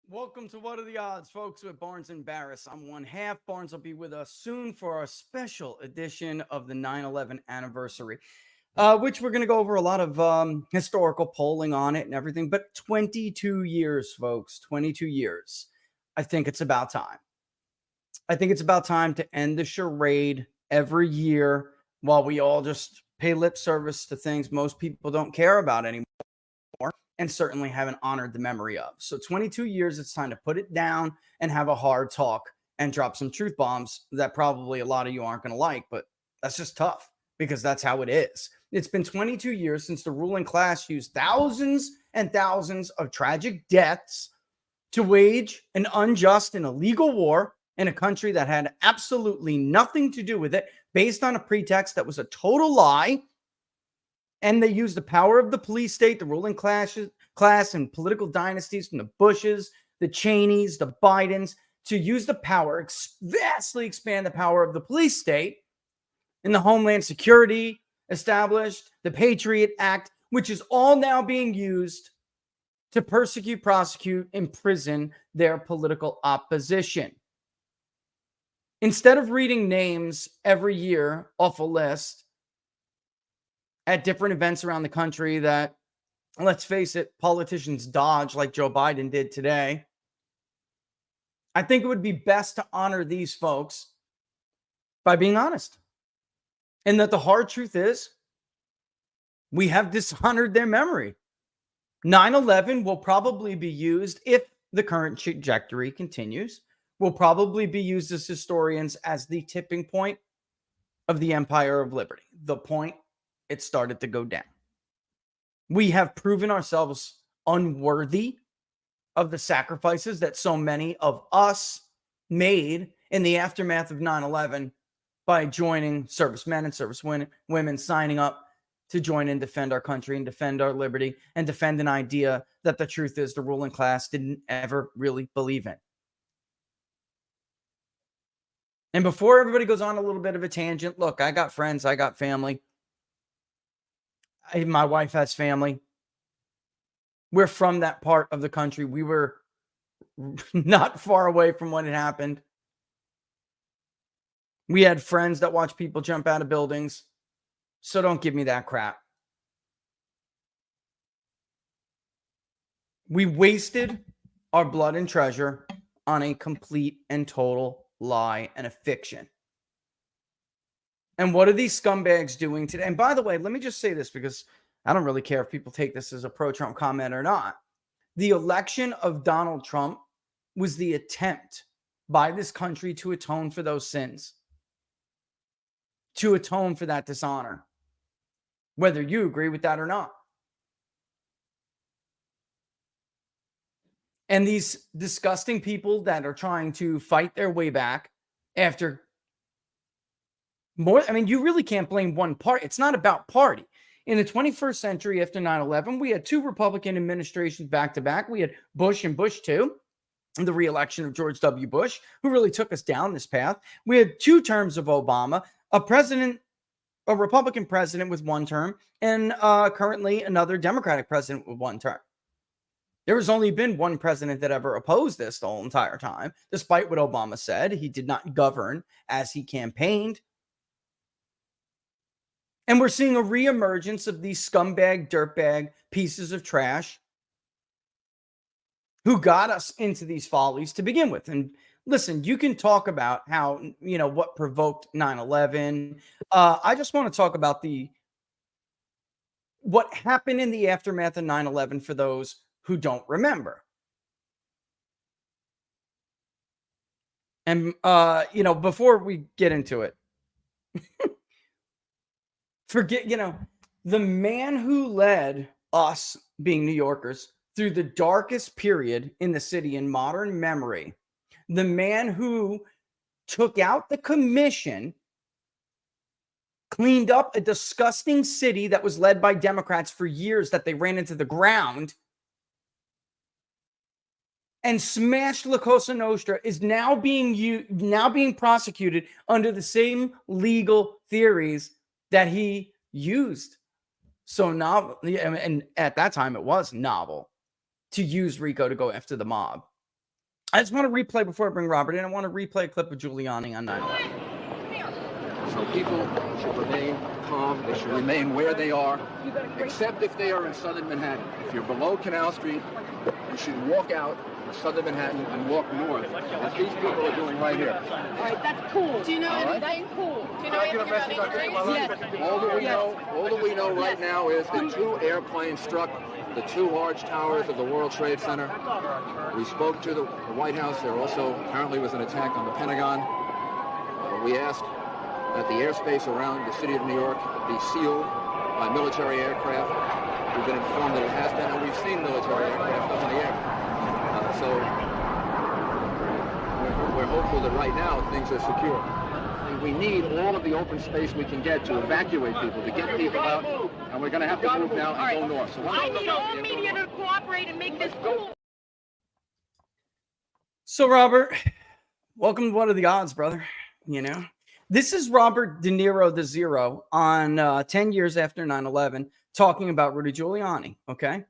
Welcome to What Are the Odds, folks, with Barnes and Baris. I'm one half. Barnes will be with us soon for our special edition of the 9/11 anniversary, which we're going to go over a lot of historical polling on it and everything. But 22 years, folks, 22 years. I think it's about time. I think it's about time to end the charade every year while we all just pay lip service to things most people don't care about anymore and certainly haven't honored the memory of. So 22 years, it's time to put it down and have a hard talk and drop some truth bombs that probably a lot of you aren't going to like, but that's just tough because that's how it is. It's been 22 years since the ruling class used thousands and thousands of tragic deaths to wage an unjust and illegal war in a country that had absolutely nothing to do with it, based on a pretext that was a total lie. And they used the power of the police state, the ruling class and political dynasties from the Bushes, the Cheneys, the Bidens, to use the power, vastly expand the power of the police state and the Homeland Security established, the Patriot Act, which is all now being used to persecute, prosecute, imprison their political opposition. Instead of reading names every year off a list at different events around the country that, let's face it, politicians dodge like Joe Biden did today, I think it would be best to honor these folks by being honest. And that the hard truth is, we have dishonored their memory. 9/11 will probably be used, if the current trajectory continues, will probably be used as historians as the tipping point of the Empire of Liberty, the point it started to go down. We have proven ourselves unworthy of the sacrifices that so many of us made in the aftermath of 9/11 by joining servicemen and servicewomen, signing up to join and defend our country and defend our liberty and defend an idea that the truth is the ruling class didn't ever really believe in. And before everybody goes on a little bit of a tangent, look, I got friends, I got family. My wife has family. We're from that part of the country. We were not far away from when it happened. We had friends that watched people jump out of buildings. So don't give me that crap. We wasted our blood and treasure on a complete and total lie and a fiction. And what are these scumbags doing today? And by the way, let me just say this, because I don't really care if people take this as a pro-Trump comment or not. The election of Donald Trump was the attempt by this country to atone for those sins, to atone for that dishonor, whether you agree with that or not. And these disgusting people that are trying to fight their way back after more, I mean, you really can't blame one party. It's not about party. In the 21st century, after 9/11, we had two Republican administrations back to back. We had Bush and Bush 2, and the reelection of George W. Bush, who really took us down this path. We had 2 terms of Obama, a Republican president with 1 term, and currently another Democratic president with 1 term. There has only been 1 president that ever opposed this the whole entire time, despite what Obama said. He did not govern as he campaigned. And we're seeing a reemergence of these scumbag, dirtbag pieces of trash who got us into these follies to begin with. And listen, you can talk about how, what provoked 9/11. I just want to talk about what happened in the aftermath of 9/11 for those who don't remember. And, before we get into it, forget, the man who led us, being New Yorkers, through the darkest period in the city in modern memory, the man who took out the commission, cleaned up a disgusting city that was led by Democrats for years that they ran into the ground, and smashed La Cosa Nostra, is now being prosecuted under the same legal theories that he used. So novel, and at that time it was novel to use RICO to go after the mob. I just want to replay before I bring Robert in. I want to replay a clip of Giuliani on 9/11. So people should remain calm. They should remain where they are, except if they are in southern Manhattan. If you're below Canal Street, you should walk out of southern Manhattan and walk north, as these people are doing right here. All right, that's cool. Do you know anything? Cool. Do you know anything about Yes. All that we know right now is that 2 airplanes struck the 2 large towers of the World Trade Center. We spoke to the White House. There also apparently was an attack on the Pentagon. We asked that the airspace around the city of New York be sealed by military aircraft. We've been informed that it has been, and we've seen military aircraft up in the air. So we're hopeful that right now things are secure. And we need all of the open space we can get to evacuate people, to get people out, and we're going to have to move now and go north. So I need all media to cooperate and make this cool. So, Robert, welcome to What Are the Odds, brother? You know, this is Robert De Niro, the Zero, on 10 years after 9/11, talking about Rudy Giuliani, okay?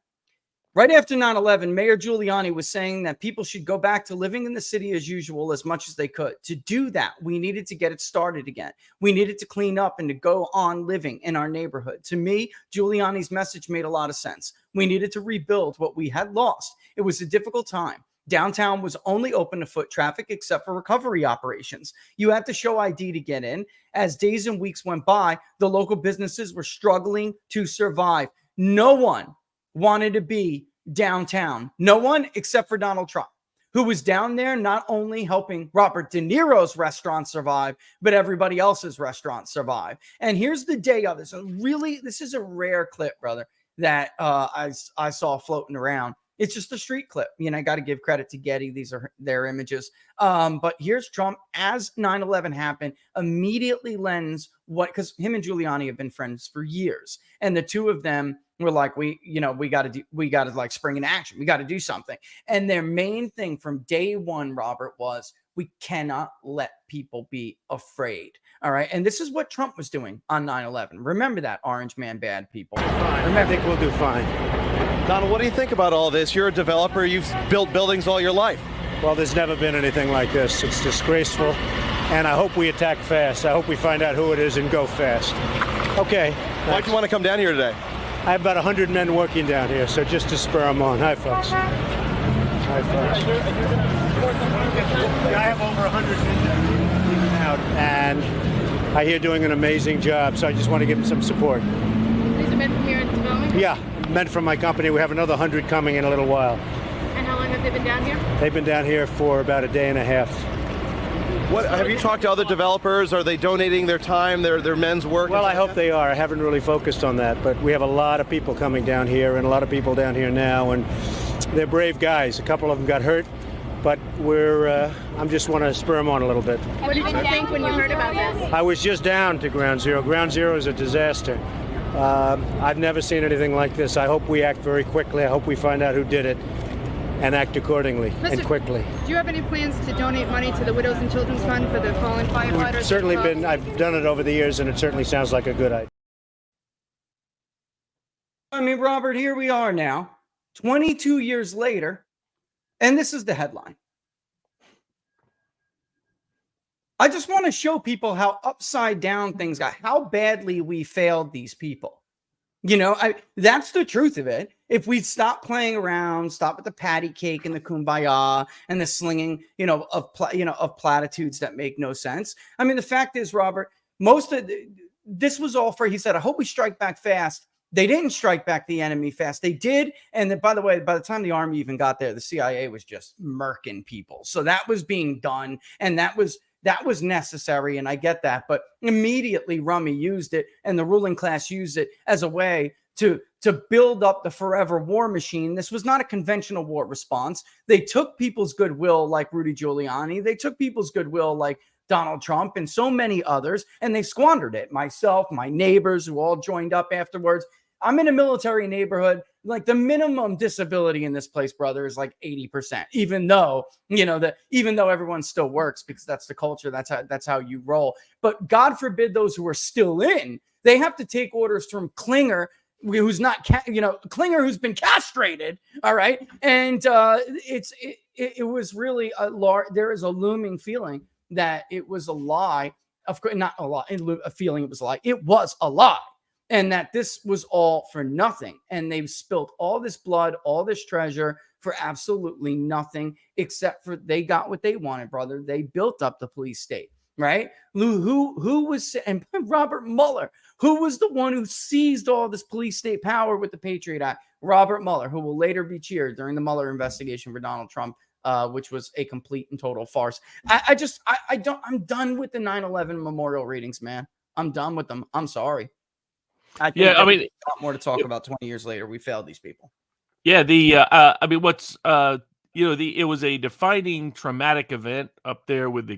Right after 9/11, Mayor Giuliani was saying that people should go back to living in the city as usual as much as they could. To do that, we needed to get it started again. We needed to clean up and to go on living in our neighborhood. To me, Giuliani's message made a lot of sense. We needed to rebuild what we had lost. It was a difficult time. Downtown was only open to foot traffic except for recovery operations. You had to show ID to get in. As days and weeks went by, the local businesses were struggling to survive. No one wanted to be downtown. No one except for Donald Trump, who was down there not only helping Robert De Niro's restaurant survive, but everybody else's restaurant survive. And here's the day of this. Really, this is a rare clip, brother, that I saw floating around. It's just a street clip. You know, I got to give credit to Getty. These are their images. But here's Trump as 9/11 happened, immediately lends what, because him and Giuliani have been friends for years. And the two of them were like, we got to like spring in action. We got to do something. And their main thing from day one, Robert, was we cannot let people be afraid. All right. And this is what Trump was doing on 9/11. Remember that, Orange Man Bad people. I think we'll do fine. Donald, what do you think about all this? You're a developer. You've built buildings all your life. Well, there's never been anything like this. It's disgraceful. And I hope we attack fast. I hope we find out who it is and go fast. Okay. Why'd you want to come down here today? I have about 100 men working down here, so just to spur them on. Hi, folks. Hi, folks. I have over 100 men down here out, and I hear doing an amazing job, so I just want to give them some support. These are men from here in development? Yeah, men from my company. We have another 100 coming in a little while. And how long have they been down here? They've been down here for about a day and a half. What have you talked to other developers? Are they donating their time, their men's work? Well, I hope they are. I haven't really focused on that, but we have a lot of people coming down here and a lot of people down here now, and they're brave guys. A couple of them got hurt, but I'm just want to spur them on a little bit. What did you think when you heard about this? I was just down to Ground Zero. Ground Zero is a disaster. I've never seen anything like this. I hope we act very quickly. I hope we find out who did it and act accordingly and quickly. Do you have any plans to donate money to the Widows and Children's Fund for the fallen firefighters? We've certainly been. I've done it over the years, and it certainly sounds like a good idea. I mean, Robert, here we are now, 22 years later, and this is the headline. I just want to show people how upside down things got, how badly we failed these people. You know, that's the truth of it. If we stop playing around, stop with the patty cake and the kumbaya and the slinging, of platitudes that make no sense. I mean, the fact is, Robert, most of this was all for, he said, I hope we strike back fast. They didn't strike back the enemy fast. They did. And then, by the way, by the time the army even got there, the CIA was just murking people. So that was being done. And that was necessary, and I get that. But immediately Rummy used it, and the ruling class used it as a way to build up the forever war machine. This was not a conventional war response. They took people's goodwill like Rudy Giuliani. They took people's goodwill like Donald Trump and so many others, and they squandered it. Myself, my neighbors who all joined up afterwards. I'm in a military neighborhood. Like the minimum disability in this place, brother, is like 80%, even though everyone still works because that's the culture. That's how you roll. But God forbid those who are still in, they have to take orders from Klinger who's not, Klinger, who's been castrated. All right. And it was really there is a looming feeling that it was a lie. Of course, not a lie, a feeling it was a lie. It was a lie. And that this was all for nothing. And they've spilled all this blood, all this treasure for absolutely nothing, except for they got what they wanted, brother. They built up the police state, right? Who was, and Robert Mueller, who was the one who seized all this police state power with the Patriot Act? Robert Mueller, who will later be cheered during the Mueller investigation for Donald Trump, which was a complete and total farce. I'm done with the 9/11 memorial readings, man. I'm done with them. I'm sorry. I mean, a lot more to talk about 20 years later. We failed these people. Yeah, what's it was a defining traumatic event up there with the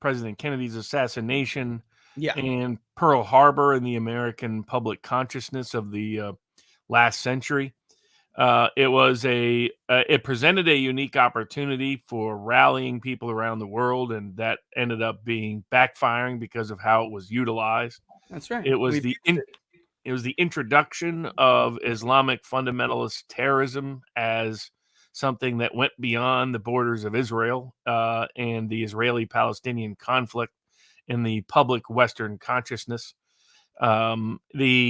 President Kennedy's assassination, and Pearl Harbor in the American public consciousness of the last century. It presented a unique opportunity for rallying people around the world, and that ended up being backfiring because of how it was utilized. That's right. It was the introduction of Islamic fundamentalist terrorism as something that went beyond the borders of Israel and the Israeli-Palestinian conflict in the public Western consciousness. It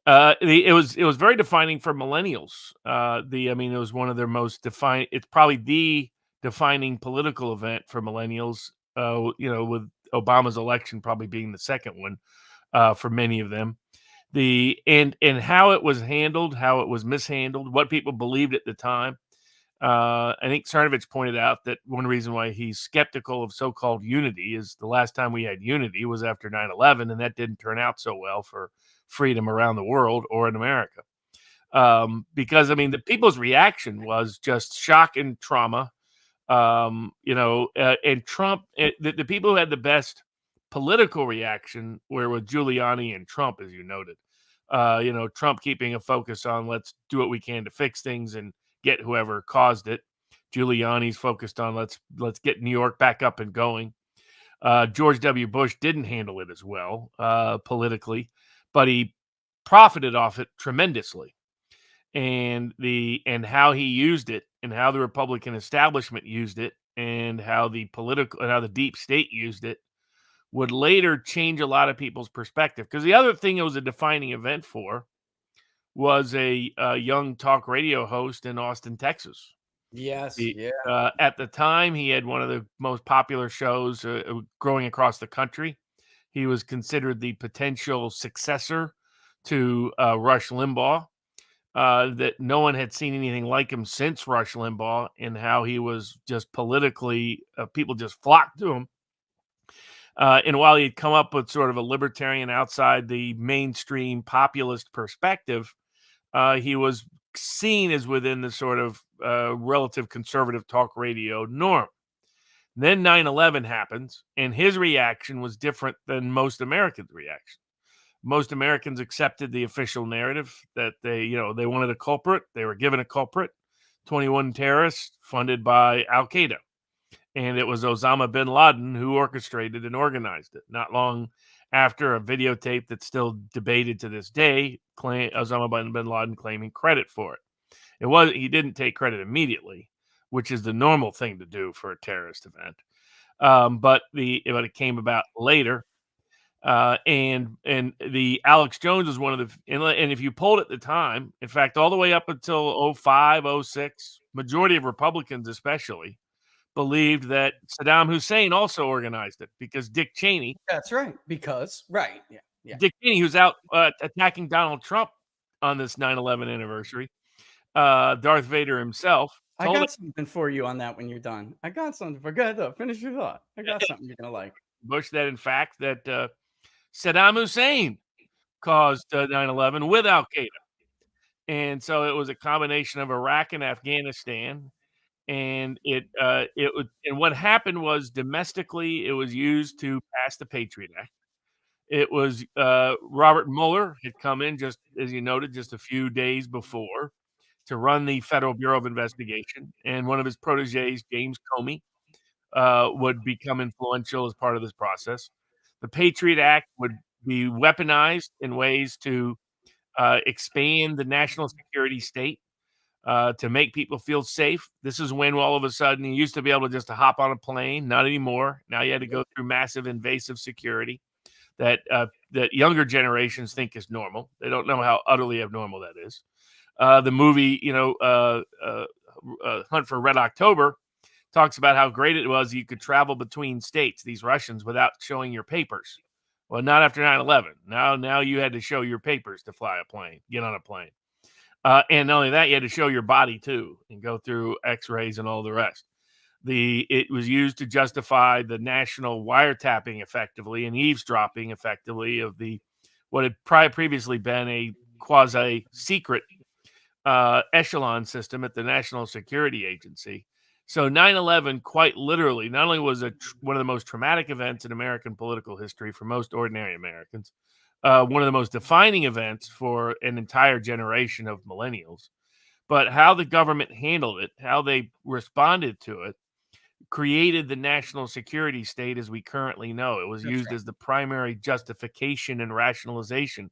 was very defining for millennials. It was one of their most defining. It's probably the defining political event for millennials. With Obama's election probably being the second one for many of them. And how it was handled, how it was mishandled, what people believed at the time. I think Cernovich pointed out that one reason why he's skeptical of so-called unity is the last time we had unity was after 9/11, and that didn't turn out so well for freedom around the world or in America. Because, the people's reaction was just shock and trauma. And Trump, the people who had the best political reaction were with Giuliani and Trump, as you noted. Trump keeping a focus on let's do what we can to fix things and get whoever caused it. Giuliani's focused on let's get New York back up and going. George W. Bush didn't handle it as well politically, but he profited off it tremendously. And how he used it, and how the Republican establishment used it, and how the deep state used it, would later change a lot of people's perspective. Because the other thing it was a defining event for was a young talk radio host in Austin, Texas. Yes. At the time, he had one of the most popular shows growing across the country. He was considered the potential successor to Rush Limbaugh. That no one had seen anything like him since Rush Limbaugh, and how he was just politically, people just flocked to him. And while he'd come up with sort of a libertarian outside the mainstream populist perspective, he was seen as within the sort of relative conservative talk radio norm. Then 9/11 happens, and his reaction was different than most Americans' reaction. Most Americans accepted the official narrative that they wanted a culprit. They were given a culprit, 21 terrorists funded by Al-Qaeda. And it was Osama bin Laden who orchestrated and organized it. Not long after, a videotape that's still debated to this day, Osama bin Laden claiming credit for it. He didn't take credit immediately, which is the normal thing to do for a terrorist event. But it came about later. And the Alex Jones was one of the, and if you polled at the time, in fact, all the way up until 05, 06, majority of Republicans especially believed that Saddam Hussein also organized it, because Dick Cheney. That's right. Yeah. Dick Cheney, who's out attacking Donald Trump on this 9/11 anniversary, Darth Vader himself. I got something for you on that when you're done. I got something for, go ahead though. Finish your thought. I got something you're going to like. Bush that, in fact, that Saddam Hussein caused 9/11 with Al-Qaeda. And so it was a combination of Iraq and Afghanistan. And what happened was, domestically, it was used to pass the Patriot Act. It was Robert Mueller had come in, just as you noted, just a few days before, to run the Federal Bureau of Investigation. And one of his proteges, James Comey, would become influential as part of this process. The Patriot Act would be weaponized in ways to expand the national security state to make people feel safe. This is when all of a sudden you used to be able to just hop on a plane. Not anymore. Now you had to go through massive invasive security that younger generations think is normal. They don't know how utterly abnormal that is. The movie, Hunt for Red October, talks about how great it was you could travel between states, these Russians, without showing your papers. Well, not after 9/11. Now you had to show your papers to fly a plane, get on a plane. And not only that, you had to show your body too and go through x-rays and all the rest. It was used to justify the national wiretapping effectively and eavesdropping effectively of what had previously been a quasi-secret echelon system at the National Security Agency. So 9/11, quite literally, not only was it one of the most traumatic events in American political history for most ordinary Americans, one of the most defining events for an entire generation of millennials, but how the government handled it, how they responded to it, created the national security state as we currently know. It was used as the primary justification and rationalization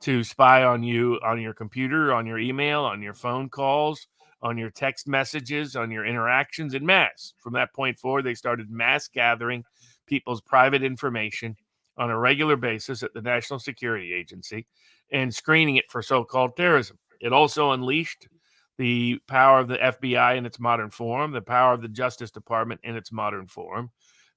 to spy on you, on your computer, on your email, on your phone calls, on your text messages, on your interactions en masse. From that point forward, they started mass gathering people's private information on a regular basis at the National Security Agency and screening it for so-called terrorism. It also unleashed the power of the FBI in its modern form, the power of the Justice Department in its modern form.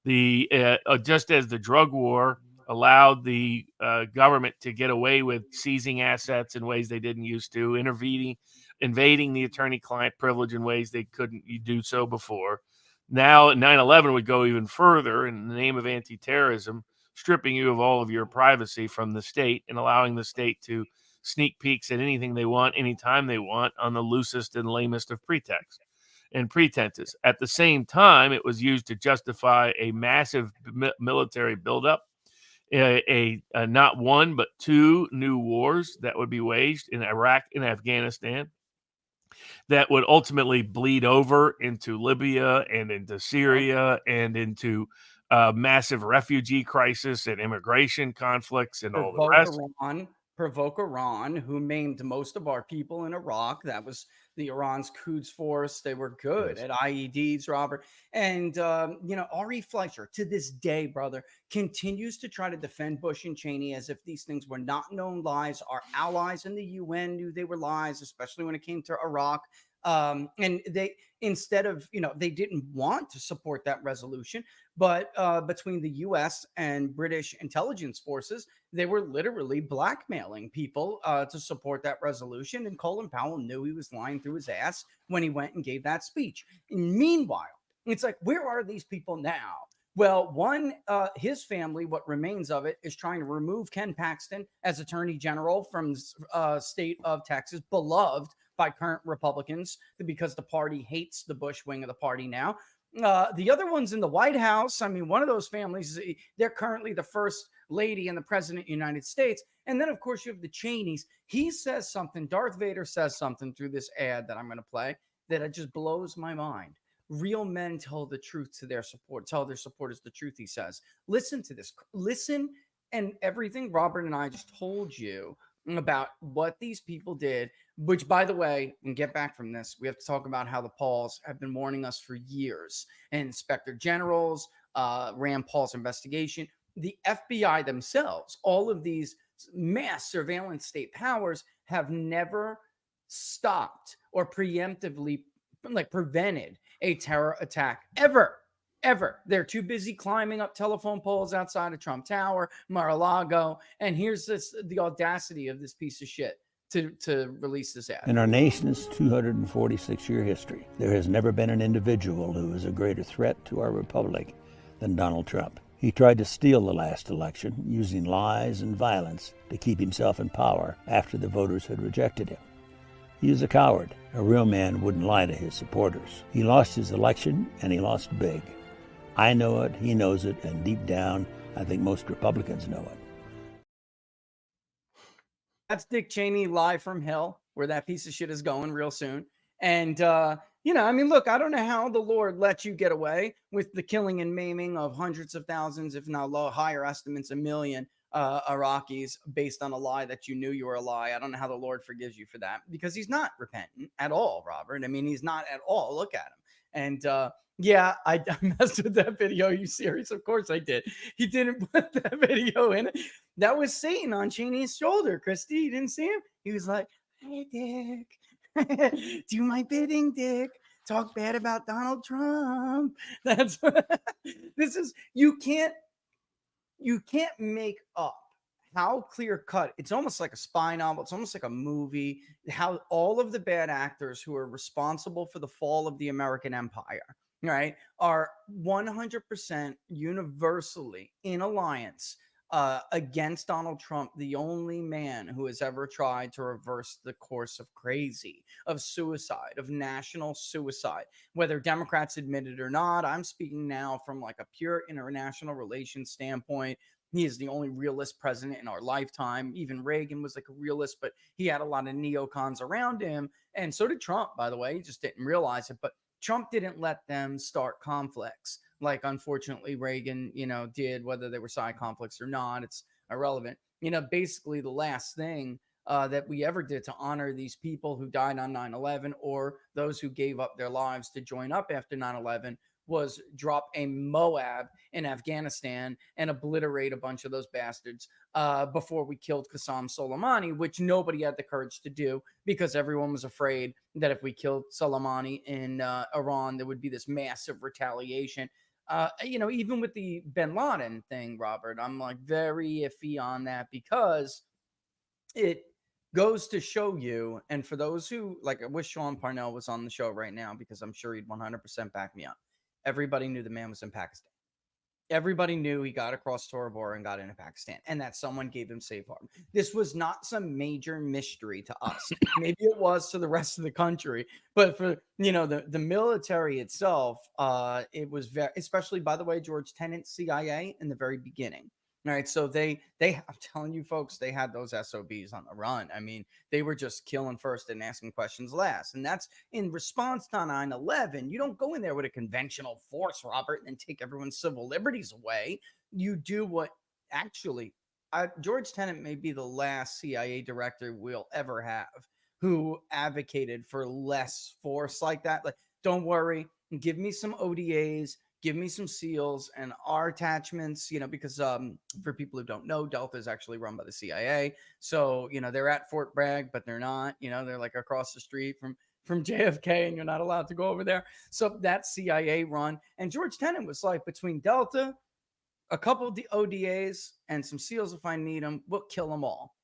Just as the drug war allowed the government to get away with seizing assets in ways they didn't used to, invading the attorney-client privilege in ways they couldn't do so before. Now, 9/11 would go even further in the name of anti-terrorism, stripping you of all of your privacy from the state and allowing the state to sneak peeks at anything they want, anytime they want, on the loosest and lamest of pretexts and pretenses. At the same time, it was used to justify a massive military buildup, not one, but two new wars that would be waged in Iraq and Afghanistan that would ultimately bleed over into Libya and into Syria and into massive refugee crisis and immigration conflicts and all the rest. Provoke Iran, who maimed most of our people in Iraq. That was the Iran's Quds Force. They were good at IEDs, Robert. And, Ari Fleischer, to this day, brother, continues to try to defend Bush and Cheney as if these things were not known lies. Our allies in the UN knew they were lies, especially when it came to Iraq. And they, instead of, they didn't want to support that resolution, but between the US and British intelligence forces, they were literally blackmailing people to support that resolution. And Colin Powell knew he was lying through his ass when he went and gave that speech. And meanwhile, it's like, where are these people now? Well, one, his family, what remains of it, is trying to remove Ken Paxton as Attorney General from the state of Texas, beloved by current Republicans because the party hates the Bush wing of the party now. The other one's in the White House. I mean, one of those families, they're currently the first lady and the president of the United States. And then, of course, you have the Cheneys. He says something, Darth Vader says something through this ad that I'm going to play that it just blows my mind. Real men tell the truth to their support, tell their supporters the truth, he says. Listen to this. Listen, and everything Robert and I just told you about what these people did, which, by the way, and get back from this, we have to talk about how the Pauls have been warning us for years. And Inspector Generals, Rand Paul's investigation, the FBI themselves, all of these mass surveillance state powers have never stopped or preemptively prevented a terror attack ever. They're too busy climbing up telephone poles outside of Trump Tower, Mar-a-Lago. And here's the audacity of this piece of shit to release this ad. In our nation's 246-year history, there has never been an individual who is a greater threat to our republic than Donald Trump. He tried to steal the last election using lies and violence to keep himself in power after the voters had rejected him. He is a coward. A real man wouldn't lie to his supporters. He lost his election, and he lost big. I know it, he knows it, and deep down, I think most Republicans know it. That's Dick Cheney live from hell, where that piece of shit is going real soon. And, look, I don't know how the Lord let you get away with the killing and maiming of hundreds of thousands, if not higher estimates, 1 million Iraqis based on a lie that you knew you were a lie. I don't know how the Lord forgives you for that, because he's not repentant at all, Robert. I mean, he's not at all. Look at him. And yeah, I messed with that video. Are you serious? Of course I did. He didn't put that video in it. That was Satan on Cheney's shoulder, Christy. You didn't see him? He was like, "Hey, Dick, do my bidding, Dick. Talk bad about Donald Trump." That's this is, you can't make up how clear cut. It's almost like a spy novel. It's almost like a movie. How all of the bad actors who are responsible for the fall of the American empire, right, are 100% universally in alliance against Donald Trump, the only man who has ever tried to reverse the course of crazy, of suicide, of national suicide, whether Democrats admit it or not. I'm speaking now from like a pure international relations standpoint. He is the only realist president in our lifetime. Even Reagan was like a realist, but he had a lot of neocons around him. And so did Trump, by the way. He just didn't realize it. But Trump didn't let them start conflicts like, unfortunately, Reagan, did. Whether they were side conflicts or not, it's irrelevant. Basically the last thing that we ever did to honor these people who died on 9/11, or those who gave up their lives to join up after 9/11, was drop a Moab in Afghanistan and obliterate a bunch of those bastards before we killed Qasem Soleimani, which nobody had the courage to do, because everyone was afraid that if we killed Soleimani in Iran, there would be this massive retaliation. Even with the bin Laden thing, Robert, I'm like very iffy on that, because it goes to show you, and for those who, like, I wish Sean Parnell was on the show right now, because I'm sure he'd 100% back me up. Everybody knew the man was in Pakistan. Everybody knew he got across Tora Bora and got into Pakistan, and that someone gave him safe harbor. This was not some major mystery to us. Maybe it was to the rest of the country, but for the military itself, it was very, especially, by the way, George Tenet, CIA in the very beginning. All right, so they I'm telling you, folks, they had those SOBs on the run. I mean, they were just killing first and asking questions last. And that's in response to 9/11. You don't go in there with a conventional force, Robert, and take everyone's civil liberties away. You do what actually George Tenet may be the last CIA director we'll ever have who advocated for less force like that. Like, don't worry, give me some ODAs. Give me some SEALs and our attachments, because for people who don't know, Delta is actually run by the CIA. So, they're at Fort Bragg, but they're not. They're like across the street from JFK, and you're not allowed to go over there. So that's CIA run. And George Tenet was like, between Delta, a couple of the ODAs, and some SEALs, if I need them, we'll kill them all.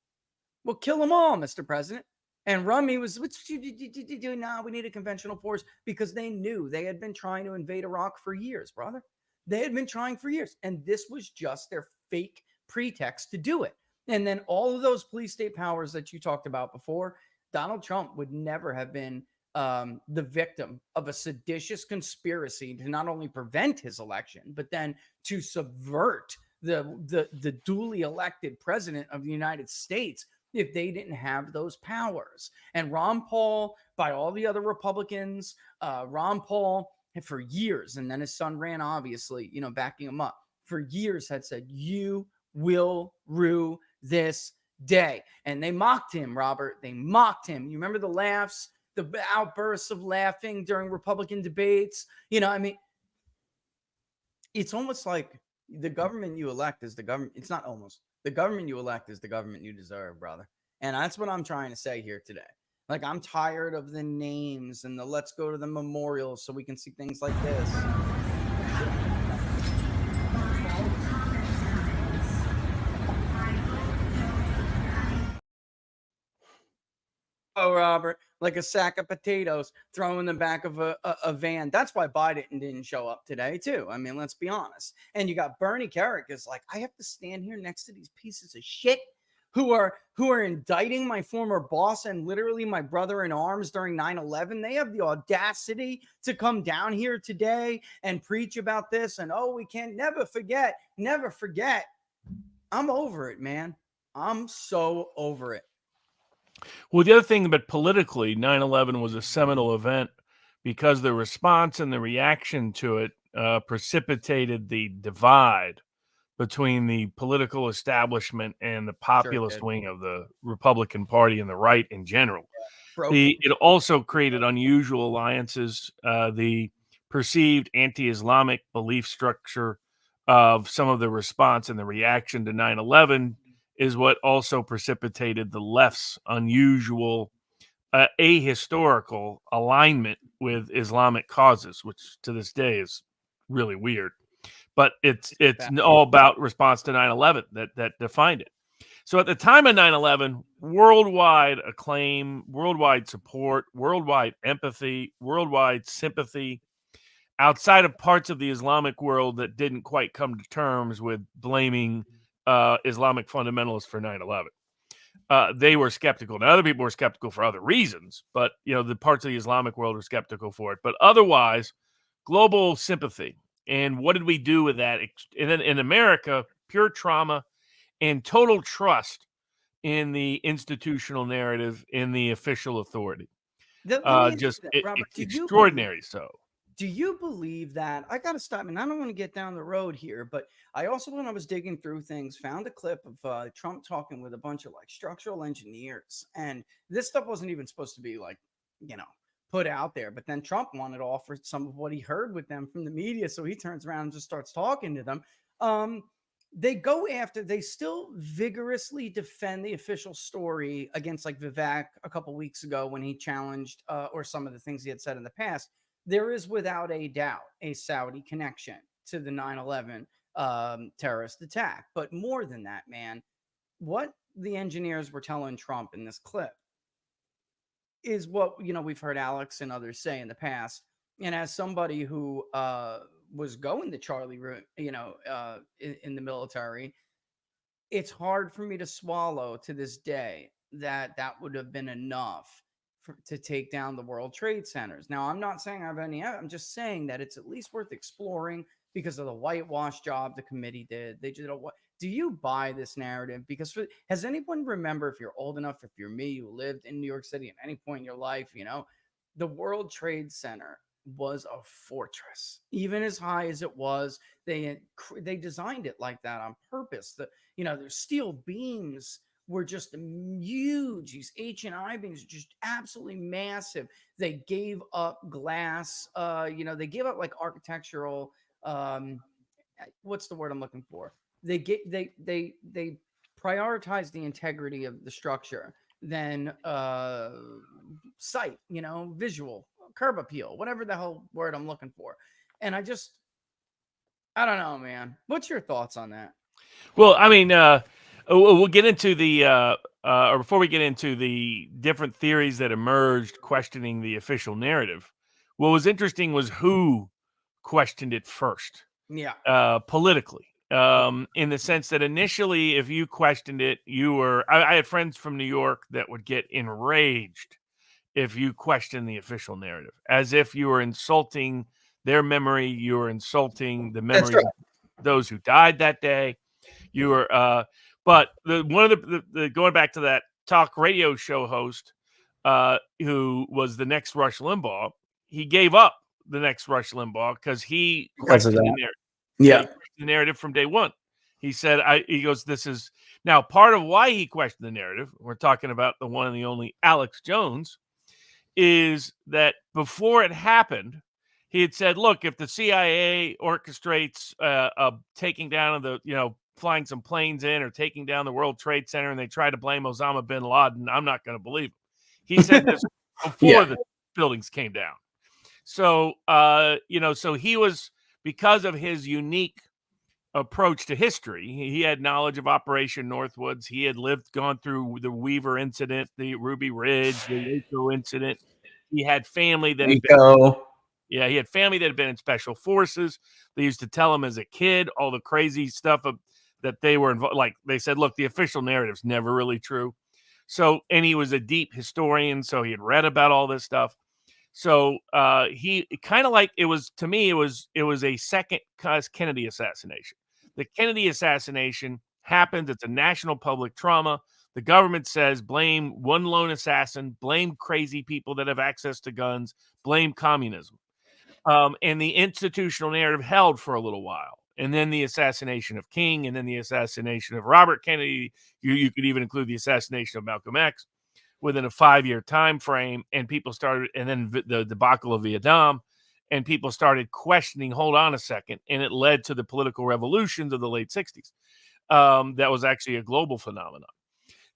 We'll kill them all, Mr. President. And Rummy was, what you do now? We need a conventional force, because they knew they had been trying to invade Iraq for years, brother. They had been trying for years. And this was just their fake pretext to do it. And then all of those police state powers that you talked about before, Donald Trump would never have been the victim of a seditious conspiracy to not only prevent his election, but then to subvert the duly elected president of the United States, if they didn't have those powers. And Ron Paul, by all the other Republicans, Ron Paul, for years, and then his son ran, obviously, backing him up, for years had said, you will rue this day. And they mocked him, Robert. They mocked him. You remember the laughs, the outbursts of laughing during Republican debates? It's almost like the government you elect is the government. It's not almost. The government you elect is the government you deserve, brother. And that's what I'm trying to say here today. Like, I'm tired of the names and the let's go to the memorials so we can see things like this. Oh, Robert, like a sack of potatoes thrown in the back of a van. That's why Biden didn't show up today, too. I mean, let's be honest. And you got Bernie Kerik is like, I have to stand here next to these pieces of shit who are indicting my former boss and literally my brother in arms during 9/11. They have the audacity to come down here today and preach about this. And, we can never forget. I'm over it, man. I'm so over it. Well, the other thing, but politically, 9/11 was a seminal event because the response and the reaction to it precipitated the divide between the political establishment and the Sure populist did. wing of the Republican Party and the right in general. Broke. It also created unusual alliances. The perceived anti-Islamic belief structure of some of the response and the reaction to 9/11 is what also precipitated the left's unusual ahistorical alignment with Islamic causes, which to this day is really weird. But it's all about response to 9/11 that defined it. So at the time of 9/11, worldwide acclaim, worldwide support, worldwide empathy, worldwide sympathy, outside of parts of the Islamic world that didn't quite come to terms with blaming Islamic fundamentalists for 9/11. They were skeptical. Now, other people were skeptical for other reasons, but the parts of the Islamic world were skeptical for it. But otherwise, global sympathy. And what did we do with that? And then in America, pure trauma and total trust in the institutional narrative, in the official authority. Let me ask you Just this, Robert, extraordinary. So do you believe that? I got to stop, and I don't want to get down the road here, but I also, when I was digging through things, found a clip of Trump talking with a bunch of like structural engineers, and this stuff wasn't even supposed to be like, put out there. But then Trump wanted to offer some of what he heard with them from the media, so he turns around and just starts talking to them. They still vigorously defend the official story against like Vivek a couple weeks ago when he challenged or some of the things he had said in the past. There is without a doubt a Saudi connection to the 9/11 terrorist attack. But more than that, man, what the engineers were telling Trump in this clip is what, we've heard Alex and others say in the past. And as somebody who was going the Charlie route, in the military, it's hard for me to swallow to this day that would have been enough to take down the World Trade Centers. Now, I'm not saying I have any, I'm just saying that it's at least worth exploring because of the whitewash job the committee did. They did what? Do you buy this narrative? Because has anyone remember, if you're old enough, if you're me, you lived in New York City at any point in your life, the World Trade Center was a fortress. Even as high as it was, they designed it like that on purpose. Their steel beams were just huge. These H&I beams, just absolutely massive. They gave up glass. They gave up like architectural. What's the word I'm looking for? They prioritize the integrity of the structure than sight. Visual, curb appeal, whatever the hell word I'm looking for. And I don't know, man. What's your thoughts on that? Well, I mean, we'll get into the or before we get into the different theories that emerged questioning the official narrative. What was interesting was who questioned it first. Yeah. Politically. In the sense that initially, if you questioned it, I had friends from New York that would get enraged if you question the official narrative, as if you were insulting their memory, you were insulting the memory of those who died that day. You were, but one of the going back to that talk radio show host, who was the next Rush Limbaugh, he gave up the next Rush Limbaugh because he questioned the narrative. Yeah, the narrative from day one. He said, he goes, this is now part of why he questioned the narrative. We're talking about the one and the only Alex Jones. Is that before it happened, he had said, look, if the CIA orchestrates taking down flying some planes in or taking down the World Trade Center and they try to blame Osama bin Laden, I'm not going to believe it. He said this before the buildings came down. So, so he was, because of his unique approach to history, he had knowledge of Operation Northwoods. He had gone through the Weaver incident, the Ruby Ridge, the Waco incident. He had family that he had family that had been in special forces. They used to tell him as a kid all the crazy stuff that they were involved. Like they said, look, the official narrative's never really true. So, and he was a deep historian, so he had read about all this stuff. So he kind of like it was to me. It was a second Kennedy assassination. The Kennedy assassination happened. It's a national public trauma. The government says blame one lone assassin, blame crazy people that have access to guns, blame communism. And the institutional narrative held for a little while. and then the assassination of King, and then the assassination of Robert Kennedy. You could even include the assassination of Malcolm X within a 5-year time frame, and people started, and then the debacle of Vietnam, and people started questioning, hold on a second, and it led to the political revolutions of the late 60s. That was actually a global phenomenon.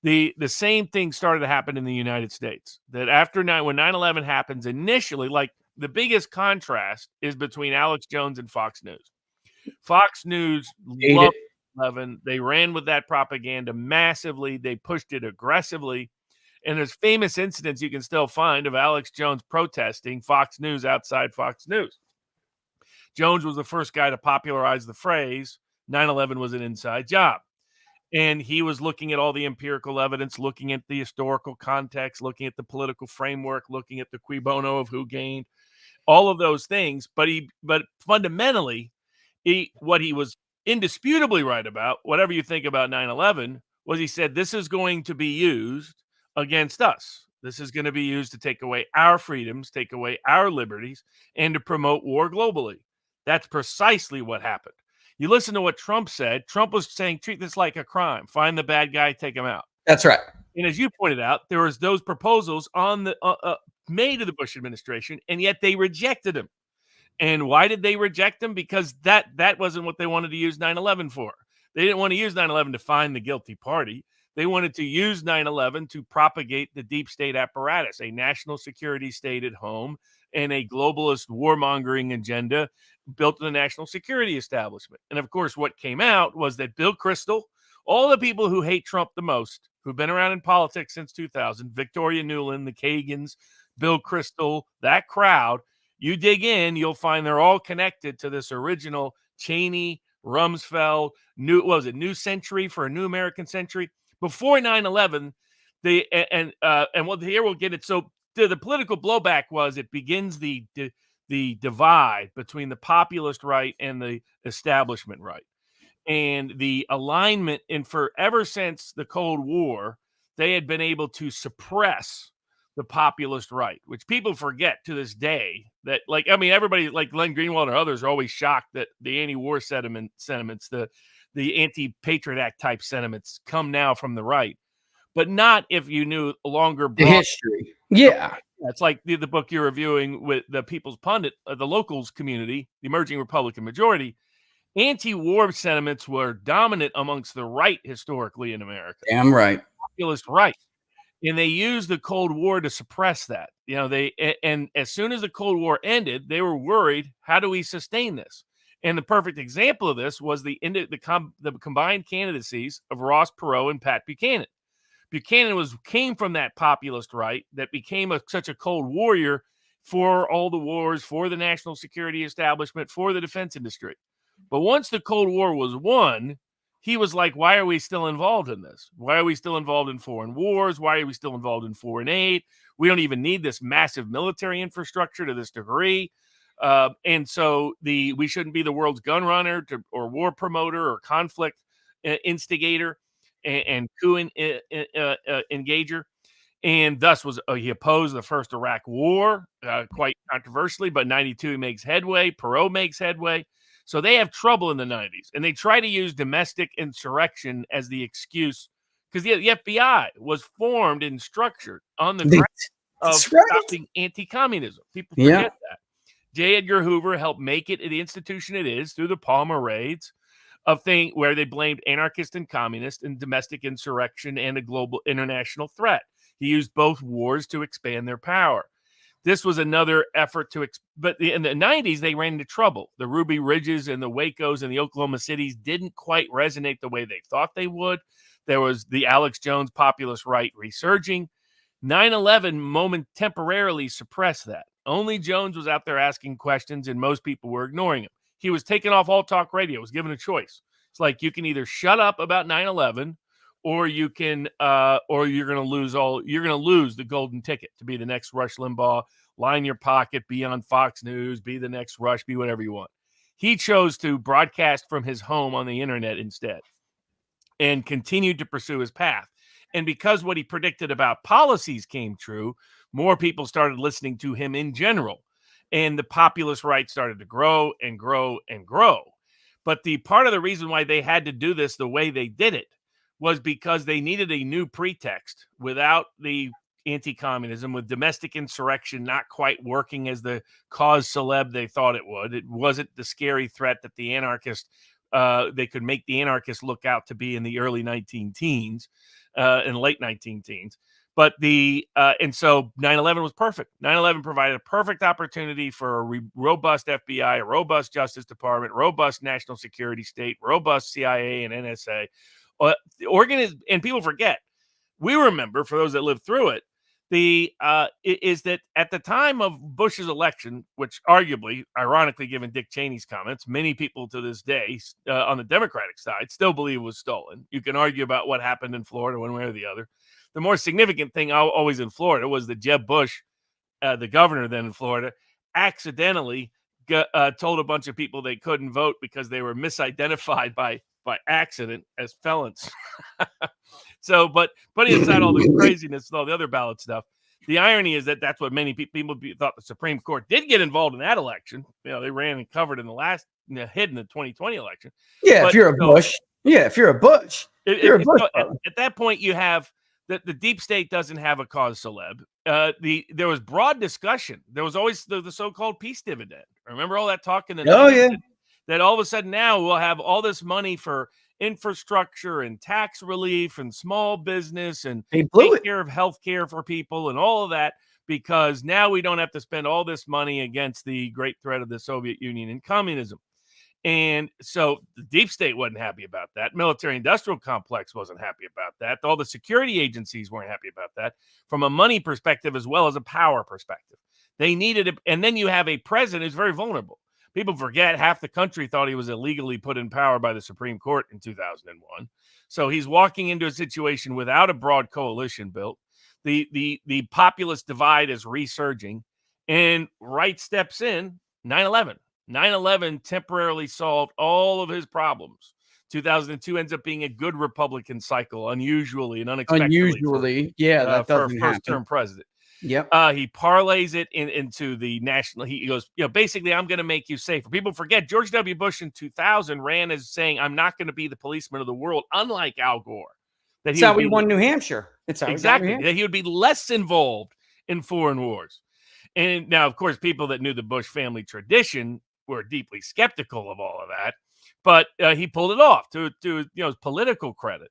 The same thing started to happen in the United States, that after when 9/11 happens, initially, like, the biggest contrast is between Alex Jones and Fox News. Fox News loved 9/11. They ran with that propaganda massively. They pushed it aggressively. And there's famous incidents you can still find of Alex Jones protesting Fox News outside Fox News. Jones was the first guy to popularize the phrase 9/11 was an inside job. And he was looking at all the empirical evidence, looking at the historical context, looking at the political framework, looking at the cui bono of who gained, all of those things. But fundamentally, what he was indisputably right about, whatever you think about 9/11, was he said this is going to be used against us. This is going to be used to take away our freedoms, take away our liberties, and to promote war globally. That's precisely what happened. You listen to what Trump said. Trump was saying, treat this like a crime. Find the bad guy, take him out. That's right. And as you pointed out, there was those proposals on the made to the Bush administration, and yet they rejected them. And why did they reject them? Because that wasn't what they wanted to use 9/11 for. They didn't want to use 9/11 to find the guilty party. They wanted to use 9/11 to propagate the deep state apparatus, a national security state at home, and a globalist warmongering agenda built in the national security establishment. And of course, what came out was that Bill Kristol, all the people who hate Trump the most, who've been around in politics since 2000, Victoria Nuland, the Kagans, Bill Kristol, that crowd, you dig in, you'll find they're all connected to this original Cheney, Rumsfeld, New Century for a New American Century. Before 9/11, here we'll get it. So the political blowback was it begins the divide between the populist right and the establishment right, and the alignment. And ever since the Cold War, they had been able to suppress the populist right, which people forget to this day. That, everybody like Glenn Greenwald or others are always shocked that the anti-war sentiments, the anti-Patriot Act type sentiments come now from the right, but not if you knew longer The history. Yeah. It's like the book you're reviewing with the People's Pundit, the locals community, the emerging Republican majority. Anti-war sentiments were dominant amongst the right historically in America. Damn right. Populist right. And they used the Cold War to suppress that. And as soon as the Cold War ended, they were worried, how do we sustain this? And the perfect example of this was the combined candidacies of Ross Perot and Pat Buchanan. Buchanan came from that populist right that became such a cold warrior for all the wars, for the national security establishment, for the defense industry. But once the Cold War was won, he was like, why are we still involved in this? Why are we still involved in foreign wars? Why are we still involved in foreign aid? We don't even need this massive military infrastructure to this degree. And so we shouldn't be the world's gun runner or war promoter or conflict instigator and coup engager. And thus he opposed the first Iraq war, quite controversially, but 92 he makes headway. Perot makes headway. So they have trouble in the 90s, and they try to use domestic insurrection as the excuse, because the FBI was formed and structured on the ground of stopping anti-communism. People forget that. J. Edgar Hoover helped make it the institution it is through the Palmer raids, where they blamed anarchists and communists and domestic insurrection and a global international threat. He used both wars to expand their power. This was another effort but in the 90s, they ran into trouble. The Ruby Ridges and the Wacos and the Oklahoma Cities didn't quite resonate the way they thought they would. There was the Alex Jones populist right resurging. 9/11 temporarily suppressed that. Only Jones was out there asking questions, and most people were ignoring him. He was taken off all talk radio, was given a choice. It's like, you can either shut up about 9/11 or you can, or you're going to lose the golden ticket to be the next Rush Limbaugh, line your pocket, be on Fox News, be the next Rush, be whatever you want. He chose to broadcast from his home on the internet instead and continued to pursue his path. And because what he predicted about policies came true, more people started listening to him in general. And the populist right started to grow and grow and grow. But the part of the reason why they had to do this the way they did it was because they needed a new pretext without the anti-communism, with domestic insurrection not quite working as the cause célèbre they thought it would. It wasn't the scary threat that the anarchists, they could make the anarchists look out to be in the early 19 teens and late 19 teens. But and so 9/11 was perfect. 9/11 provided a perfect opportunity for a robust FBI, a robust Justice Department, robust national security state, robust CIA and NSA. And people forget. We remember, for those that lived through it, is that at the time of Bush's election, which arguably, ironically, given Dick Cheney's comments, many people to this day on the Democratic side still believe it was stolen. You can argue about what happened in Florida one way or the other. The more significant thing always in Florida was that Jeb Bush, the governor then in Florida, accidentally told a bunch of people they couldn't vote because they were misidentified by accident as felons. So, but putting aside all the craziness and all the other ballot stuff, the irony is that that's what many people thought the Supreme Court did get involved in that election. They ran and covered in the last, hid in the 2020 election. Yeah, but, if you're a Bush. Yeah, if you're a Bush. You're a Bush. At that point, you have that the deep state doesn't have a cause célèbre. There was broad discussion. There was always the so-called peace dividend. Remember all that talk in the 90s? That all of a sudden now we'll have all this money for infrastructure and tax relief and small business and take care of health care for people and all of that, because now we don't have to spend all this money against the great threat of the Soviet Union and communism. And so the deep state wasn't happy about that. Military industrial complex wasn't happy about that. All the security agencies weren't happy about that from a money perspective as well as a power perspective. They needed it. And then you have a president who's very vulnerable. People forget half the country thought he was illegally put in power by the Supreme Court in 2001. So he's walking into a situation without a broad coalition built. The populist divide is resurging, and Wright steps in. 9/11. 9/11 temporarily solved all of his problems. 2002 ends up being a good Republican cycle, unusually and unexpectedly. That for doesn't a first-term president. Yep. He parlays it into the national. He goes, basically, I'm going to make you safer. People forget George W. Bush in 2000 ran as saying, I'm not going to be the policeman of the world, unlike Al Gore. That's how we won New Hampshire. It's exactly that he would be less involved in foreign wars. And now, of course, people that knew the Bush family tradition were deeply skeptical of all of that, but he pulled it off to his political credit.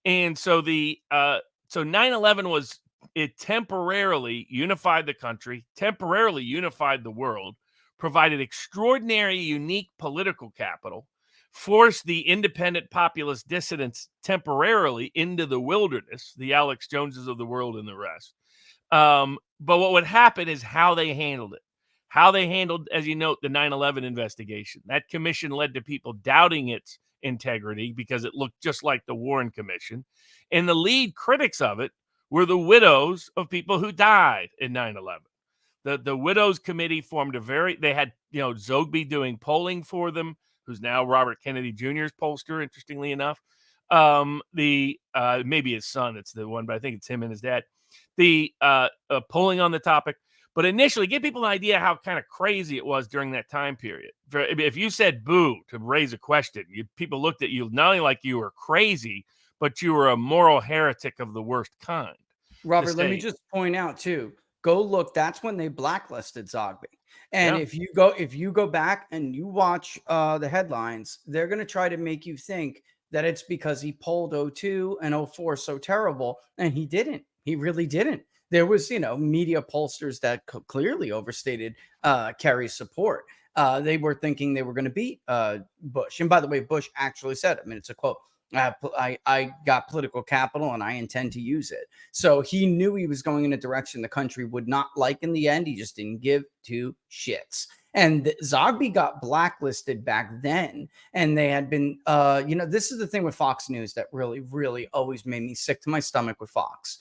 And so so 9/11 was. It temporarily unified the country, temporarily unified the world, provided extraordinary, unique political capital, forced the independent populist dissidents temporarily into the wilderness, the Alex Joneses of the world and the rest. But what would happen is how they handled it. How they handled, as you note, the 9/11 investigation. That commission led to people doubting its integrity because it looked just like the Warren Commission. And the lead critics of it were the widows of people who died in 9/11. The Widows Committee formed they had, Zogby doing polling for them, who's now Robert Kennedy Jr.'s pollster, interestingly enough. Maybe his son, it's the one, but I think it's him and his dad. The polling on the topic. But initially, give people an idea how kind of crazy it was during that time period. If you said boo to raise a question, people looked at you not only like you were crazy, but you were a moral heretic of the worst kind. Robert, let me just point out too. Go look. That's when they blacklisted Zogby. And if you go back and you watch the headlines, they're going to try to make you think that it's because he polled 02 and 04 so terrible, and he didn't. He really didn't. There was, media pollsters that clearly overstated Kerry's support. They were thinking they were going to beat Bush. And by the way, Bush actually said, it's a quote, I got political capital and I intend to use it. So he knew he was going in a direction the country would not like in the end. He just didn't give two shits. And Zogby got blacklisted back then. And they had been, this is the thing with Fox News that really, really always made me sick to my stomach with Fox.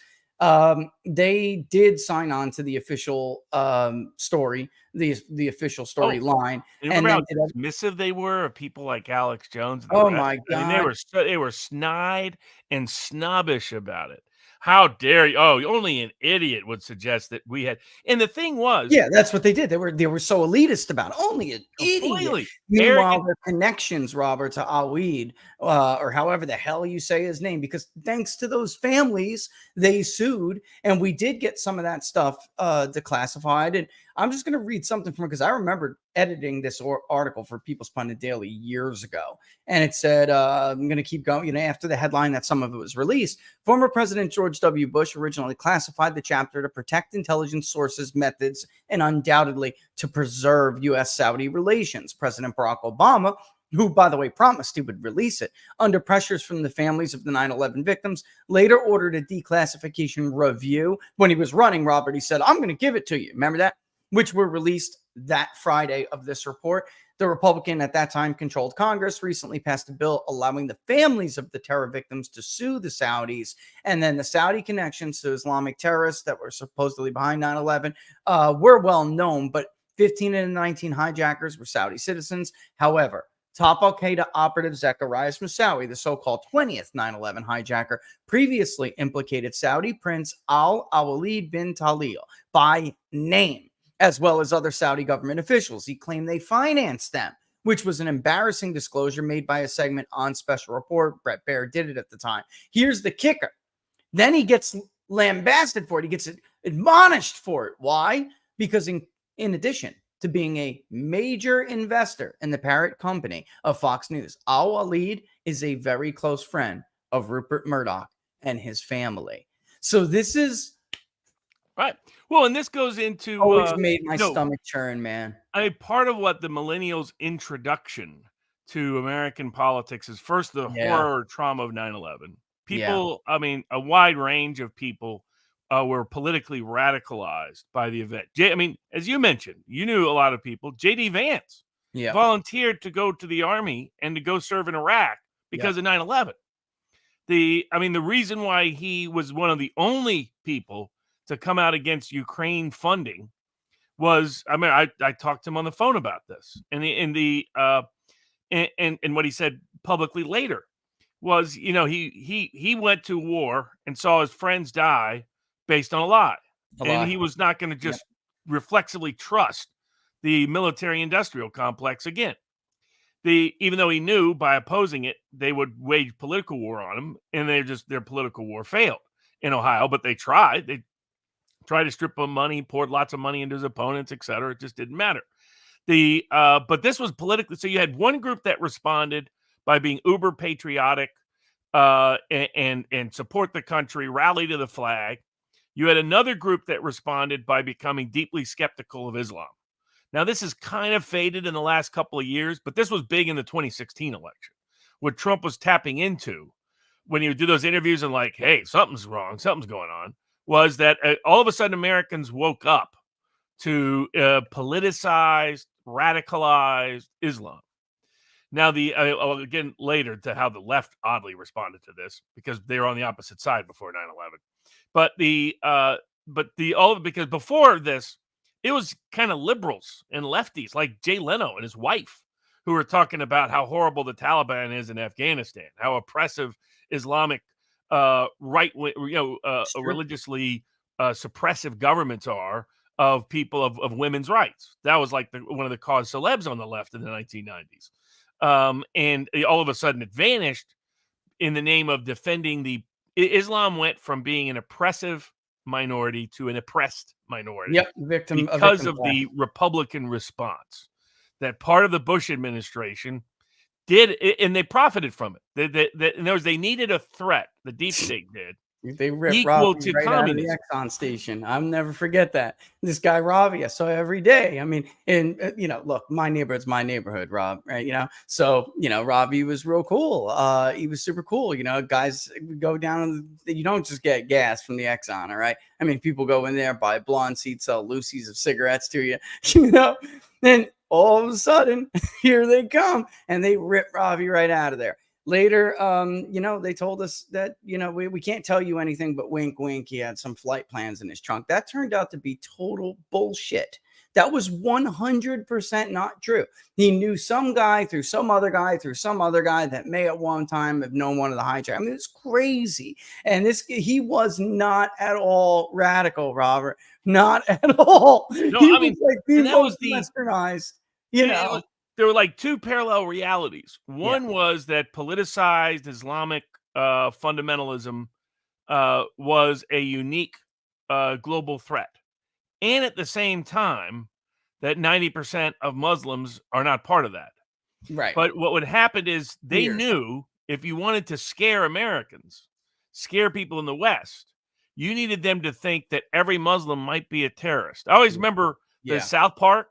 They did sign on to the official story, the official storyline. And how dismissive they were of people like Alex Jones. Oh my God. I mean, they were snide and snobbish about it. How dare you? Oh, only an idiot would suggest that we had. And the thing was, Yeah, that's what they did. They were so elitist about it. Only an idiot. completely Meanwhile, arrogant. their connections, Robert, to Awid, or however the hell you say his name, because thanks to those families, they sued, and we did get some of that stuff declassified. And I'm just going to read something from it because I remember editing this article for People's Pundit Daily years ago, and it said, I'm going to keep going. After the headline that some of it was released, former President George W. Bush originally classified the chapter to protect intelligence sources, methods, and undoubtedly to preserve U.S.-Saudi relations. President Barack Obama, who, by the way, promised he would release it, under pressures from the families of the 9/11 victims, later ordered a declassification review. When he was running, Robert, he said, I'm going to give it to you. Remember that? Which were released that Friday of this report. The Republican at that time controlled Congress recently passed a bill allowing the families of the terror victims to sue the Saudis. And then the Saudi connections to Islamic terrorists that were supposedly behind 9/11 were well known, but 15 of the 19 hijackers were Saudi citizens. However, top Al-Qaeda operative Zacharias Moussaoui, the so-called 20th 9/11 hijacker, previously implicated Saudi Prince Al-Walid bin Talal by name, as well as other Saudi government officials. He claimed they financed them, which was an embarrassing disclosure made by a segment on Special Report. Brett Baer did it at the time. Here's the kicker. Then he gets lambasted for it. He gets admonished for it. Why? Because in addition to being a major investor in the parent company of Fox News, Al-Walid is a very close friend of Rupert Murdoch and his family. So this is Right. Well, and this goes into always made my stomach churn, man. Part of what the millennials' introduction to American politics is first the horror trauma of 9/11. People, I mean, a wide range of people were politically radicalized by the event. I mean, as you mentioned, you knew a lot of people. J.D. Vance volunteered to go to the army and to go serve in Iraq because of 9/11. The reason why he was one of the only people to come out against Ukraine funding was, I talked to him on the phone about this, and what he said publicly later was, he went to war and saw his friends die based on a lie. He was not going to just reflexively trust the military-industrial complex again. Even though he knew by opposing it, they would wage political war on him, and their political war failed in Ohio, but they tried. They tried to strip him money, poured lots of money into his opponents, etc. It just didn't matter. But this was politically. So you had one group that responded by being uber patriotic and support the country, rally to the flag. You had another group that responded by becoming deeply skeptical of Islam. Now, this has kind of faded in the last couple of years, but this was big in the 2016 election. What Trump was tapping into when he would do those interviews and like, hey, something's wrong, something's going on, was that all of a sudden Americans woke up to politicized, radicalized Islam. Now, again, later to how the left oddly responded to this because they were on the opposite side before 9/11. Because before this, it was kind of liberals and lefties like Jay Leno and his wife who were talking about how horrible the Taliban is in Afghanistan, how oppressive Islamic religiously suppressive governments are of people of women's rights. That was like one of the cause celebs on the left in the 1990s. And all of a sudden it vanished in the name of defending Islam went from being an oppressive minority to an oppressed minority. Because of the Republican response that part of the Bush administration did, and they profited from it. In other words, they needed a threat. The deep state did. They ripped equal Ravi to right out of communism. the Exxon station. I'll never forget that. This guy Ravi, I saw every day. I mean, and look, my neighborhood's my neighborhood, Rob. Right? So Ravi was real cool. He was super cool. Guys go down. You don't just get gas from the Exxon. All right. I mean, people go in there, buy blonde seats, sell Lucy's of cigarettes to you. Then all of a sudden, here they come, and they rip Ravi right out of there. Later, they told us that, we can't tell you anything, but wink, wink. He had some flight plans in his trunk. That turned out to be total bullshit. That was 100% not true. He knew some guy through some other guy through some other guy that may at one time have known one of the hijackers. I mean, it's crazy. And he was not at all radical, Robert. Not at all. No, He I mean, was like the and that was most the westernized, there were like two parallel realities. One was that politicized Islamic fundamentalism was a unique global threat. And at the same time, that 90% of Muslims are not part of that. Right. But what would happen is they Weird. knew if you wanted to scare Americans, scare people in the West, you needed them to think that every Muslim might be a terrorist. I always remember the South Park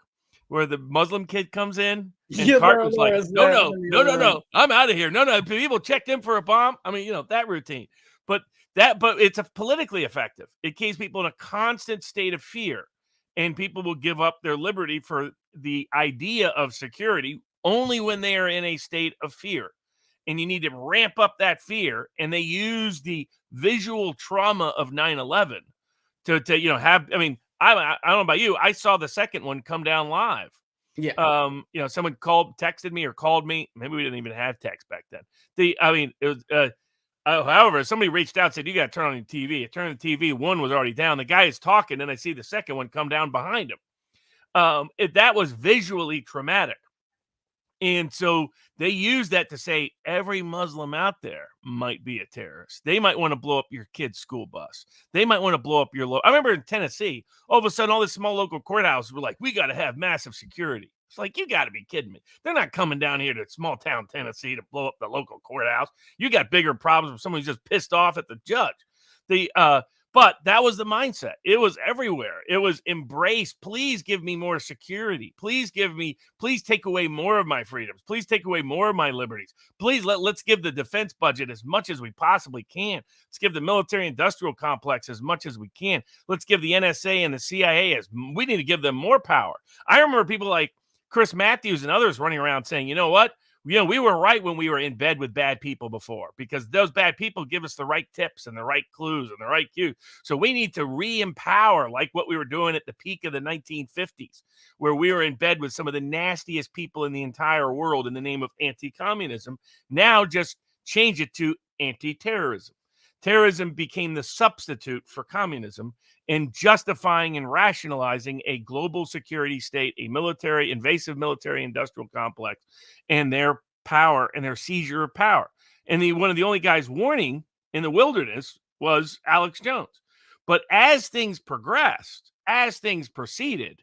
where the Muslim kid comes in and Cartman's like, no, I'm out of here. No, people checked in for a bomb. I mean, that routine. But it's politically effective. It keeps people in a constant state of fear, and people will give up their liberty for the idea of security only when they are in a state of fear. And you need to ramp up that fear. And they use the visual trauma of 9/11 to have. I mean, I don't know about you. I saw the second one come down live. Yeah. Someone texted me or called me. Maybe we didn't even have text back then. It was. However, somebody reached out and said, you got to turn on your TV. I turned on the TV. One was already down. The guy is talking, and I see the second one come down behind him. That was visually traumatic. And so they use that to say every Muslim out there might be a terrorist. They might want to blow up your kid's school bus. They might want to blow up your I remember in Tennessee, all of a sudden, all these small local courthouses were like, we got to have massive security. It's like, you got to be kidding me. They're not coming down here to small town Tennessee to blow up the local courthouse. You got bigger problems with somebody who's just pissed off at the judge. But that was the mindset. It was everywhere. It was embrace. Please give me more security. Please take away more of my freedoms. Please take away more of my liberties. Please let's give the defense budget as much as we possibly can. Let's give the military industrial complex as much as we can. Let's give the NSA and the CIA we need to give them more power. I remember people like Chris Matthews and others running around saying, you know what? We were right when we were in bed with bad people before, because those bad people give us the right tips and the right clues and the right cues. So we need to re-empower, like what we were doing at the peak of the 1950s, where we were in bed with some of the nastiest people in the entire world in the name of anti-communism. Now just change it to anti-terrorism. Terrorism became the substitute for communism, and justifying and rationalizing a global security state, a invasive military industrial complex, and their power and their seizure of power. And one of the only guys warning in the wilderness was Alex Jones. But as things progressed, as things proceeded,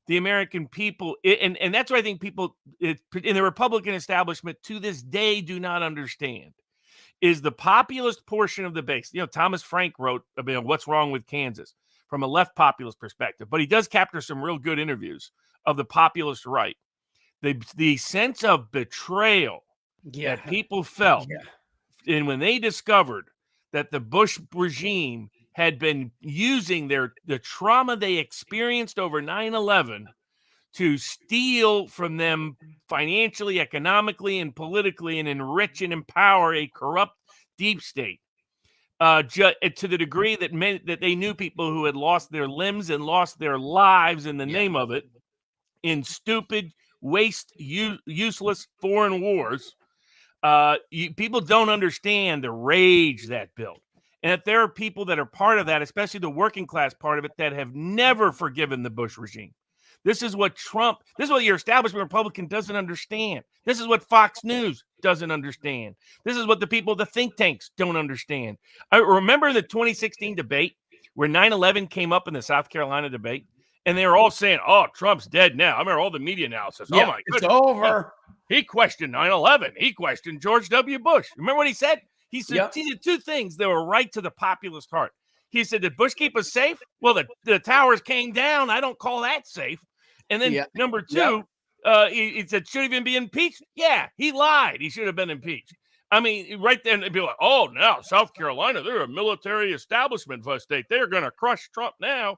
the American people, and that's what I think people in the Republican establishment to this day do not understand, is the populist portion of the base. Thomas Frank wrote about what's wrong with Kansas from a left populist perspective, but he does capture some real good interviews of the populist right. The sense of betrayal that people felt, and when they discovered that the Bush regime had been using the trauma they experienced over 9/11 to steal from them financially, economically, and politically, and enrich and empower a corrupt deep state, to the degree that they knew people who had lost their limbs and lost their lives in the name of it in stupid, useless foreign wars. People don't understand the rage that built. And if there are people that are part of that, especially the working class part of it, that have never forgiven the Bush regime. This is what your establishment Republican doesn't understand. This is what Fox News doesn't understand. This is what the people of the think tanks don't understand. I remember the 2016 debate where 9/11 came up in the South Carolina debate, and they were all saying, oh, Trump's dead now. I remember all the media analysis. Yeah, oh, my goodness. It's over. He questioned 9/11. He questioned George W. Bush. Remember what he said? He said he did two things that were right to the populist heart. He said, did Bush keep us safe? Well, the towers came down. I don't call that safe. And then number two, he said, should he even be impeached? Yeah, he lied. He should have been impeached. I mean, right then, they'd be like, oh, now South Carolina, they're a military establishment state. They're going to crush Trump now.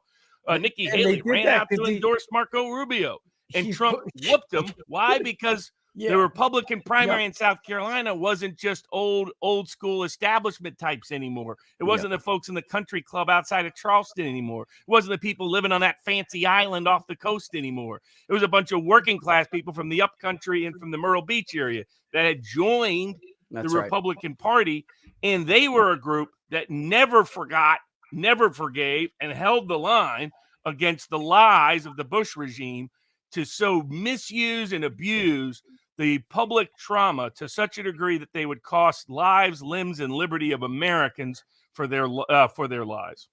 Nikki Haley ran out to endorse Marco Rubio. And Trump whooped him. Why? Because The Republican primary in South Carolina wasn't just old school establishment types anymore. It wasn't the folks in the country club outside of Charleston anymore. It wasn't the people living on that fancy island off the coast anymore. It was a bunch of working class people from the upcountry and from the Myrtle Beach area that had joined the Republican Party, and they were a group that never forgot, never forgave, and held the line against the lies of the Bush regime to so misuse and abuse the public trauma to such a degree that they would cost lives, limbs, and liberty of Americans for their lives.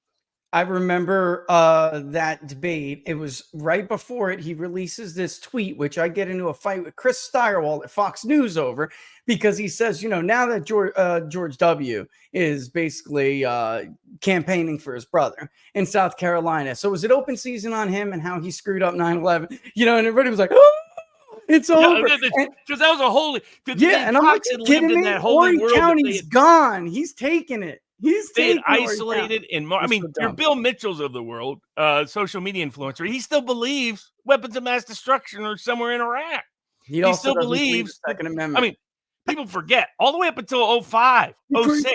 I remember that debate. It was right before it. He releases this tweet, which I get into a fight with Chris Steyerwalt at Fox News over, because he says, now that George W. is basically campaigning for his brother in South Carolina. So was it open season on him and how he screwed up 9/11? And everybody was like, oh, it's over. Because that was a holy. And I'm like, kidding me? Horry County's gone. He's taking it. They had isolated and your Bill Mitchells of the world, social media influencer. He still believes weapons of mass destruction are somewhere in Iraq. He still believes Second Amendment. People forget all the way up until 05, 06,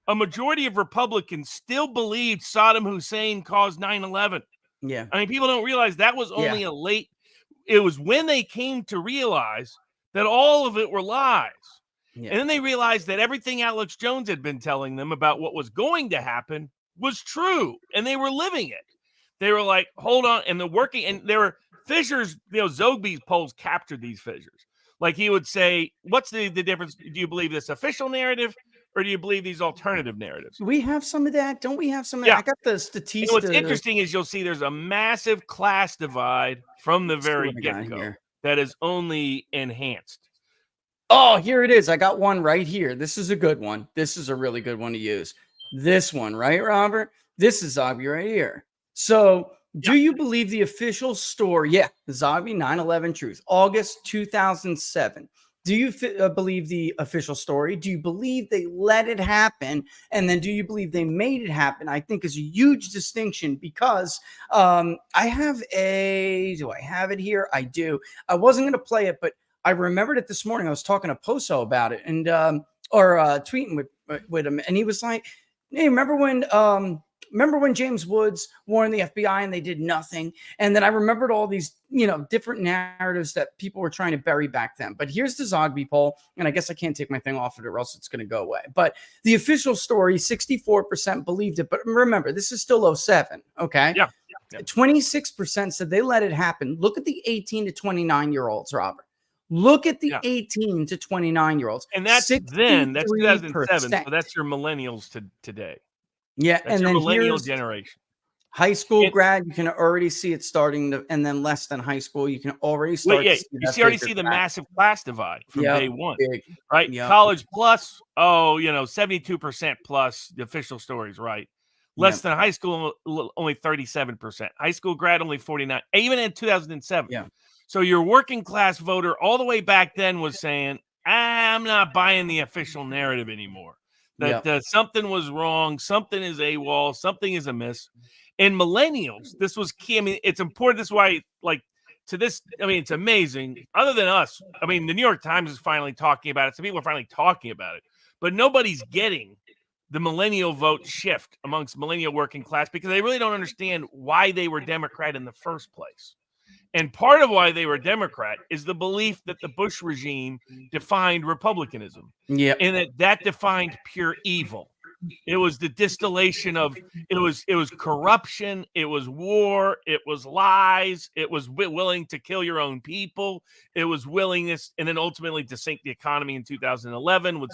a majority of Republicans still believed Saddam Hussein caused 9/11. Yeah. People don't realize that was only it was when they came to realize that all of it were lies. Yeah. And then they realized that everything Alex Jones had been telling them about what was going to happen was true, and they were living it. They were like, hold on. And there were fissures, Zogby's polls captured these fissures. Like he would say, what's the difference? Do you believe this official narrative or do you believe these alternative narratives? We have some of that. Don't we have some of that? I got the statistics. What's interesting is you'll see there's a massive class divide from the very get-go that is only enhanced. Oh, here it is. I got one right here. This is a good one. This is a really good one to use. This one, right, Robert? This is Zogby right here. So do you believe the official story? Yeah, Zogby 9/11 Truth, August 2007. Do you believe the official story? Do you believe they let it happen? And then do you believe they made it happen? I think is a huge distinction because I have do I have it here? I do. I wasn't going to play it, but I remembered it this morning. I was talking to Poso about it and tweeting with him, and he was like, "Hey, remember when James Woods warned the FBI and they did nothing?" And then I remembered all these, different narratives that people were trying to bury back then. But here's the Zogby poll, and I guess I can't take my thing off of it or else it's going to go away. But the official story, 64% believed it. But remember, this is still 07, okay? Yeah. 26% said they let it happen. Look at the 18 to 29-year-olds, Robert. Look at the 18 to 29-year-olds. And that's 2007. So that's your millennials today. Yeah. That's your millennial generation. High school grad, you can already see it starting to, and then less than high school, you can already start. You already see the massive class divide from day one, right? Yep. College plus, 72% plus the official stories, right? Less than high school, only 37%. High school grad, only 49%. Even in 2007. Yeah. So your working class voter all the way back then was saying, I'm not buying the official narrative anymore. That something was wrong, something is AWOL, something is amiss. And millennials, this was key. It's important. This is why, it's amazing. Other than us, the New York Times is finally talking about it. Some people are finally talking about it. But nobody's getting the millennial vote shift amongst millennial working class because they really don't understand why they were Democrat in the first place. And part of why they were Democrat is the belief that the Bush regime defined republicanism. Yeah. And that defined pure evil. It was the distillation of it was corruption, it was war, it was lies, it was willing to kill your own people, it was willingness, and then ultimately to sink the economy in 2011 with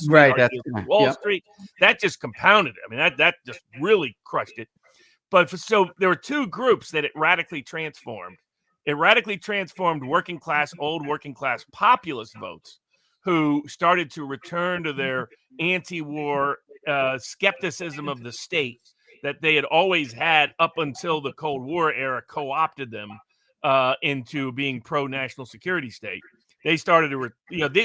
Wall Street. That just compounded it. That just really crushed it. But so there were two groups that it radically transformed. It radically transformed old working class populist votes who started to return to their anti-war skepticism of the state that they had always had up until the Cold War era co-opted them into being pro-national security state. They started to,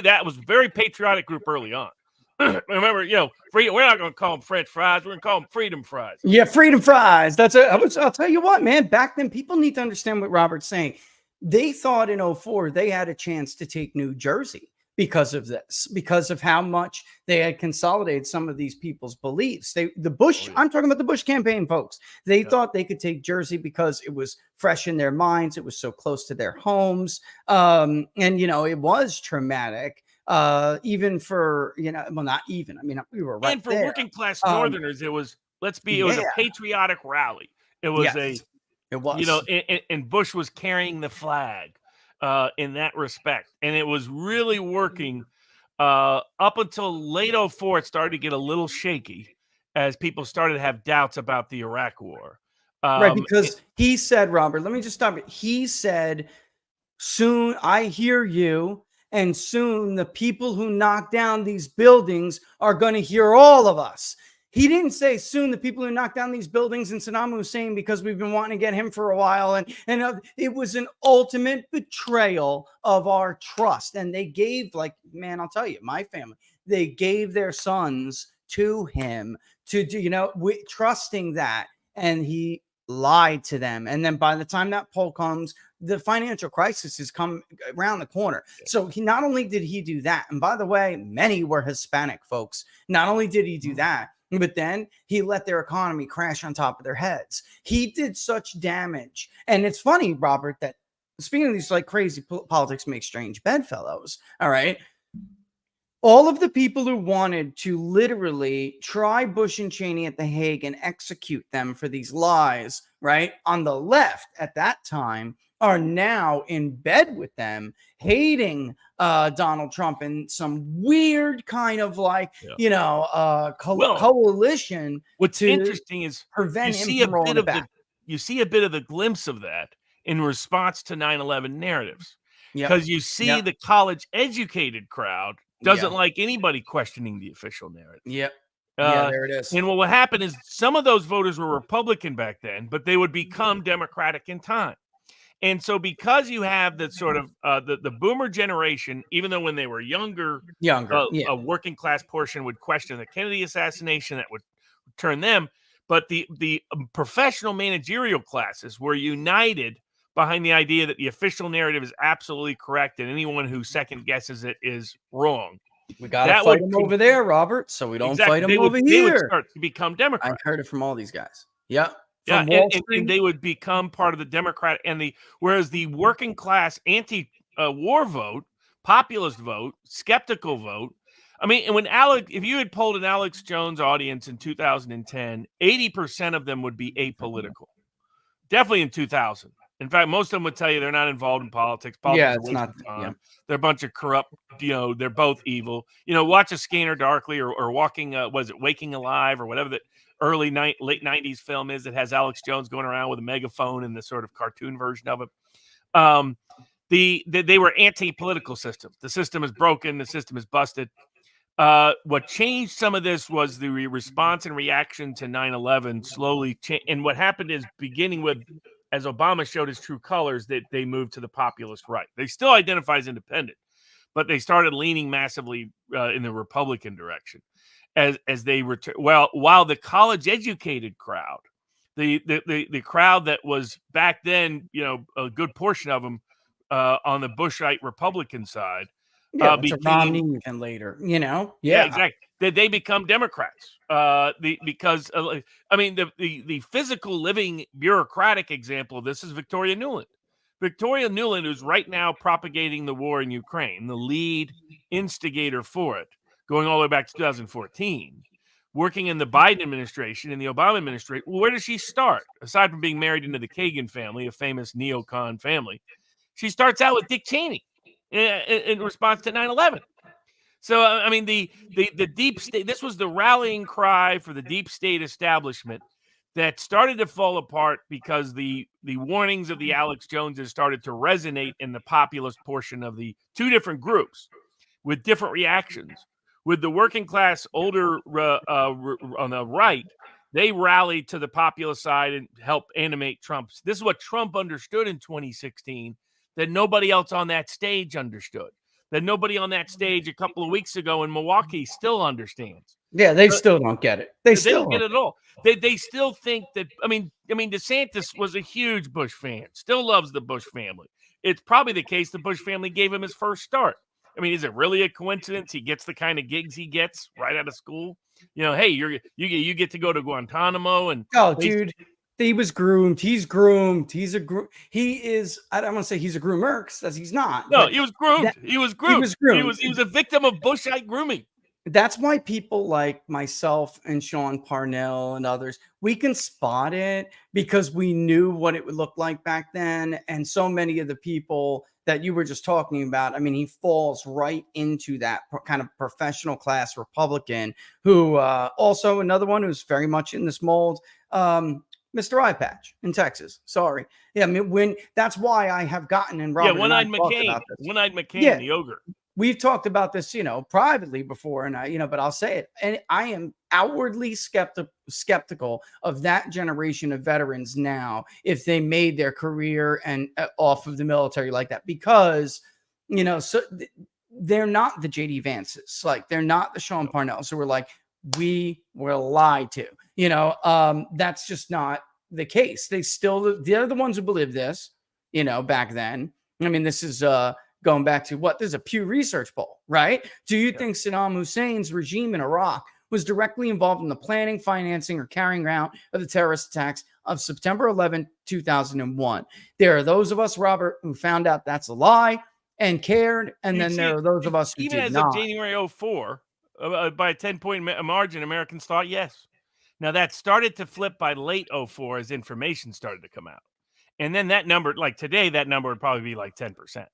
that was a very patriotic group early on. Remember, we're not going to call them French fries. We're going to call them freedom fries. Yeah, freedom fries. That's it. I'll tell you what, man. Back then, people need to understand what Robert's saying. They thought in 04 they had a chance to take New Jersey. because of this, because of how much they had consolidated some of these people's beliefs. The Bush, I'm talking about the Bush campaign, folks. They thought they could take Jersey because it was fresh in their minds. It was so close to their homes. And, you know, it was traumatic. Even for, you know, well, not even, I mean, we were right and for there. working class Northerners, it was, it was a patriotic rally. It was it was, you know, and Bush was carrying the flag in that respect. And it was really working up until late 04. It started to get a little shaky as people started to have doubts about the Iraq war. Right, because he said, Robert, let me just stop it. He said, soon I hear you, and soon the people who knock down these buildings are going to hear all of us. He didn't say soon the people who knock down these buildings and Saddam Hussein, because we've been wanting to get him for a while. And it was an ultimate betrayal of our trust. And they gave, like, man, I'll tell you, my family, they gave their sons to him to do, you know, trusting that. And he lied to them. And then by the time that poll comes, the financial crisis has come around the corner. So he not only did he do that, and by the way, many were Hispanic folks. Not only did he do that, but then he let their economy crash on top of their heads. He did such damage. And it's funny, Robert, that speaking of these like crazy politics make strange bedfellows. All right. All of the people who wanted to literally try Bush and Cheney at The Hague and execute them for these lies, right, on the left at that time, are now in bed with them, hating Donald Trump in some weird kind of like, you know, coalition. What's interesting is prevent him from rolling it back. You see a bit of the glimpse of that in response to 9/11 narratives, because you see the college-educated crowd doesn't like anybody questioning the official narrative. Yeah, there it is. And what happened is some of those voters were Republican back then, but they would become Democratic in time. And so because you have that sort of the boomer generation, even though when they were younger, a working class portion would question the Kennedy assassination, that would turn them. But the professional managerial classes were united behind the idea that the official narrative is absolutely correct, and anyone who second guesses it is wrong. We got to fight them over there, Robert, so we don't fight them over here. They would start to become Democrats. I've heard it from all these guys. Yeah. Yeah, and they would become part of the Democrat, whereas the working class anti-war vote, populist vote, skeptical vote. I mean, and if you had polled an Alex Jones audience in 2010, 80% of them would be apolitical. Definitely in 2000. In fact, most of them would tell you they're not involved in politics. It's not. Yeah. They're a bunch of corrupt, you know, they're both evil. You know, watch A Scanner Darkly or Waking Alive or whatever that late 90s film is that has Alex Jones going around with a megaphone and the sort of cartoon version of it. They were anti-political systems. The system is broken. The system is busted. What changed some of this was the response and reaction to 9/11 slowly. And what happened is, beginning with, as Obama showed his true colors, that they moved to the populist right. They still identify as independent, but they started leaning massively in the Republican direction as they return. While the college-educated crowd, the crowd that was back then, you know, a good portion of them on the Bushite Republican side, became Romney and later, you know, exactly. They become Democrats because I mean the physical living bureaucratic example of this is Victoria Nuland. Victoria Nuland, who's right now propagating the war in Ukraine, the lead instigator for it, going all the way back to 2014, working in the Biden administration and the Obama administration. Well, where does she start? Aside from being married into the Kagan family, a famous neocon family, she starts out with Dick Cheney in response to 9/11. So, I mean, the deep state, this was the rallying cry for the deep state establishment that started to fall apart because the warnings of the Alex Joneses started to resonate in the populist portion of the two different groups with different reactions. With the working class, older on the right, they rallied to the populist side and helped animate Trump. This is what Trump understood in 2016 that nobody else on that stage understood. That nobody on that stage a couple of weeks ago in Milwaukee still understands. Yeah, they still don't get it. They still don't get it at all. They still think that, I mean, DeSantis was a huge Bush fan, still loves the Bush family. It's probably the case the Bush family gave him his first start. I mean, is it really a coincidence he gets the kind of gigs he gets right out of school? You know, hey, you get to go to Guantanamo and Oh, dude, he was groomed. He's groomed. He is. I don't want to say he's a groomer because he's not. No, but he was groomed. He was groomed. He was a victim of Bushite grooming. That's why people like myself and Sean Parnell and others, we can spot it because we knew what it would look like back then. And so many of the people that you were just talking about, I mean, he falls right into that kind of professional class Republican who also another one who's very much in this mold. Mr. Eye Patch in Texas. Sorry. Yeah, I mean, that's why I have gotten in Robert. Yeah, One-Eyed McCain, Yeah. the ogre. We've talked about this, privately before, and but I'll say it. And I am outwardly skeptical of that generation of veterans now if they made their career and off of the military like that, because, they're not the JD Vances, like they're not the Sean Parnells who were like, we were lied to. That's just not the case. They're the ones who believe this, back then. I mean, this is going back to what? There's a Pew Research poll, right? Do you think Saddam Hussein's regime in Iraq was directly involved in the planning, financing, or carrying out of the terrorist attacks of September 11, 2001? There are those of us, Robert, who found out that's a lie and cared, and then there are those of us who even did as not. of January 04, by a 10-point margin, Americans thought yes. Now that started to flip by late 04 as information started to come out. And then that number, like today, that number would probably be like 10%.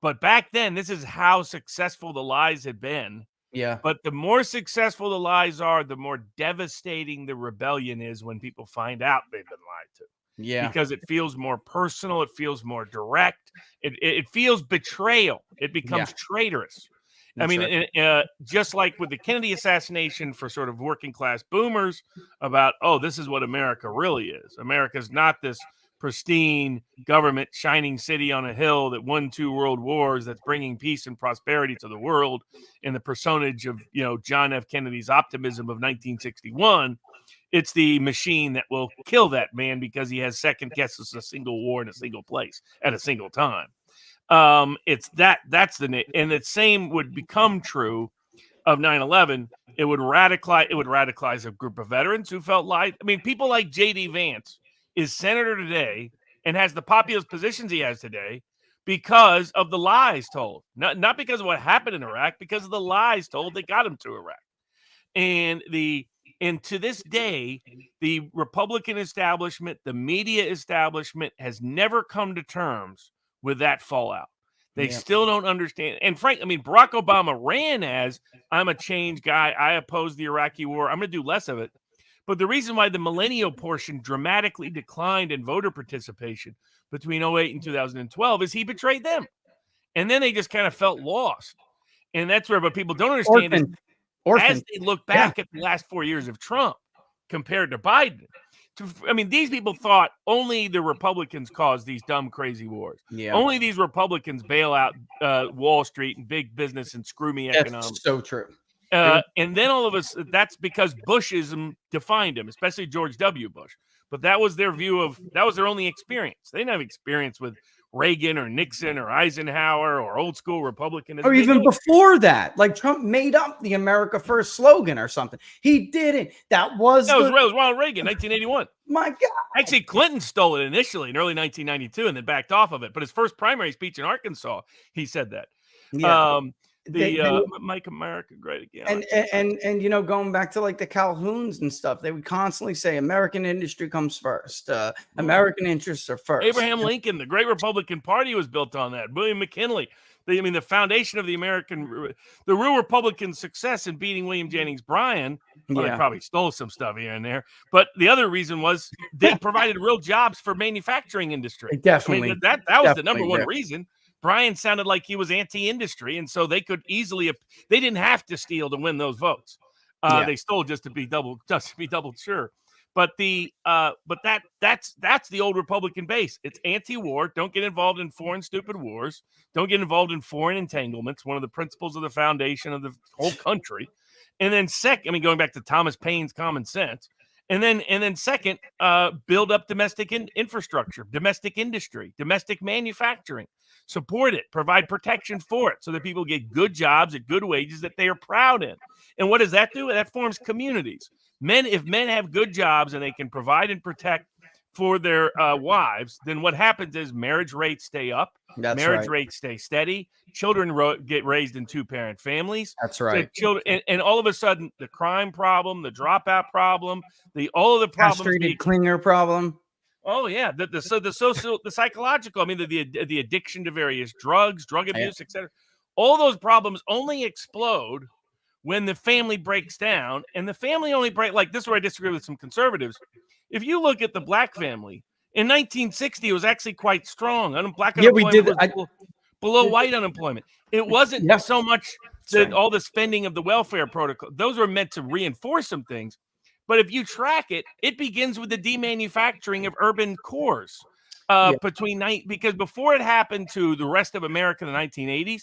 But back then, this is how successful the lies had been. Yeah. But the more successful the lies are, the more devastating the rebellion is when people find out they've been lied to. Yeah. Because it feels more personal. It feels more direct. It feels betrayal. It becomes traitorous. That's right. Just like with the Kennedy assassination for sort of working class boomers about, oh, this is what America really is. America's not this pristine government, shining city on a hill that won 2 world wars, that's bringing peace and prosperity to the world in the personage of, John F. Kennedy's optimism of 1961. It's the machine that will kill that man because he has second guesses a single war in a single place at a single time. It's that's and the same would become true of 9/11. It would radicalize a group of veterans who felt lied. I mean, people like J.D. Vance is senator today and has the populist positions he has today because of the lies told, not because of what happened in Iraq, because of the lies told that got him to Iraq. And to this day, the Republican establishment, the media establishment has never come to terms with that fallout. They still don't understand. And Barack Obama ran as, I'm a change guy. I oppose the Iraqi war. I'm going to do less of it. But the reason why the millennial portion dramatically declined in voter participation between 2008 and 2012 is he betrayed them. And then they just kind of felt lost. And that's where what people don't understand is as they look back at the last 4 years of Trump compared to Biden, these people thought only the Republicans caused these dumb, crazy wars. Yeah. Only these Republicans bail out Wall Street and big business and screw me economics. That's so true. And then all of us, that's because Bushism defined him, especially George W. Bush. But that was their view that was their only experience. They didn't have experience with Reagan or Nixon or Eisenhower or old school Republicanism. Or even before that, like Trump made up the America First slogan or something. He didn't. It was Ronald Reagan, 1981. My God. Actually, Clinton stole it initially in early 1992 and then backed off of it. But his first primary speech in Arkansas, he said that. Yeah. Make America great again. And going back to like the Calhouns and stuff, they would constantly say American industry comes first. American interests are first. Abraham Lincoln, the great Republican Party was built on that. William McKinley, the foundation of the real Republican success in beating William Jennings Bryan. Well, they probably stole some stuff here and there, but the other reason was they provided real jobs for manufacturing industry. Definitely, that was the number one reason. Bryan sounded like he was anti-industry, and so they could easily they didn't have to steal to win those votes. They stole just to be double sure. But that's the old Republican base. It's anti-war. Don't get involved in foreign stupid wars. Don't get involved in foreign entanglements. One of the principles of the foundation of the whole country. And then going back to Thomas Paine's common sense. And then second, build up domestic infrastructure, domestic industry, domestic manufacturing, support it, provide protection for it so that people get good jobs at good wages that they are proud in. And what does that do? That forms communities. If men have good jobs and they can provide and protect for their wives, then what happens is marriage rates stay up. Marriage rates stay steady. Children get raised in two-parent families. That's right. So children, and all of a sudden, the crime problem, the dropout problem, all of the problems, Castrated clinger problem. Oh yeah, the social, the psychological. I mean, the addiction to various drugs, drug abuse, etc. All those problems only explode when the family breaks down, and the family only like this is where I disagree with some conservatives. If you look at the black family in 1960, it was actually quite strong. Black unemployment was below white unemployment. It wasn't so much all the spending of the welfare protocol. Those were meant to reinforce some things. But if you track it, it begins with the demanufacturing of urban cores because before it happened to the rest of America in the 1980s,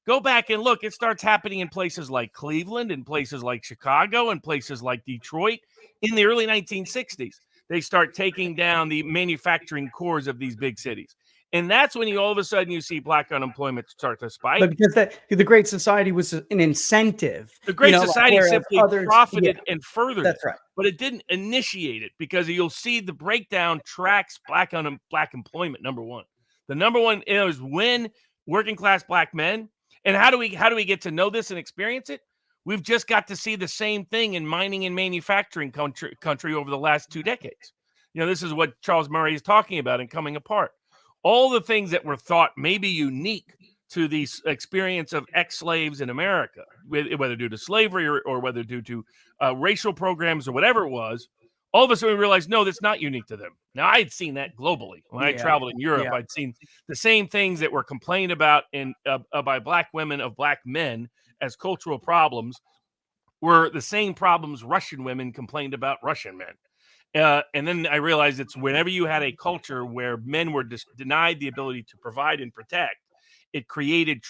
go back and look, it starts happening in places like Cleveland, in places like Chicago, and places like Detroit in the early 1960s. They start taking down the manufacturing cores of these big cities. And that's when all of a sudden you see black unemployment start to spike. But because the Great Society was an incentive. The Great Society simply profited and furthered. That's right. But it didn't initiate it, because you'll see the breakdown tracks black employment, number one. The number one is when working class black men. And how do we get to know this and experience it? We've just got to see the same thing in mining and manufacturing country over the last 2 decades. This is what Charles Murray is talking about in Coming Apart. All the things that were thought maybe unique to the experience of ex-slaves in America, whether due to slavery or whether due to racial programs or whatever it was, all of a sudden we realized, no, that's not unique to them. Now, I had seen that globally. When I traveled in Europe, I'd seen the same things that were complained about by black women of black men as cultural problems were the same problems Russian women complained about Russian men. And then I realized it's whenever you had a culture where men were denied the ability to provide and protect, it created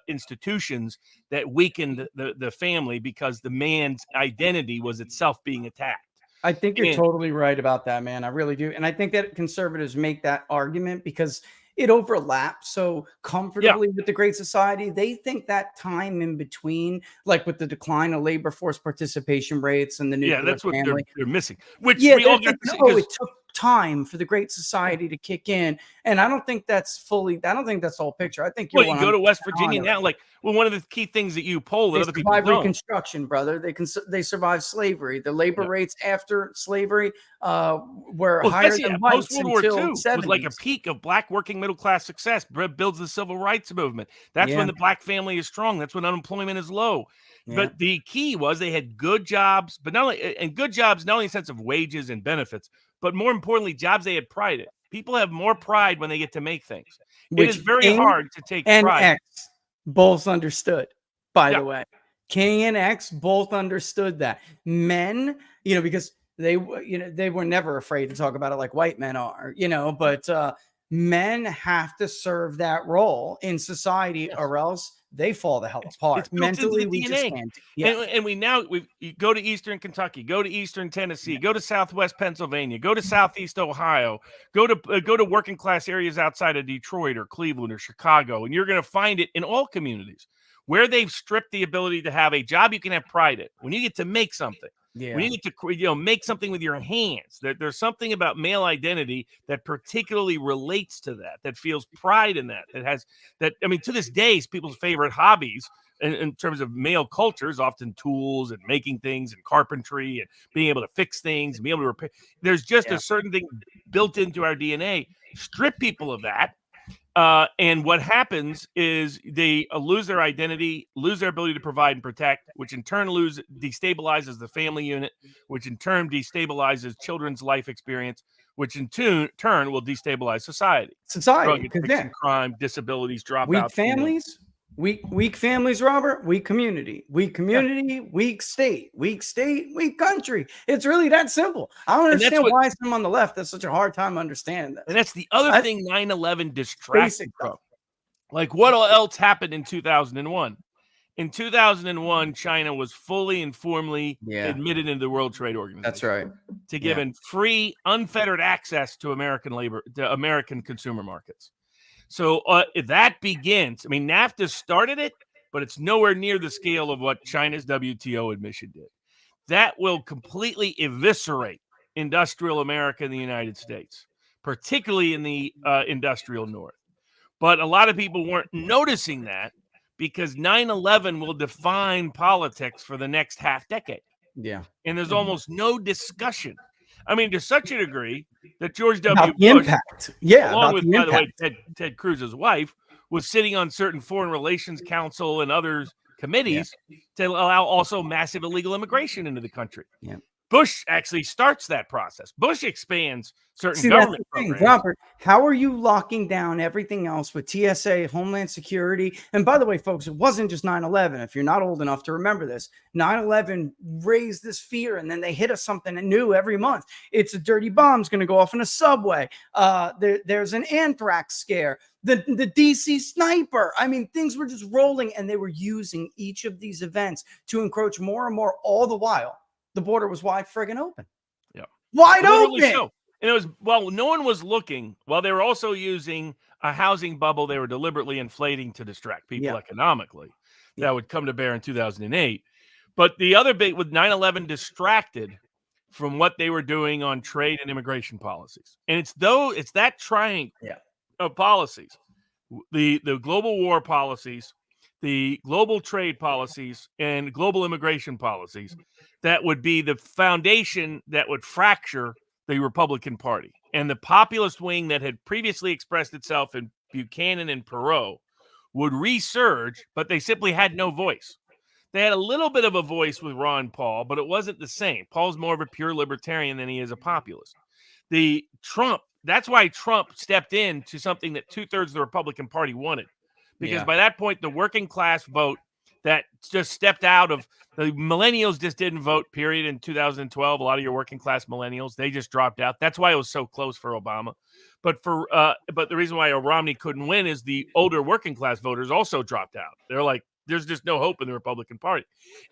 institutions that weakened the family because the man's identity was itself being attacked. I think you're totally right about that, man. I really do. And I think that conservatives make that argument because it overlaps so comfortably with the Great Society. They think that time in between, like with the decline of labor force participation rates and the nuclear that's what family, they're missing. Which we all got to see. It took time for the Great Society to kick in, and I don't think that's the whole picture. I think you go to West Virginia now, one of the key things that you poll that other people don't. Reconstruction, brother. They survived slavery. The labor rates after slavery were higher than whites post World War II until 70s. Was like a peak of black working middle class success. Builds the civil rights movement. That's when the black family is strong. That's when unemployment is low. Yeah. But the key was they had good jobs, but not only in the sense of wages and benefits, but more importantly, jobs they had pride in. People have more pride when they get to make things. It is very hard to take and pride. X both understood, by the way. King and X both understood that. Men, because they were never afraid to talk about it like white men are, but men have to serve that role in society or else they fall the hell apart. Mentally, we just can't. And you go to Eastern Kentucky, go to Eastern Tennessee, go to Southwest Pennsylvania, go to Southeast Ohio, go to working class areas outside of Detroit or Cleveland or Chicago, and you're going to find it in all communities where they've stripped the ability to have a job you can have pride in. When you get to make something. When you get to make something with your hands, there's something about male identity that particularly relates to that feels pride in that has that. I mean, to this day, people's favorite hobbies in terms of male culture is often tools and making things and carpentry and being able to fix things and be able to repair. There's just a certain thing built into our DNA. Strip people of that. And what happens is they lose their identity, lose their ability to provide and protect, which in turn destabilizes the family unit, which in turn destabilizes children's life experience, which in turn will destabilize society. Drug addiction, crime, disabilities, dropouts. Weak families, weak families, Robert. Weak community, weak state, weak country. It's really that simple. I don't understand why some on the left has such a hard time understanding that. And that's the other thing 9/11 distracted from. Like what else happened in 2001? In 2001, China was fully and formally Yeah. admitted into the World Trade Organization. That's right. To give in free, unfettered access to American consumer markets. So if that begins, I mean, NAFTA started it, but it's nowhere near the scale of what China's WTO admission did. That will completely eviscerate industrial America in the United States, particularly in the industrial North. But a lot of people weren't noticing that because 9/11 will define politics for the next half decade. Yeah. And there's almost no discussion. I mean, to such a degree that George W. About the Bush, impact. Yeah. along About with, the by the way, impact. Ted Cruz's wife, was sitting on certain Foreign Relations Council and other committees to allow also massive illegal immigration into the country. Yeah. Bush actually starts that process. Bush expands certain See, that's government the thing, programs. Robert. How are you locking down everything else with TSA, Homeland Security? And by the way, folks, it wasn't just 9/11. If you're not old enough to remember this, 9/11 raised this fear, and then they hit us something new every month. It's a dirty bomb's going to go off in a subway. There's an anthrax scare. The DC sniper. I mean, things were just rolling, and they were using each of these events to encroach more and more. All the while, the border was wide friggin' open. Yeah, wide literally open. so. And it was, well, no one was looking. Well, they were also using a housing bubble they were deliberately inflating to distract people economically. That would come to bear in 2008. But the other big with 9/11 distracted from what they were doing on trade and immigration policies. And it's that triangle of policies, the global war policies, the global trade policies, and global immigration policies that would be the foundation that would fracture the Republican Party. And the populist wing that had previously expressed itself in Buchanan and Perot would resurge, but they simply had no voice. They had a little bit of a voice with Ron Paul, but it wasn't the same. Paul's more of a pure libertarian than he is a populist. That's why Trump stepped into something that 2/3 of the Republican Party wanted. Because by that point, the working class vote that just stepped out of the millennials just didn't vote, period, in 2012. A lot of your working class millennials, they just dropped out. That's why it was so close for Obama. But the reason why Romney couldn't win is the older working class voters also dropped out. They're like, there's just no hope in the Republican Party.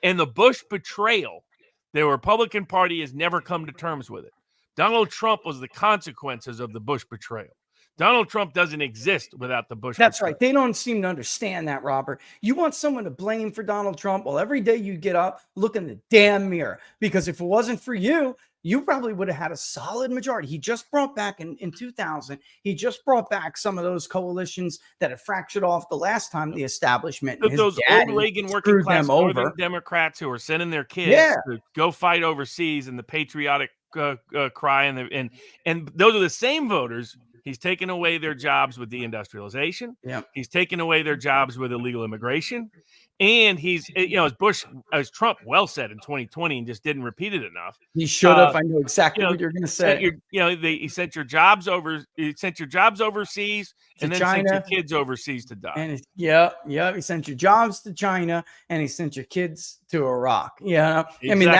And the Bush betrayal, the Republican Party has never come to terms with it. Donald Trump was the consequences of the Bush betrayal. Donald Trump doesn't exist without the Bush. That's right. They don't seem to understand that, Robert. You want someone to blame for Donald Trump? Well, every day you get up, look in the damn mirror. Because if it wasn't for you, you probably would have had a solid majority. He just brought back in 2000, he just brought back some of those coalitions that had fractured off the last time the establishment. And those old Reagan working class Northern Democrats who are sending their kids to go fight overseas and the patriotic cry and those are the same voters. He's taken away their jobs with deindustrialization. He's taken away their jobs with illegal immigration. And he's, as Trump well said in 2020 and just didn't repeat it enough. He should have. I know exactly what you're going to say. He sent your jobs overseas and then China, sent your kids overseas to die. And he sent your jobs to China and he sent your kids to Iraq. Exactly. I mean,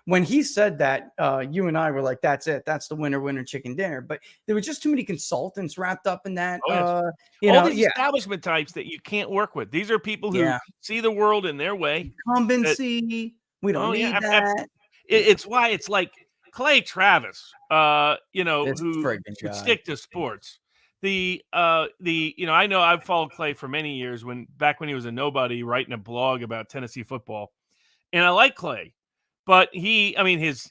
when he said that, you and I were like, that's it. That's the winner chicken dinner. But there were just too many consultants wrapped up in that. All these establishment types that you can't work with. These are people who see the world in their way. Incumbency. We don't need that. It's why it's like Clay Travis, who should stick to sports. I know I've followed Clay for many years back when he was a nobody writing a blog about Tennessee football. And I like Clay, but his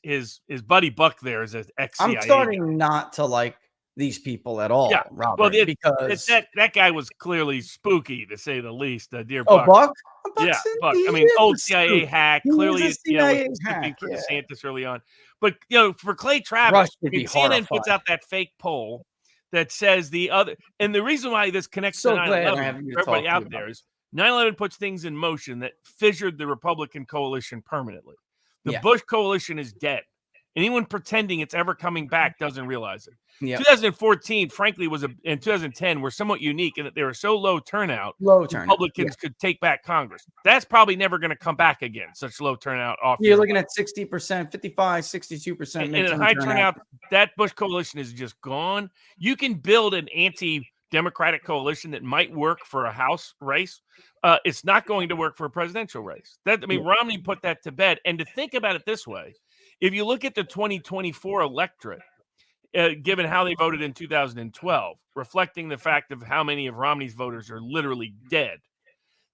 buddy Buck there is an ex-CIA. I'm starting not to like these people at all, Robert, because that guy was clearly spooky to say the least. Dear Buck. Buck? Buck. I mean, old CIA hack. Clearly, DeSantis early on. But for Clay Travis, CNN puts out that fake poll that says the other, and the reason why this connects to 9/11, everybody out there is 9/11 puts things in motion that fissured the Republican coalition permanently. The Bush coalition is dead. Anyone pretending it's ever coming back doesn't realize it. 2014, frankly, in 2010 were somewhat unique in that they were so low turnout. Republicans could take back Congress. That's probably never going to come back again. Such low turnout. You're looking at 60%, 55, 62%. And a high turnout. That Bush coalition is just gone. You can build an Democratic coalition that might work for a House race. It's not going to work for a presidential race. Romney put that to bed. And to think about it this way, if you look at the 2024 electorate, given how they voted in 2012, reflecting the fact of how many of Romney's voters are literally dead,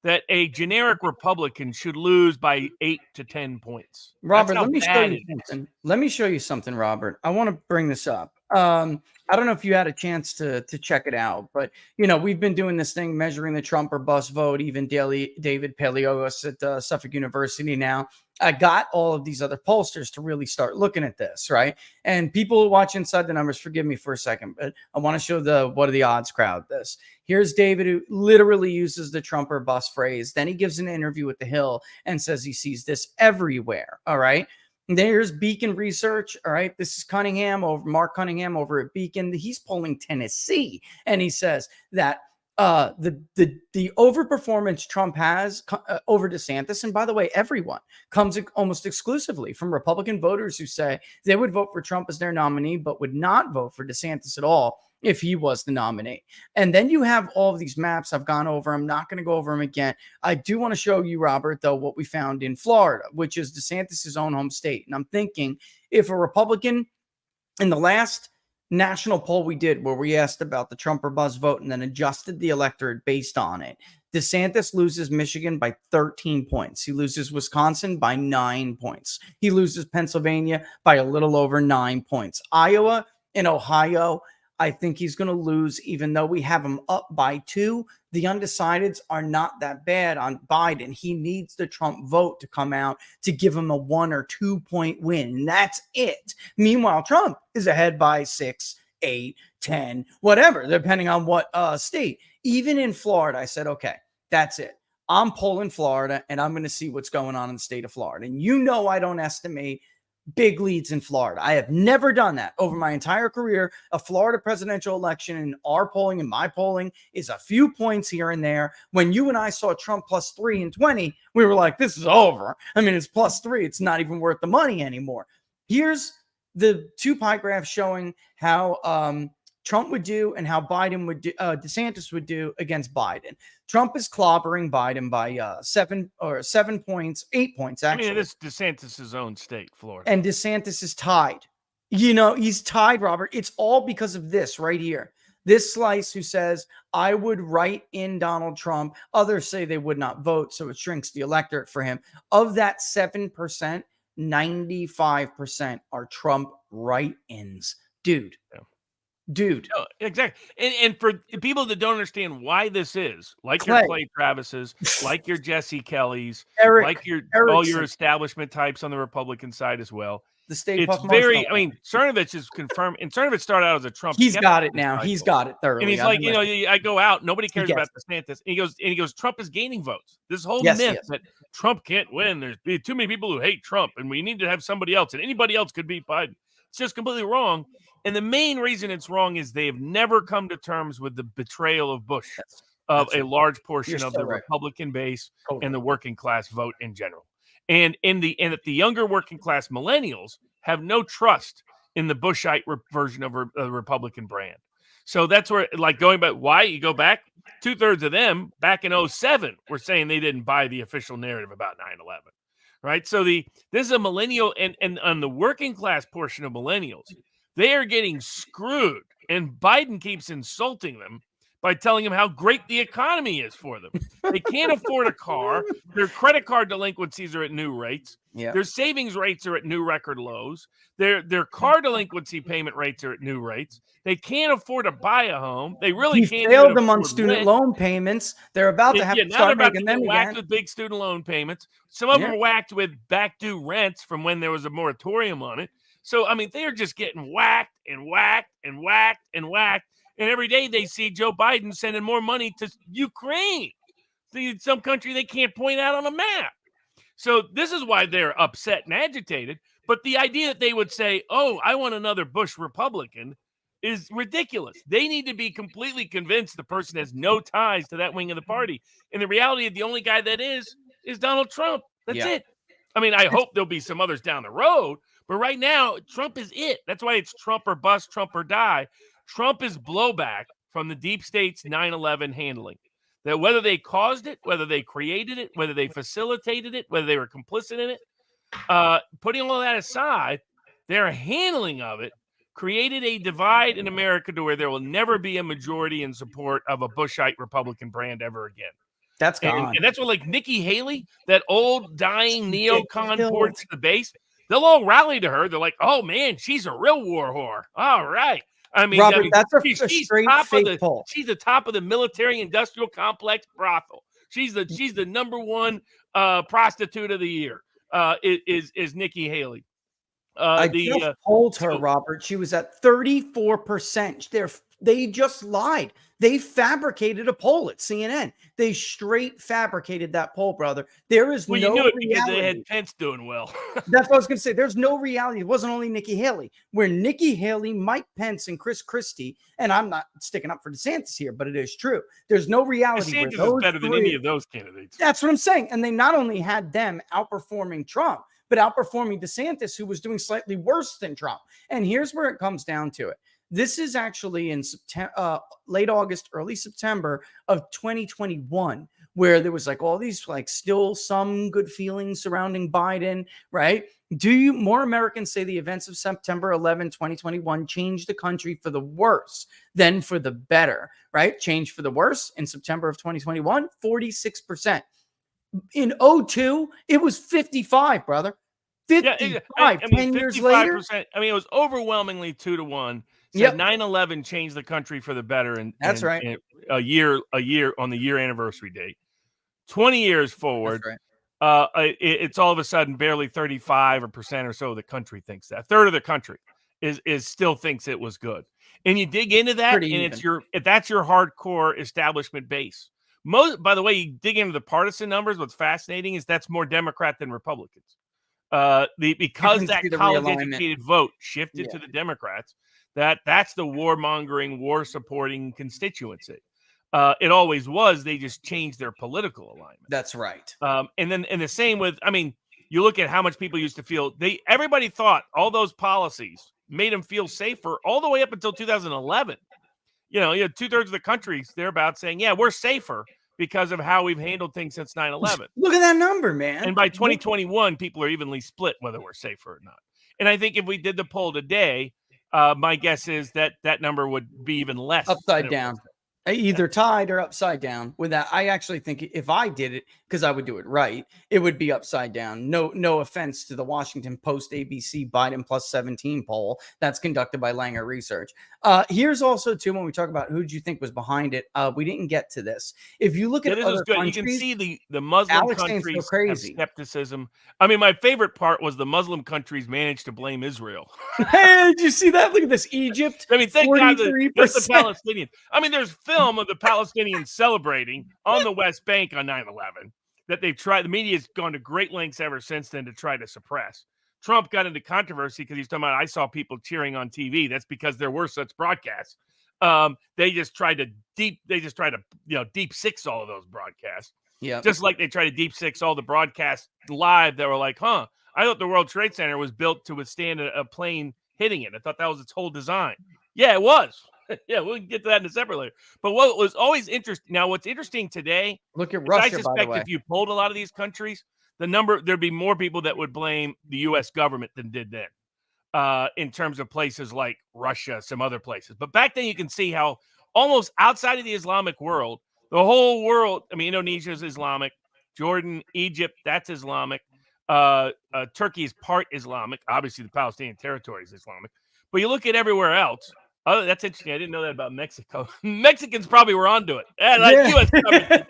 that a generic Republican should lose by 8 to 10 points. Robert, let me show you something. Let me show you something, Robert. I want to bring this up. I don't know if you had a chance to check it out, but we've been doing this thing measuring the Trump or bust vote. Even David Paleos at Suffolk University now. I got all of these other pollsters to really start looking at this, right? And people watch Inside the Numbers, forgive me for a second, but I want to show the what are the odds crowd this. Here's David, who literally uses the Trump or bust phrase. Then he gives an interview with The Hill and says he sees this everywhere, all right? And there's Beacon Research, all right? This is Mark Cunningham over at Beacon. He's polling Tennessee, and he says that the overperformance Trump has over DeSantis, and by the way, everyone comes almost exclusively from Republican voters who say they would vote for Trump as their nominee, but would not vote for DeSantis at all if he was the nominee. And then you have all of these maps. I've gone over. I'm not going to go over them again. I do want to show you, Robert, though, what we found in Florida, which is DeSantis' own home state. And I'm thinking if a Republican in the last national poll we did where we asked about the Trump or bust vote and then adjusted the electorate based on it, DeSantis loses Michigan by 13 points. He loses Wisconsin by 9 points. He loses Pennsylvania by a little over 9 points. Iowa and Ohio, I think he's going to lose, even though we have him up by 2. The undecideds are not that bad on Biden. He needs the Trump vote to come out to give him a 1 or 2 point win. And that's it. Meanwhile, Trump is ahead by 6, 8, 10, whatever, depending on what state. Even in Florida, I said, okay, that's it. I'm polling Florida, and I'm going to see what's going on in the state of Florida. And I don't estimate big leads in Florida. I have never done that over my entire career. A Florida presidential election in our polling and my polling is a few points here and there. When you and I saw Trump +3 in 20, we were like, this is over. I mean, it's +3. It's not even worth the money anymore. Here's the 2 pie graphs showing how Trump would do and how Biden would do, DeSantis would do against Biden. Trump is clobbering Biden by 7 points, 8 points, actually. I mean, it's DeSantis' own state, Florida. And DeSantis is tied. He's tied, Robert. It's all because of this right here. This slice who says, I would write in Donald Trump. Others say they would not vote, so it shrinks the electorate for him. Of that 7%, 95% are Trump write-ins. Dude. Yeah. Dude. No, exactly. And for people that don't understand why this is, like your Clay Travises, like your Jesse Kellys, like all your establishment types on the Republican side as well. The state it's very, I mean, Cernovich is confirmed, and Cernovich started out as a Trump. He's got it now. He's got it thoroughly. And he's like, I go out, nobody cares about DeSantis. And he goes, Trump is gaining votes. This whole myth that Trump can't win. There's too many people who hate Trump, and we need to have somebody else, and anybody else could beat Biden. It's just completely wrong. And the main reason it's wrong is they have never come to terms with the betrayal of Bush, of a large portion of the Republican base and the working class vote in general. And that the younger working class millennials have no trust in the Bushite version of a Republican brand. So that's where, like, going back, why you go back, 2/3 of them back in 2007 were saying they didn't buy the official narrative about 9/11. Right. So this is a millennial and on the working class portion of millennials, they are getting screwed. And Biden keeps insulting them by telling them how great the economy is for them. They can't afford a car. Their credit card delinquencies are at new rates. Yeah. Their savings rates are at new record lows. Their car delinquency payment rates are at new rates. They can't afford to buy a home. They really can't. Failed them on student loan payments. They're about to have to start making them whacked with big student loan payments. Some of them are whacked with back due rents from when there was a moratorium on it. So, I mean, they are just getting whacked and whacked and whacked and whacked. And every day they see Joe Biden sending more money to Ukraine, some country they can't point out on a map. So this is why they're upset and agitated. But the idea that they would say, oh, I want another Bush Republican is ridiculous. They need to be completely convinced the person has no ties to that wing of the party. And the reality of the only guy that is Donald Trump. That's it. I mean, I hope there'll be some others down the road. But right now, Trump is it. That's why it's Trump or bust, Trump or die. Trump is blowback from the deep state's 9/11 handling. That whether they caused it, whether they created it, whether they facilitated it, whether they were complicit in it, putting all that aside, their handling of it created a divide in America to where there will never be a majority in support of a Bushite Republican brand ever again. That's gone. And that's what, like, Nikki Haley, that old dying She get neocon killed. poured to the base, they'll all rally to her. They're like, oh, man, she's a real war whore. All right. Robert, that's a she's straight top of fake poll. She's the top of the military-industrial complex brothel. She's the number one prostitute of the year. Is Nikki Haley? I just polled her, Robert. She was at 34%. They just lied. They fabricated a poll at CNN. They straight fabricated that poll, brother. There is well, no you knew it reality. because they had Pence doing well. That's what I was going to say. There's no reality. It wasn't only Nikki Haley. Where Nikki Haley, Mike Pence, and Chris Christie, and I'm not sticking up for DeSantis here, but it is true. There's no reality. DeSantis is better than any of those candidates. That's what I'm saying. And they not only had them outperforming Trump, but outperforming DeSantis, who was doing slightly worse than Trump. And here's where it comes down to it. This is actually in September, late August, early September of 2021, where there was like all these, like, still some good feelings surrounding Biden, right? More Americans say the events of September 11, 2021 changed the country for the worse than for the better, right? Change for the worse in September of 2021, 46%. In 2002, it was 55, brother. 55. I mean, 10 years later. I mean, it was overwhelmingly 2-1. Yep. 9/11 changed the country for the better. And that's right. And a year on the year anniversary date. 20 years forward, that's right. It's all of a sudden barely 35% or so of the country thinks that. A third of the country is still thinks it was good. And you dig into that, Pretty and even. that's your hardcore establishment base. By the way, you dig into the partisan numbers. What's fascinating is that's more Democrat than Republicans. Because that college-educated vote shifted to the Democrats. That's the warmongering, war-supporting constituency. It always was. They just changed their political alignment. That's right. And the same with, I mean, you look at how much people used to feel. Everybody thought all those policies made them feel safer all the way up until 2011. You had 2/3 of the country thereabout saying, yeah, we're safer because of how we've handled things since 9/11. Look at that number, man. And by 2021, people are evenly split whether we're safer or not. And I think if we did the poll today, my guess is that number would be even less. Upside down. Either tied or upside down. With that, I actually think if I did it, because I would do it right, it would be upside down. No offense to the Washington Post ABC Biden plus 17 poll that's conducted by Langer Research. Here's also too, when we talk about who do you think was behind it, we didn't get to this. If you look at other countries, you can see the Muslim Alex countries so crazy. have skepticism. I mean, my favorite part was the Muslim countries managed to blame Israel. Hey, did you see that? Look at this, Egypt. I mean, thank God that's the 43%. Palestinians. I mean, there's film of the Palestinians celebrating on the West Bank on 9/11 that they've tried. The media's gone to great lengths ever since then to try to suppress. Trump got into controversy because he's talking about, I saw people cheering on TV. That's because there were such broadcasts. They just tried to deep six all of those broadcasts. Yeah. Just like they tried to deep six all the broadcasts live that were like, I thought the World Trade Center was built to withstand a plane hitting it. I thought that was its whole design. Yeah, it was. Yeah, we'll get to that in a separate later. But what was always interesting, now what's interesting today, look at Russia, I suspect if you polled a lot of these countries, there'd be more people that would blame the U.S. government than did then, in terms of places like Russia, some other places. But back then you can see how almost outside of the Islamic world, the whole world, I mean, Indonesia is Islamic, Jordan, Egypt, that's Islamic, Turkey is part Islamic, obviously the Palestinian territory is Islamic. But you look at everywhere else. Oh, that's interesting. I didn't know that about Mexico. Mexicans probably were onto it. U.S. government.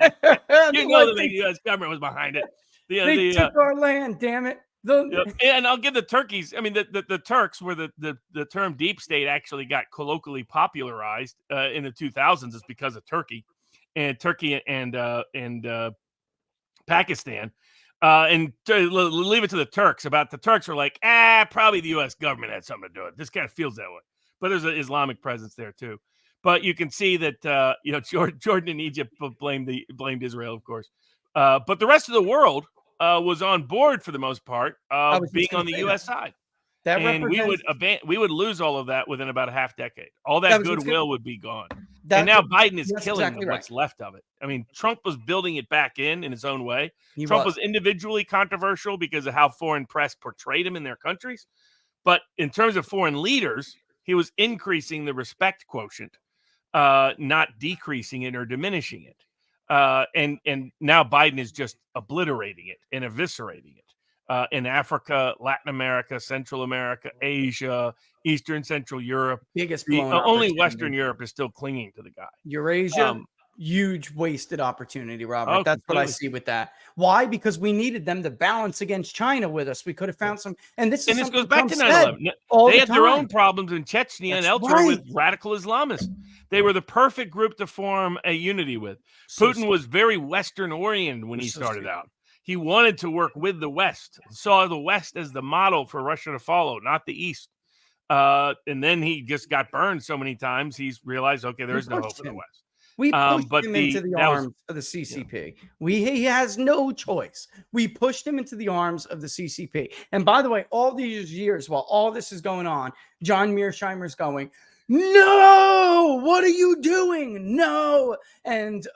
You know the U.S. government was behind it. They took our land, damn it. And I'll give the Turkeys. I mean, the Turks, where the term deep state actually got colloquially popularized in the 2000s, is because of Turkey and Pakistan. And leave it to the Turks. About the Turks were like, probably the U.S. government had something to do with it. This kind of feels that way. But there's an Islamic presence there too. But you can see that Jordan and Egypt blamed Israel, of course. But the rest of the world was on board for the most part, being on the U.S. side. And we would lose all of that within about a half decade. All that goodwill would be gone. And now Biden is that's killing exactly what's left of it. I mean, Trump was building it back in his own way. Trump was individually controversial because of how foreign press portrayed him in their countries. But in terms of foreign leaders, he was increasing the respect quotient, not decreasing it or diminishing it. And now Biden is just obliterating it and eviscerating it. In Africa, Latin America, Central America, Asia, Eastern Central Europe. Biggest The blown only opportunity. Western Europe is still clinging to the guy. Eurasia, huge wasted opportunity, Robert. Oh, That's what I completely. see with that. Why? Because we needed them to balance against China with us. We could have found some, and this is And this something goes back Trump to said 9/11. all They the had their own time. problems in Chechnya and That's elsewhere with right. radical Islamists. They were the perfect group to form a unity with. So Putin was very Western oriented when he So started stupid. out. He wanted to work with the West, saw the West as the model for Russia to follow, not the East. And then he just got burned so many times, he's realized, okay, there's no hope for the West. We pushed But him into the that was arms of the CCP. He has no choice. We pushed him into the arms of the CCP. And by the way, all these years while all this is going on, John Mearsheimer's going, no, what are you doing? No. And,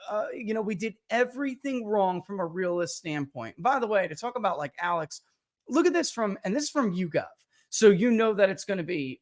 we did everything wrong from a realist standpoint. By the way, to talk about like Alex, look at this and this is from YouGov. So you know that it's going to be,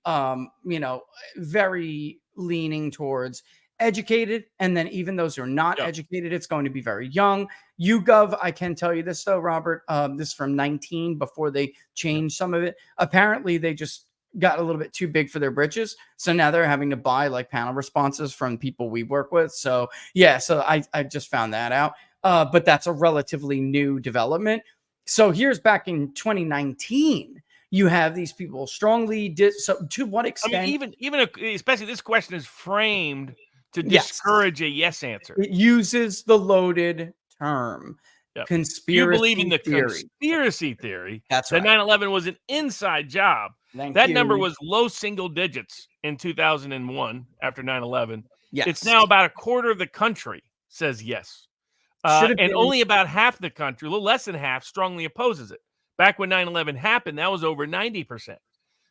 very leaning towards educated, and then even those who are not educated, it's going to be very young. YouGov, I can tell you this though, Robert, this is from 19 before they changed some of it. Apparently they just got a little bit too big for their britches, so now they're having to buy like panel responses from people we work with. So I just found that out, but that's a relatively new development. So here's back in 2019, you have these people strongly so to what extent? I mean, even especially this question is framed to discourage a yes answer. It uses the loaded term. Conspiracy You believe in the theory. conspiracy theory. That's that right. 9/11 was an inside job. That number was low single digits in 2001 after 9/11. Yes. It's now about a quarter of the country says yes. And only about half the country, a little less than half, strongly opposes it. Back when 9/11 happened, that was over 90%.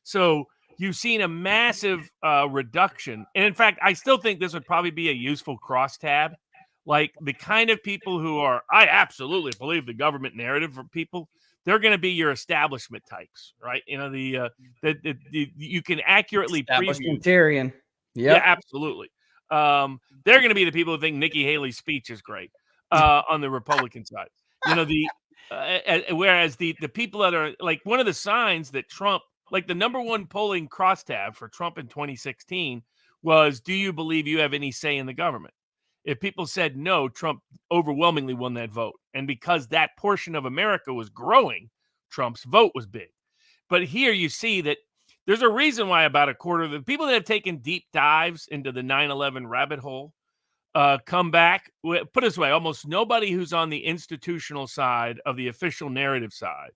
So you've seen a massive reduction. And in fact, I still think this would probably be a useful crosstab. Like the kind of people who are, I absolutely believe the government narrative for people, they're going to be your establishment types, right? You know, you can accurately preview. Yeah, absolutely. They're going to be the people who think Nikki Haley's speech is great on the Republican side. You know, whereas the people that are like one of the signs that Trump, like the number one polling crosstab for Trump in 2016 was, do you believe you have any say in the government? If people said no, Trump overwhelmingly won that vote. And because that portion of America was growing, Trump's vote was big. But here you see that there's a reason why about a quarter of the people that have taken deep dives into the 9/11 rabbit hole come back. Put it this way, almost nobody who's on the institutional side of the official narrative side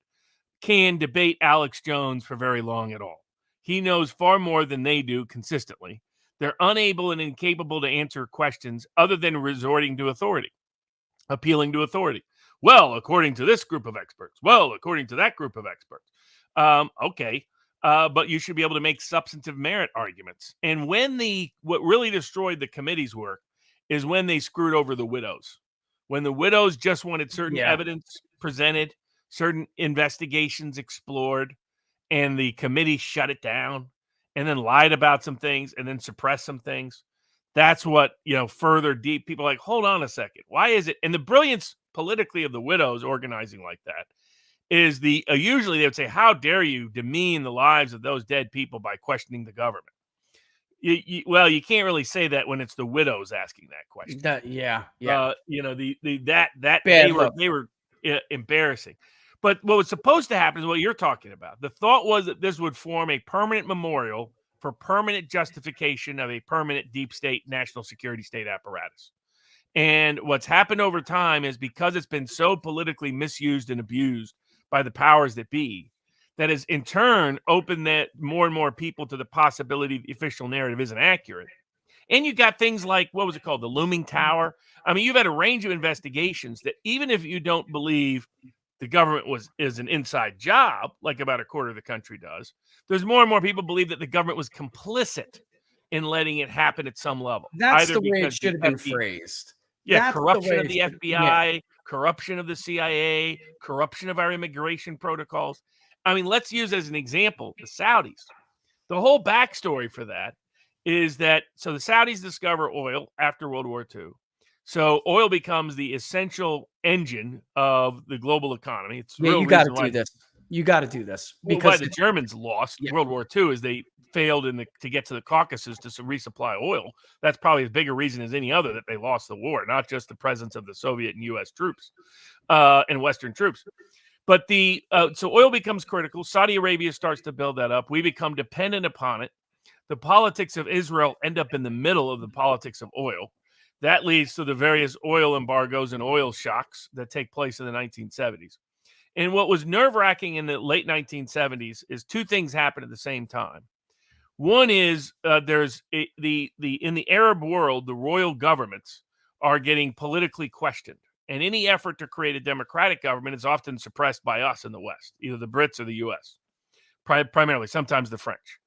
can debate Alex Jones for very long at all. He knows far more than they do consistently. They're unable and incapable to answer questions other than resorting to authority, appealing to authority. Well, according to this group of experts. Well, according to that group of experts. Okay. But you should be able to make substantive merit arguments. And what really destroyed the committee's work is when they screwed over the widows. When the widows just wanted certain evidence presented, certain investigations explored, and the committee shut it down and then lied about some things and then suppressed some things. That's what, further deep people are like, hold on a second. Why is it? And the brilliance politically of the widows organizing like that is usually they would say, how dare you demean the lives of those dead people by questioning the government? Well, you can't really say that when it's the widows asking that question. They were embarrassing. But what was supposed to happen is what you're talking about. The thought was that this would form a permanent memorial for permanent justification of a permanent deep state national security state apparatus. And what's happened over time is because it's been so politically misused and abused by the powers that be, that has in turn opened that more and more people to the possibility the official narrative isn't accurate. And you got things like, what was it called? The looming tower. I mean, you've had a range of investigations that even if you don't believe the government is an inside job, like about a quarter of the country does, there's more and more people believe that the government was complicit in letting it happen at some level. That's either the way it because the should have been FBI phrased. Yeah, That's the corruption way of it the should- FBI, corruption of the CIA, corruption of our immigration protocols. I mean, let's use as an example the Saudis. The whole backstory for that is that so the Saudis discover oil after World War II. So oil becomes the essential engine of the global economy. It's the Yeah, real you got to reason why do this. You got to do this why because the Germans lost Yeah. World War II is they failed to get to the Caucasus to resupply oil. That's probably as big a reason as any other that they lost the war, not just the presence of the Soviet and U.S. troops and Western troops. But so oil becomes critical. Saudi Arabia starts to build that up. We become dependent upon it. The politics of Israel end up in the middle of the politics of oil. That leads to the various oil embargoes and oil shocks that take place in the 1970s. And what was nerve-wracking in the late 1970s is two things happen at the same time. One is there's in the Arab world, the royal governments are getting politically questioned. And any effort to create a democratic government is often suppressed by us in the West, either the Brits or the U.S., primarily, sometimes the French.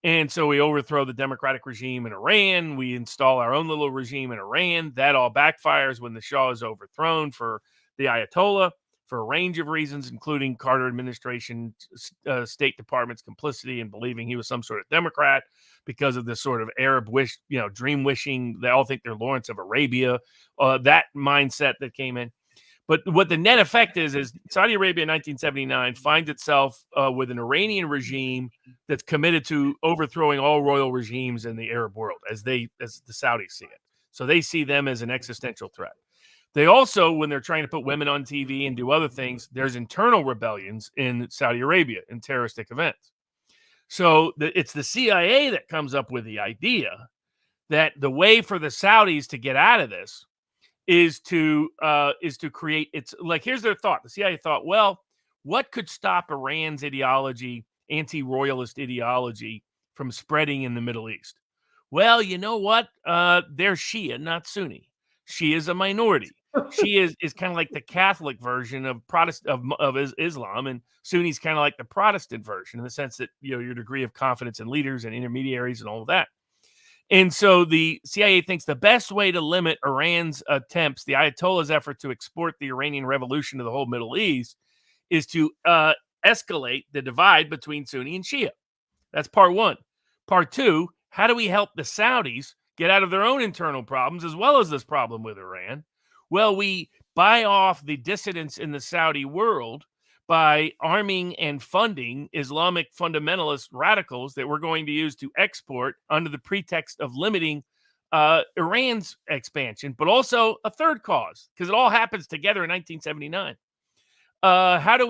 And so we overthrow the democratic regime in Iran. We install our own little regime in Iran. That all backfires when the Shah is overthrown for the Ayatollah for a range of reasons, including Carter administration, State Department's complicity in believing he was some sort of Democrat because of this sort of Arab wish, dream wishing. They all think they're Lawrence of Arabia, that mindset that came in. But what the net effect is Saudi Arabia in 1979 finds itself with an Iranian regime that's committed to overthrowing all royal regimes in the Arab world as the Saudis see it. So they see them as an existential threat. They also, when they're trying to put women on TV and do other things, there's internal rebellions in Saudi Arabia in terroristic events. So it's the CIA that comes up with the idea that the way for the Saudis to get out of this is to create. It's like, here's their thought. The CIA thought, well, what could stop Iran's ideology, anti-royalist ideology, from spreading in the Middle East? Well, you know what? They're Shia, not Sunni. She is a minority. She is kind of like the Catholic version of Islam, and Sunni's kind of like the Protestant version in the sense that your degree of confidence in leaders and intermediaries and all of that. And so the CIA thinks the best way to limit Iran's attempts, the Ayatollah's effort to export the Iranian revolution to the whole Middle East, is to escalate the divide between Sunni and Shia. That's part one. Part two, how do we help the Saudis get out of their own internal problems as well as this problem with Iran? Well, we buy off the dissidents in the Saudi world by arming and funding Islamic fundamentalist radicals that we're going to use to export under the pretext of limiting Iran's expansion, but also a third cause, because it all happens together in 1979. How do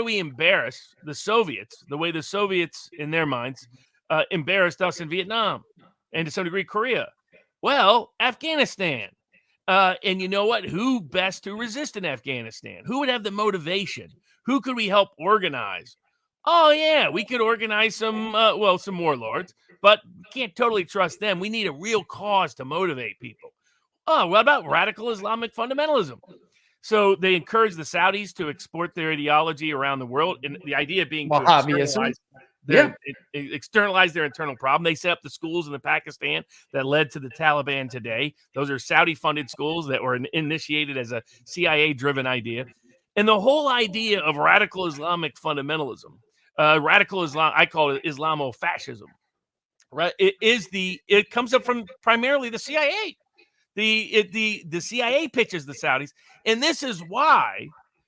we embarrass the Soviets the way the Soviets, in their minds, embarrassed us in Vietnam and to some degree Korea? Well, Afghanistan. And you know what? Who best to resist in Afghanistan? Who would have the motivation? Who could we help organize? Oh, yeah, we could organize some warlords, but can't totally trust them. We need a real cause to motivate people. Oh, what about radical Islamic fundamentalism? So they encourage the Saudis to export their ideology around the world, and the idea being to externalize their internal problem. They set up the schools in Pakistan that led to the Taliban today. Those are Saudi-funded schools that were initiated as a CIA-driven idea. And the whole idea of radical Islamic fundamentalism, radical Islam, I call it Islamofascism, right? It comes up from primarily the CIA. The CIA pitches the Saudis, and this is why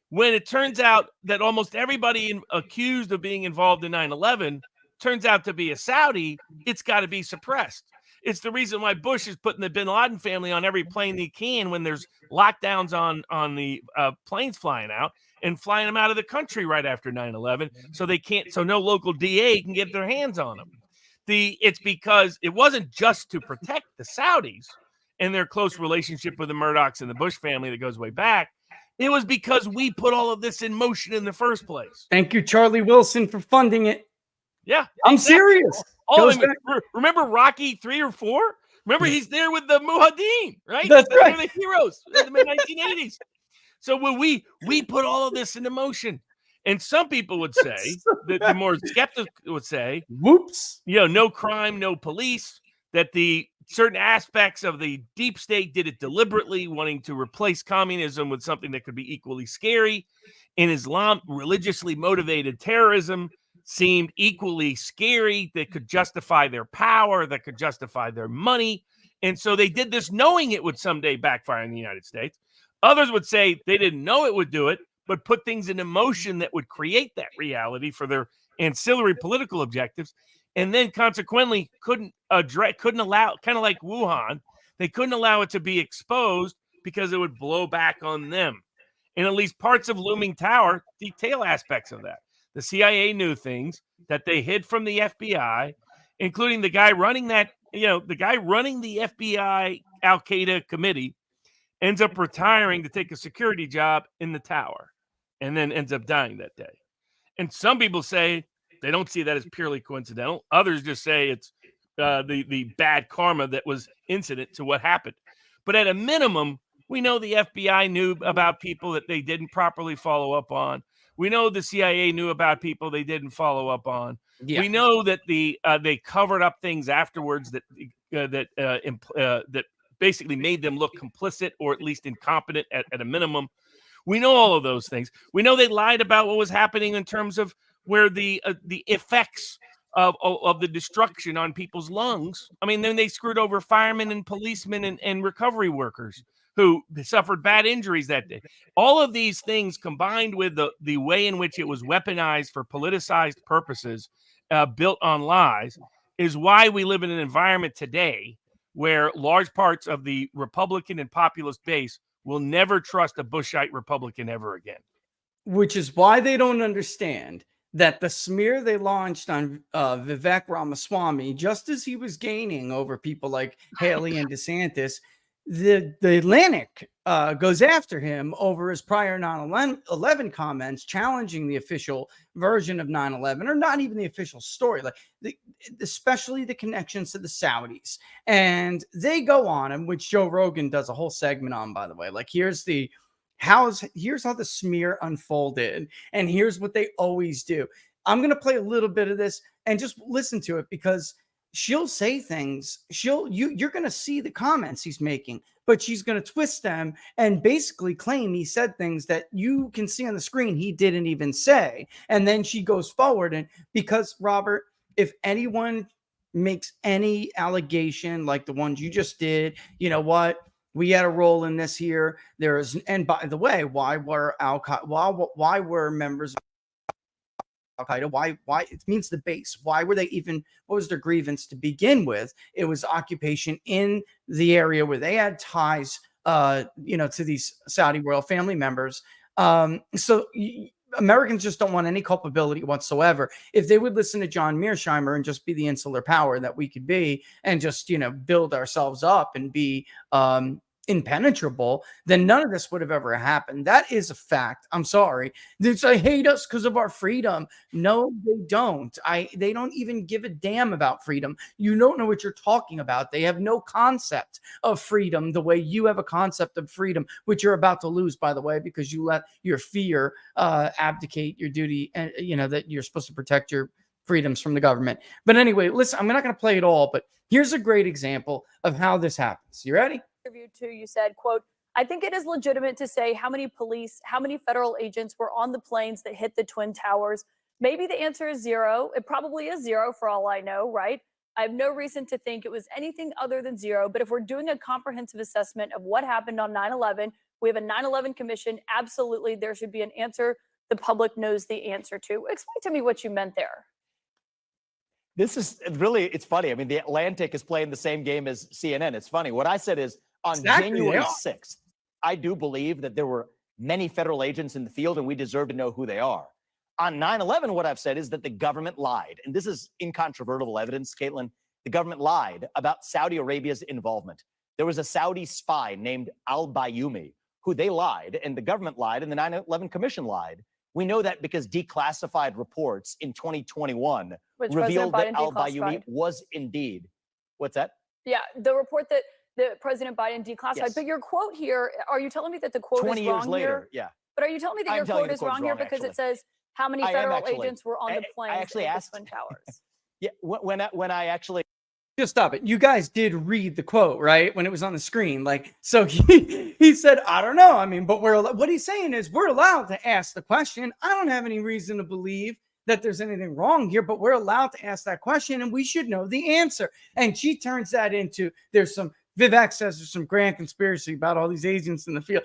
when it turns out that almost everybody accused of being involved in 9/11 turns out to be a Saudi, it's got to be suppressed. It's the reason why Bush is putting the bin Laden family on every plane he can when there's lockdowns on the planes flying out, and flying them out of the country right after 9/11 so no local DA can get their hands on them. It's because it wasn't just to protect the Saudis and their close relationship with the Murdochs and the Bush family that goes way back. It was because we put all of this in motion in the first place. Thank you, Charlie Wilson, for funding it. Yeah, I'm exactly. serious. Remember Rocky 3 or 4? Remember he's there with the Mujahideen, right? That's right. They're the heroes in the mid-1980s. So when we put all of this into motion, and some people would say, the more skeptical would say, whoops, no crime, no police. that the certain aspects of the deep state did it deliberately, wanting to replace communism with something that could be equally scary. In Islam, religiously motivated terrorism seemed equally scary, that could justify their power, that could justify their money. And so they did this knowing it would someday backfire in the United States. Others would say they didn't know it would do it, but put things in motion that would create that reality for their ancillary political objectives. And then consequently couldn't allow, kind of like Wuhan, they couldn't allow it to be exposed because it would blow back on them. And at least parts of Looming Tower detail aspects of that. The CIA knew things that they hid from the FBI, including the guy running that, the guy running the FBI Al-Qaeda committee ends up retiring to take a security job in the tower and then ends up dying that day. And some people say they don't see that as purely coincidental. Others just say it's the bad karma that was incident to what happened. But at a minimum, we know the FBI knew about people that they didn't properly follow up on. We know the CIA knew about people they didn't follow up on. Yeah. We know that they covered up things afterwards that basically made them look complicit or at least incompetent at a minimum. We know all of those things. We know they lied about what was happening in terms of where the effects of the destruction on people's lungs. I mean, then they screwed over firemen and policemen and recovery workers who suffered bad injuries that day. All of these things combined with the way in which it was weaponized for politicized purposes, built on lies, is why we live in an environment today where large parts of the Republican and populist base will never trust a Bushite Republican ever again. Which is why they don't understand that the smear they launched on Vivek Ramaswamy, just as he was gaining over people like Haley and DeSantis, the Atlantic goes after him over his prior 9/11 comments, challenging the official version of 9/11, or not even the official story, like especially the connections to the Saudis. And they go on, and which Joe Rogan does a whole segment on, by the way. Like, here's how the smear unfolded, and here's what they always do. I'm going to play a little bit of this and just listen to it, because she'll say things, you're going to see the comments he's making, but she's going to twist them and basically claim he said things that you can see on the screen he didn't even say. And then she goes forward, and because, Robert, if anyone makes any allegation like the ones you just did, you know what? We had a role in this here. And by the way, why were members of Al-Qaeda? Why? It means the base. Why were they even? What was their grievance to begin with? It was occupation in the area where they had ties, to these Saudi royal family members. Americans just don't want any culpability whatsoever. If they would listen to John Mearsheimer and just be the insular power that we could be, and just build ourselves up and be impenetrable, then none of this would have ever happened. That is a fact. I'm sorry. They say hate us because of our freedom. No, they don't. They don't even give a damn about freedom. You don't know what you're talking about. They have no concept of freedom the way you have a concept of freedom, which you're about to lose, by the way, because you let your fear abdicate your duty, and that you're supposed to protect your freedoms from the government. But anyway, listen, I'm not going to play it all, but here's a great example of how this happens. You ready? Interview too, you said, quote, "I think it is legitimate to say how many federal agents were on the planes that hit the Twin Towers. Maybe the answer is zero. It probably is zero for all I know, right? I have no reason to think it was anything other than zero. But if we're doing a comprehensive assessment of what happened on 9/11, we have a 9/11 commission. Absolutely, there should be an answer the public knows the answer to." Explain to me what you meant there. This is really, it's funny. I mean, the Atlantic is playing the same game as CNN. It's funny. What I said is, on January 6th, I do believe that there were many federal agents in the field, and we deserve to know who they are. On 9/11, what I've said is that the government lied. And this is incontrovertible evidence, Caitlin. The government lied about Saudi Arabia's involvement. There was a Saudi spy named al-Bayoumi who they lied, and the government lied, and the 9/11 Commission lied. We know that because declassified reports in 2021 revealed that al-Bayoumi was indeed. What's that? Yeah, the report that President Biden declassified. Yes. But your quote here, are you telling me that the quote is wrong 20 years later, here? Yeah. But are you telling me that your quote is wrong here because it says how many federal agents were on the planes at the Twin Towers? Yeah, when I actually Just stop it. You guys did read the quote, right? When it was on the screen. Like, so he said, I don't know. I mean, but what he's saying is we're allowed to ask the question. I don't have any reason to believe that there's anything wrong here, but we're allowed to ask that question and we should know the answer. And she turns that into Vivek says there's some grand conspiracy about all these agents in the field,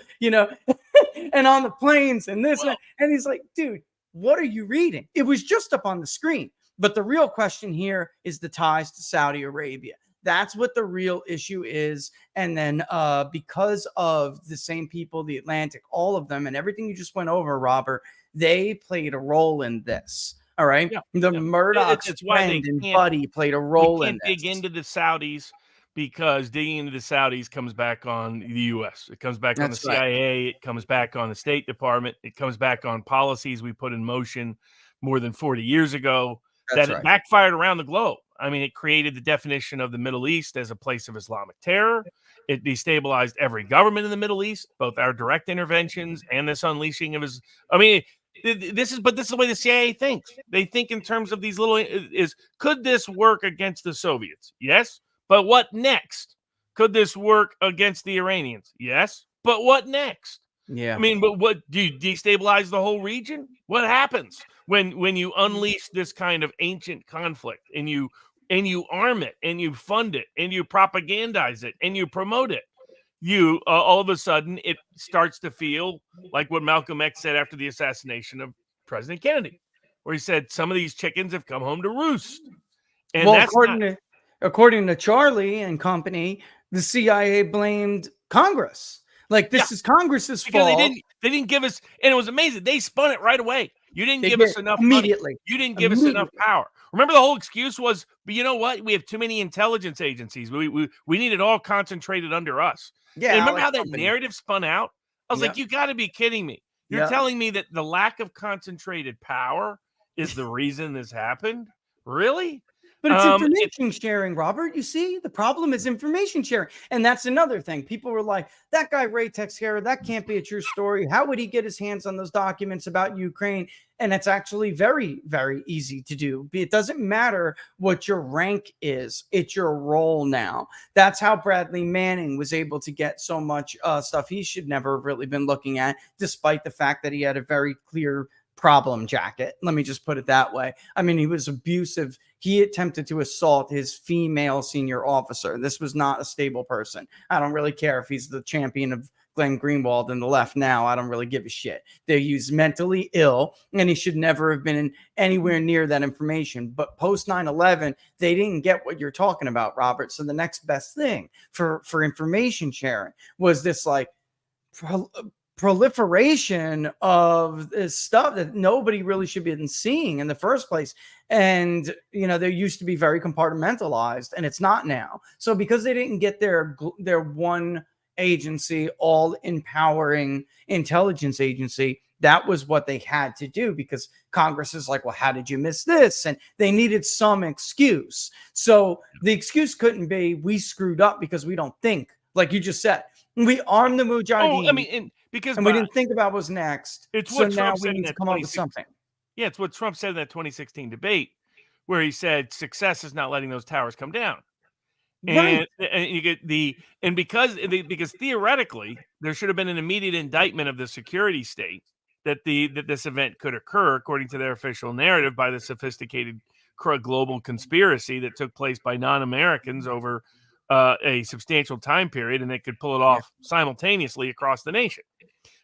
and on the planes and this. And he's like, dude, what are you reading? It was just up on the screen. But the real question here is the ties to Saudi Arabia. That's what the real issue is. And then because of the same people, the Atlantic, all of them, and everything you just went over, Robert, they played a role in this. All right. Yeah, Murdoch's friend and buddy played a role in this. Dig into the Saudis because digging into the Saudis comes back on the U.S. It comes back on the CIA. It comes back on the State Department. It comes back on policies we put in motion more than 40 years ago. It backfired around the globe. I mean, it created the definition of the Middle East as a place of Islamic terror. It destabilized every government in the Middle East, both our direct interventions and this unleashing of his. I mean, this is the way the CIA thinks. They think in terms of these little. Could this work against the Soviets? Yes, but what next? Could this work against the Iranians? Yes, but what next? Yeah. I mean, but what do you destabilize the whole region? What happens when you unleash this kind of ancient conflict and you arm it and you fund it and you propagandize it and you promote it? You all of a sudden it starts to feel like what Malcolm X said after the assassination of President Kennedy, where he said some of these chickens have come home to roost. And according to Charlie and company, the CIA blamed Congress. Like this is Congress's fault. They didn't give us, and it was amazing. They spun it right away. You didn't give us enough immediately. Money. You didn't give us enough power. Remember, the whole excuse was, but you know what? We have too many intelligence agencies. We need it all concentrated under us. Yeah. And remember how that narrative spun out? I was like, you got to be kidding me. You're telling me that the lack of concentrated power is the reason this happened? Really? But it's information sharing, Robert. You see, the problem is information sharing. And that's another thing. People were like, that guy, Ray Texera, that can't be a true story. How would he get his hands on those documents about Ukraine? And it's actually very, very easy to do. It doesn't matter what your rank is. It's your role now. That's how Bradley Manning was able to get so much stuff he should never have really been looking at, despite the fact that he had a very clear problem jacket. Let me just put it that way. I mean, he was abusive. He attempted to assault his female senior officer. This was not a stable person. I don't really care if he's the champion of Glenn Greenwald in the left now. I don't really give a shit. He's mentally ill, and he should never have been anywhere near that information. But post 9/11, they didn't get what you're talking about, Robert. So the next best thing for information sharing was this like proliferation of this stuff that nobody really should be seeing in the first place. And, they used to be very compartmentalized, and it's not now. So because they didn't get their one agency, all empowering intelligence agency, that was what they had to do, because Congress is like, well, how did you miss this? And they needed some excuse. So the excuse couldn't be, we screwed up because we don't think, like you just said. We armed the Mujahideen. Oh, I mean, because we didn't think about what was next. It's what now Trump we said need to come up with something. Yeah, it's what Trump said in that 2016 debate, where he said success is not letting those towers come down. And you get because theoretically there should have been an immediate indictment of the security state that this event could occur, according to their official narrative, by the sophisticated global conspiracy that took place by non-Americans over a substantial time period, and they could pull it off simultaneously across the nation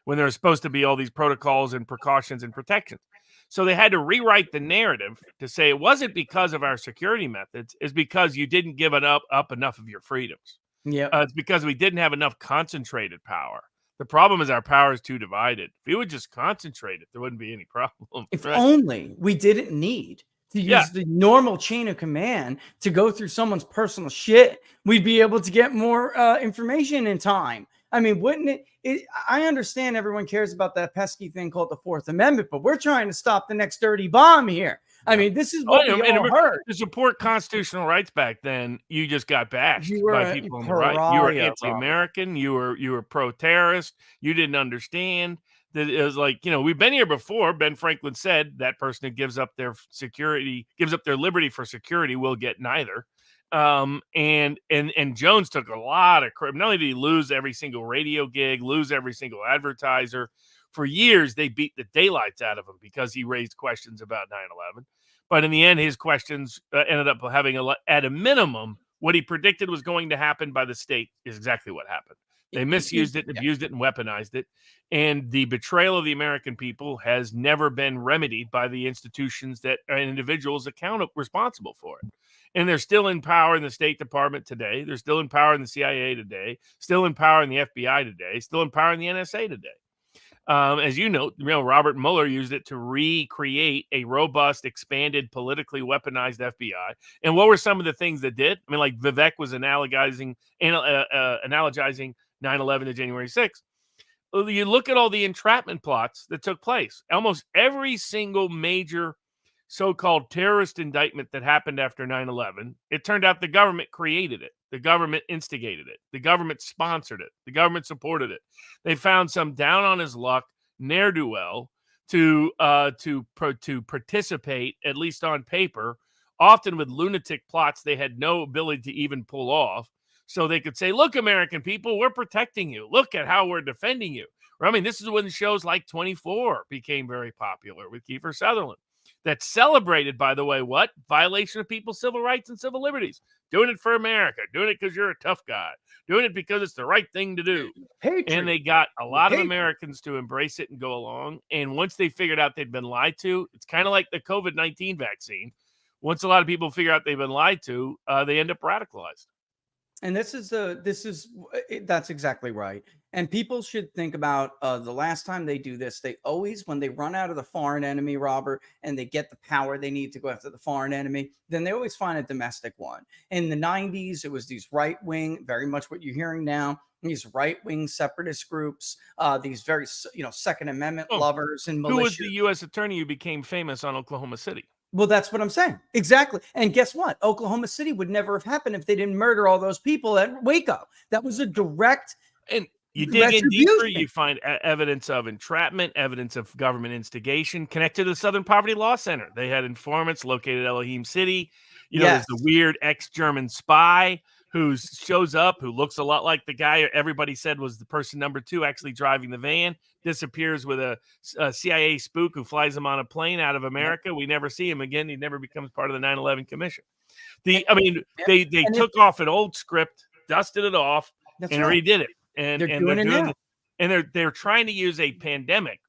when there was supposed to be all these protocols and precautions and protections. So they had to rewrite the narrative to say it wasn't because of our security methods, it's because you didn't give up enough of your freedoms. Yeah, it's because we didn't have enough concentrated power. The problem is our power is too divided. If we would just concentrate it, there wouldn't be any problem. If only we didn't need to use the normal chain of command to go through someone's personal shit, we'd be able to get more information in time. I mean, wouldn't it? I understand everyone cares about that pesky thing called the Fourth Amendment, but we're trying to stop the next dirty bomb here. I mean, this is what we all heard. To support constitutional rights back then, you just got bashed by people on the right. You were anti-American. You were pro-terrorist. You didn't understand that it was like, we've been here before. Ben Franklin said that person who gives up their liberty for security will get neither. And Jones took a lot of credit. Not only did he lose every single radio gig, lose every single advertiser, for years they beat the daylights out of him because he raised questions about 9/11. But in the end, his questions ended up having at a minimum what he predicted was going to happen by the state is exactly what happened. They misused it, abused it, and weaponized it. And the betrayal of the American people has never been remedied by the institutions that are individuals responsible for it. And they're still in power in the State Department today. They're still in power in the CIA today, still in power in the FBI today, still in power in the NSA today. As you know, Robert Mueller used it to recreate a robust, expanded, politically weaponized FBI. And what were some of the things that did? I mean, like Vivek was analogizing 9/11 to January 6th. You look at all the entrapment plots that took place. Almost every single major so-called terrorist indictment that happened after 9/11, it turned out the government created it. The government instigated it. The government sponsored it. The government supported it. They found some down on his luck ne'er-do-well to participate, at least on paper, often with lunatic plots they had no ability to even pull off. So they could say, look, American people, we're protecting you. Look at how we're defending you. I mean, this is when shows like 24 became very popular with Kiefer Sutherland. That celebrated, by the way, what? Violation of people's civil rights and civil liberties. Doing it for America. Doing it because you're a tough guy. Doing it because it's the right thing to do. And they got a lot of Americans to embrace it and go along. And once they figured out they'd been lied to, it's kind of like the COVID-19 vaccine. Once a lot of people figure out they've been lied to, they end up radicalized. And that's exactly right. And people should think about the last time they do this, they always, when they run out of the foreign enemy, Robert, and they get the power they need to go after the foreign enemy, then they always find a domestic one. In the 90s, it was these right-wing, very much what you're hearing now, these right-wing separatist groups, these very, Second Amendment lovers and militias. Who was the U.S. attorney who became famous on Oklahoma City? Well, that's what I'm saying. Exactly. And guess what? Oklahoma City would never have happened if they didn't murder all those people at Waco. That was a direct. And you dig in deeper, you find evidence of entrapment, evidence of government instigation connected to the Southern Poverty Law Center. They had informants located at Elohim City. There's the weird ex-German spy who shows up, who looks a lot like the guy everybody said was the person number 2 actually driving the van, disappears with a CIA spook who flies him on a plane out of America. We never see him again. He never becomes part of the 9/11 Commission. They took off an old script, dusted it off, and redid it. And they're trying to use a pandemic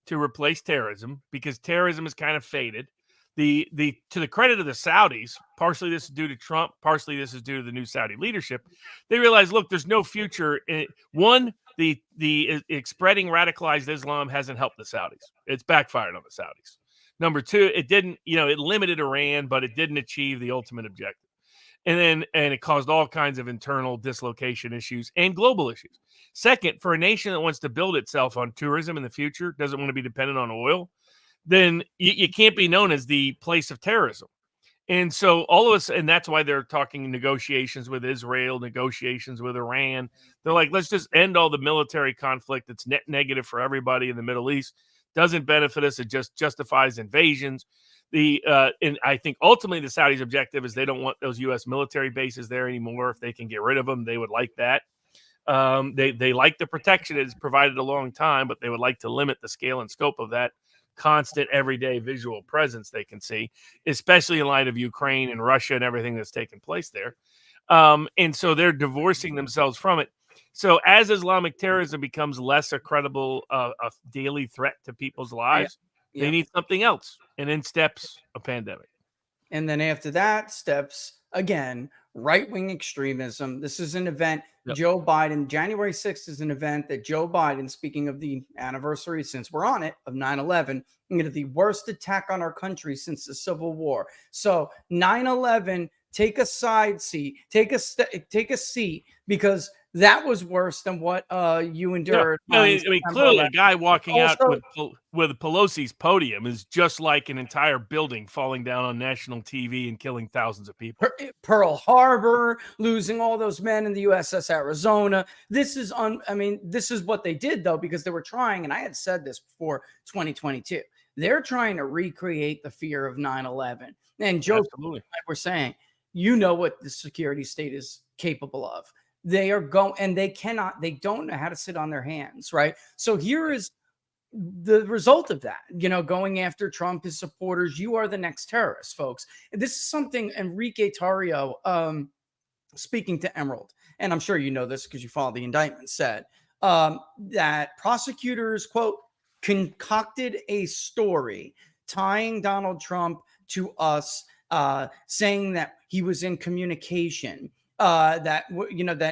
to replace terrorism because terrorism is kind of faded. To the credit of the Saudis, partially this is due to Trump, partially this is due to the new Saudi leadership. They realize, look, there's no future. One, the spreading radicalized Islam hasn't helped the Saudis. It's backfired on the Saudis. Number 2, it didn't, it limited Iran, but it didn't achieve the ultimate objective. And it caused all kinds of internal dislocation issues and global issues. Second, for a nation that wants to build itself on tourism in the future, doesn't want to be dependent on oil, then you can't be known as the place of terrorism. And so all of us, and that's why they're talking negotiations with Israel, negotiations with Iran. They're like, let's just end all the military conflict that's net negative for everybody in the Middle East. Doesn't benefit us. It just justifies invasions. And I think ultimately the Saudis' objective is they don't want those U.S. military bases there anymore. If they can get rid of them, they would like that. They like the protection it's provided a long time, but they would like to limit the scale and scope of that constant everyday visual presence they can see, especially in light of Ukraine and Russia and everything that's taken place there. And so they're divorcing themselves from it. So as Islamic terrorism becomes less a credible a daily threat to people's lives, they need something else. And then steps a pandemic. And then after that steps, again, right-wing extremism. This is an event, Joe Biden, January 6th is an event that Joe Biden, speaking of the anniversary, since we're on it, of 9/11, the worst attack on our country since the Civil War. So 9/11, take a side seat, take a seat, because that was worse than what you endured. I mean, clearly a guy walking out with Pelosi's podium is just like an entire building falling down on national TV and killing thousands of people. Pearl Harbor, losing all those men in the USS Arizona. This is this is what they did, though, because they were trying, and I had said this before 2022, they're trying to recreate the fear of 9/11. And Joe, like we're saying, you know what the security state is capable of. They are going, and they don't know how to sit on their hands, right? So here is the result of that, going after Trump, his supporters. You are the next terrorist, folks. This is something Enrique Tarrio, speaking to Emerald, and I'm sure you know this because you followed the indictment, said that prosecutors, quote, concocted a story tying Donald Trump to us, saying that he was in communication, that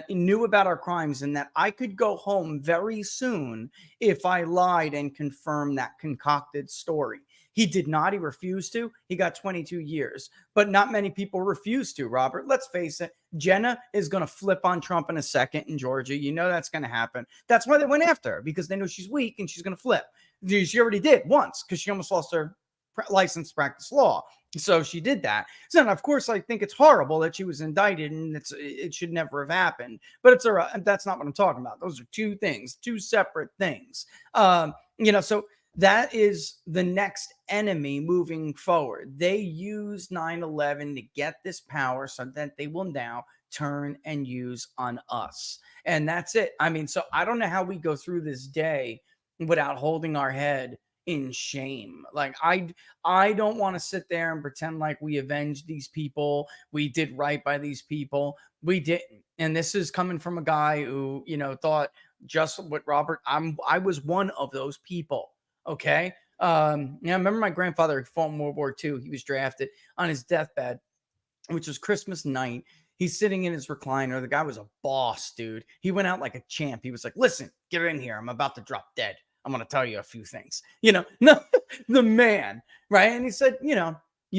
he knew about our crimes, and that I could go home very soon if I lied and confirmed that concocted story. He did not. He refused to. He got 22 years. But not many people refuse to, Robert. Let's face it. Jenna is going to flip on Trump in a second in Georgia. You know that's going to happen. That's why they went after her, because they know she's weak and she's going to flip. She already did once because she almost lost her license to practice law. So she did that. So, of course, I think it's horrible that she was indicted, and it should never have happened. But it's that's not what I'm talking about. Those are two things, two separate things. So that is the next enemy moving forward. They use 9/11 to get this power so that they will now turn and use on us. And that's it. I mean, so I don't know how we go through this day without holding our head in shame. Like, I don't want to sit there and pretend like we avenged these people. We did right by these people. We didn't. And this is coming from a guy who, thought just what Robert, I was one of those people. Okay. I remember my grandfather fought in World War II. He was drafted on his deathbed, which was Christmas night. He's sitting in his recliner. The guy was a boss, dude. He went out like a champ. He was like, listen, get in here. I'm about to drop dead. I'm going to tell you a few things, no, the man, right? And he said, you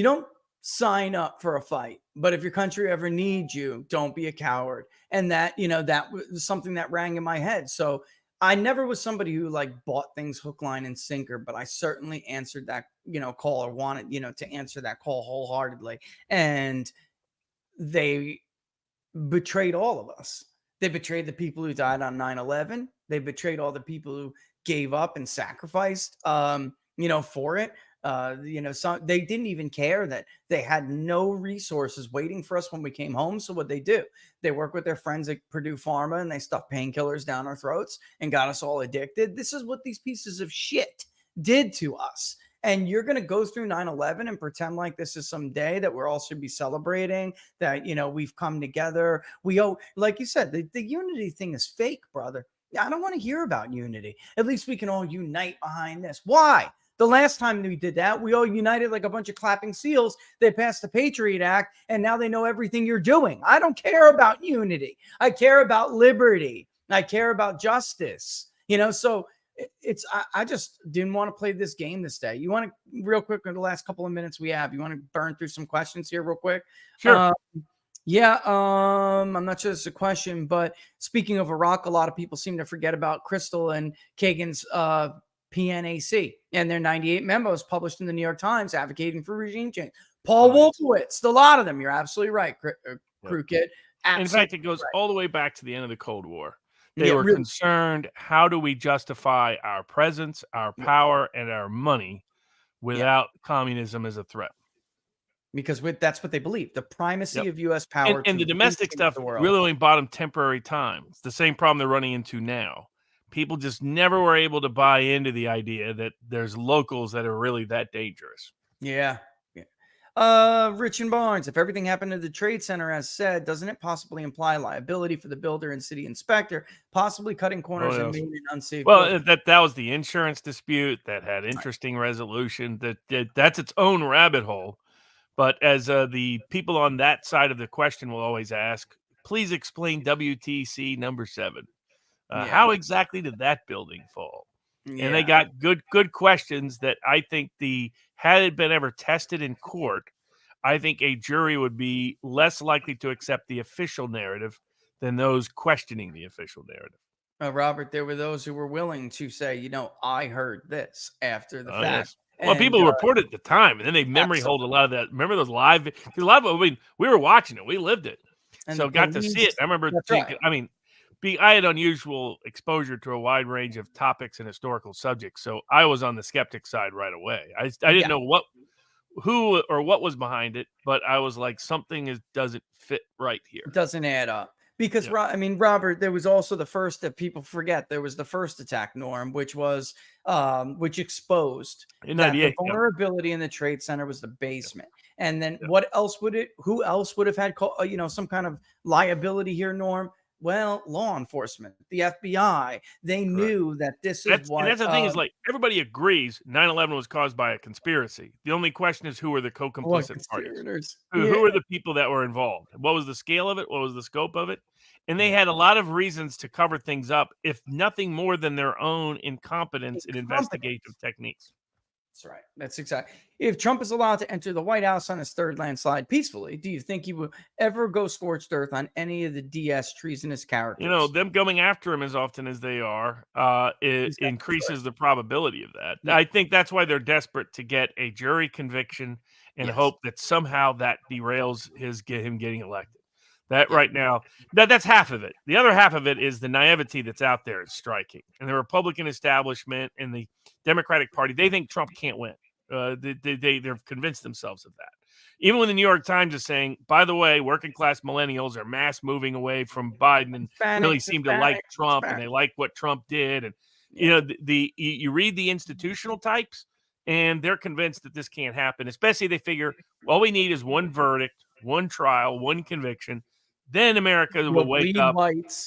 don't sign up for a fight, but if your country ever needs you, don't be a coward. And that, that was something that rang in my head. So I never was somebody who bought things hook, line, and sinker, but I certainly answered that, call, or wanted, to answer that call wholeheartedly. And they betrayed all of us. They betrayed the people who died on 9/11. They betrayed all the people who gave up and sacrificed, for it. They didn't even care that they had no resources waiting for us when we came home. So what they do, they work with their friends at Purdue Pharma, and they stuff painkillers down our throats and got us all addicted. This is what these pieces of shit did to us. And you're going to go through 9/11 and pretend like this is some day that we're all should be celebrating, that, we've come together. We owe, like you said, the unity thing is fake, brother. I don't want to hear about unity. At least we can all unite behind this. Why? The last time we did that, we all united like a bunch of clapping seals. They passed the Patriot Act, and now they know everything you're doing. I don't care about unity. I care about liberty. I care about justice. So I just didn't want to play this game this day. You want to, real quick, in the last couple of minutes we have, you want to burn through some questions here real quick? Sure. I'm not sure it's a question, but speaking of Iraq, a lot of people seem to forget about Crystal and Kagan's PNAC and their 98 memos published in the New York Times advocating for regime change. Paul Wolfowitz, a lot of them. You're absolutely right, Crew Kid. In fact, it goes all the way back to the end of the Cold War. They were concerned, how do we justify our presence, our power, and our money without communism as a threat? Because that's what they believe, the primacy of U.S. power. And the domestic stuff really only bought them temporary time. It's the same problem they're running into now. People just never were able to buy into the idea that there's locals that are really that dangerous. Yeah. Rich and Barnes, if everything happened to the Trade Center as said, doesn't it possibly imply liability for the builder and city inspector, possibly cutting corners and making it unsafe? Well, that was the insurance dispute that had interesting resolution. That's its own rabbit hole. But as the people on that side of the question will always ask, please explain WTC number 7. How exactly did that building fall? Yeah. And they got good questions that I think had it been ever tested in court, I think a jury would be less likely to accept the official narrative than those questioning the official narrative. Robert, there were those who were willing to say, I heard this after the fact. Yes. Well, people reported at the time, and then they memory hold a lot of that. Remember those live? Because a lot of it, we were watching it. We lived it. And so got to see it. I remember thinking, I had unusual exposure to a wide range of topics and historical subjects. So I was on the skeptic side right away. I didn't know who or what was behind it, but I was like, something doesn't fit right here. It doesn't add up. Because, Yeah. I mean, Robert, there was also the first that people forget. There was the first attack, Norm, which was which exposed In that the 98, yeah. vulnerability in the Trade Center was the basement. And then Yeah. what else would it? Who else would have had, some kind of liability here, Norm? Well, law enforcement, the FBI, they knew that this is And what. that's the thing is, like, everybody agrees 9/11 was caused by a conspiracy. The only question is, who are the co-complicit parties? conspirators. Who are the people that were involved? What was the scale of it? What was the scope of it? And they had a lot of reasons to cover things up, if nothing more than their own incompetence in investigative techniques. That's right. That's exactly. If Trump is allowed to enter the White House on his third landslide peacefully, do you think he will ever go scorched earth on any of the DS treasonous characters? You know, them going after him as often as they are, it increases the probability of that. Yeah. I think that's why they're desperate to get a jury conviction and hope that somehow that derails him getting elected. That right now, that's half of it. The other half of it is the naivety that's out there is striking. And the Republican establishment and the Democratic Party, they think Trump can't win. They're convinced themselves of that. Even when the New York Times is saying, by the way, working class millennials are mass moving away from Biden and really seem to like Trump and they like what Trump did. And, you know, you read the institutional types and they're convinced that this can't happen, especially they figure all we need is one verdict, one trial, one conviction. Then America will wake up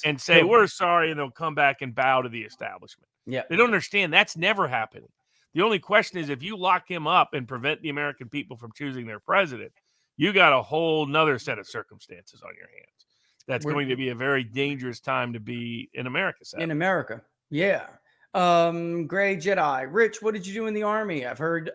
and say, we're sorry, and they'll come back and bow to the establishment. Yeah. They don't understand that's never happening. The only question is, if you lock him up and prevent the American people from choosing their president, you got a whole nother set of circumstances on your hands. That's going to be a very dangerous time to be in America. Sadly. In America. Yeah. Gray Jedi. Rich, what did you do in the Army? I've heard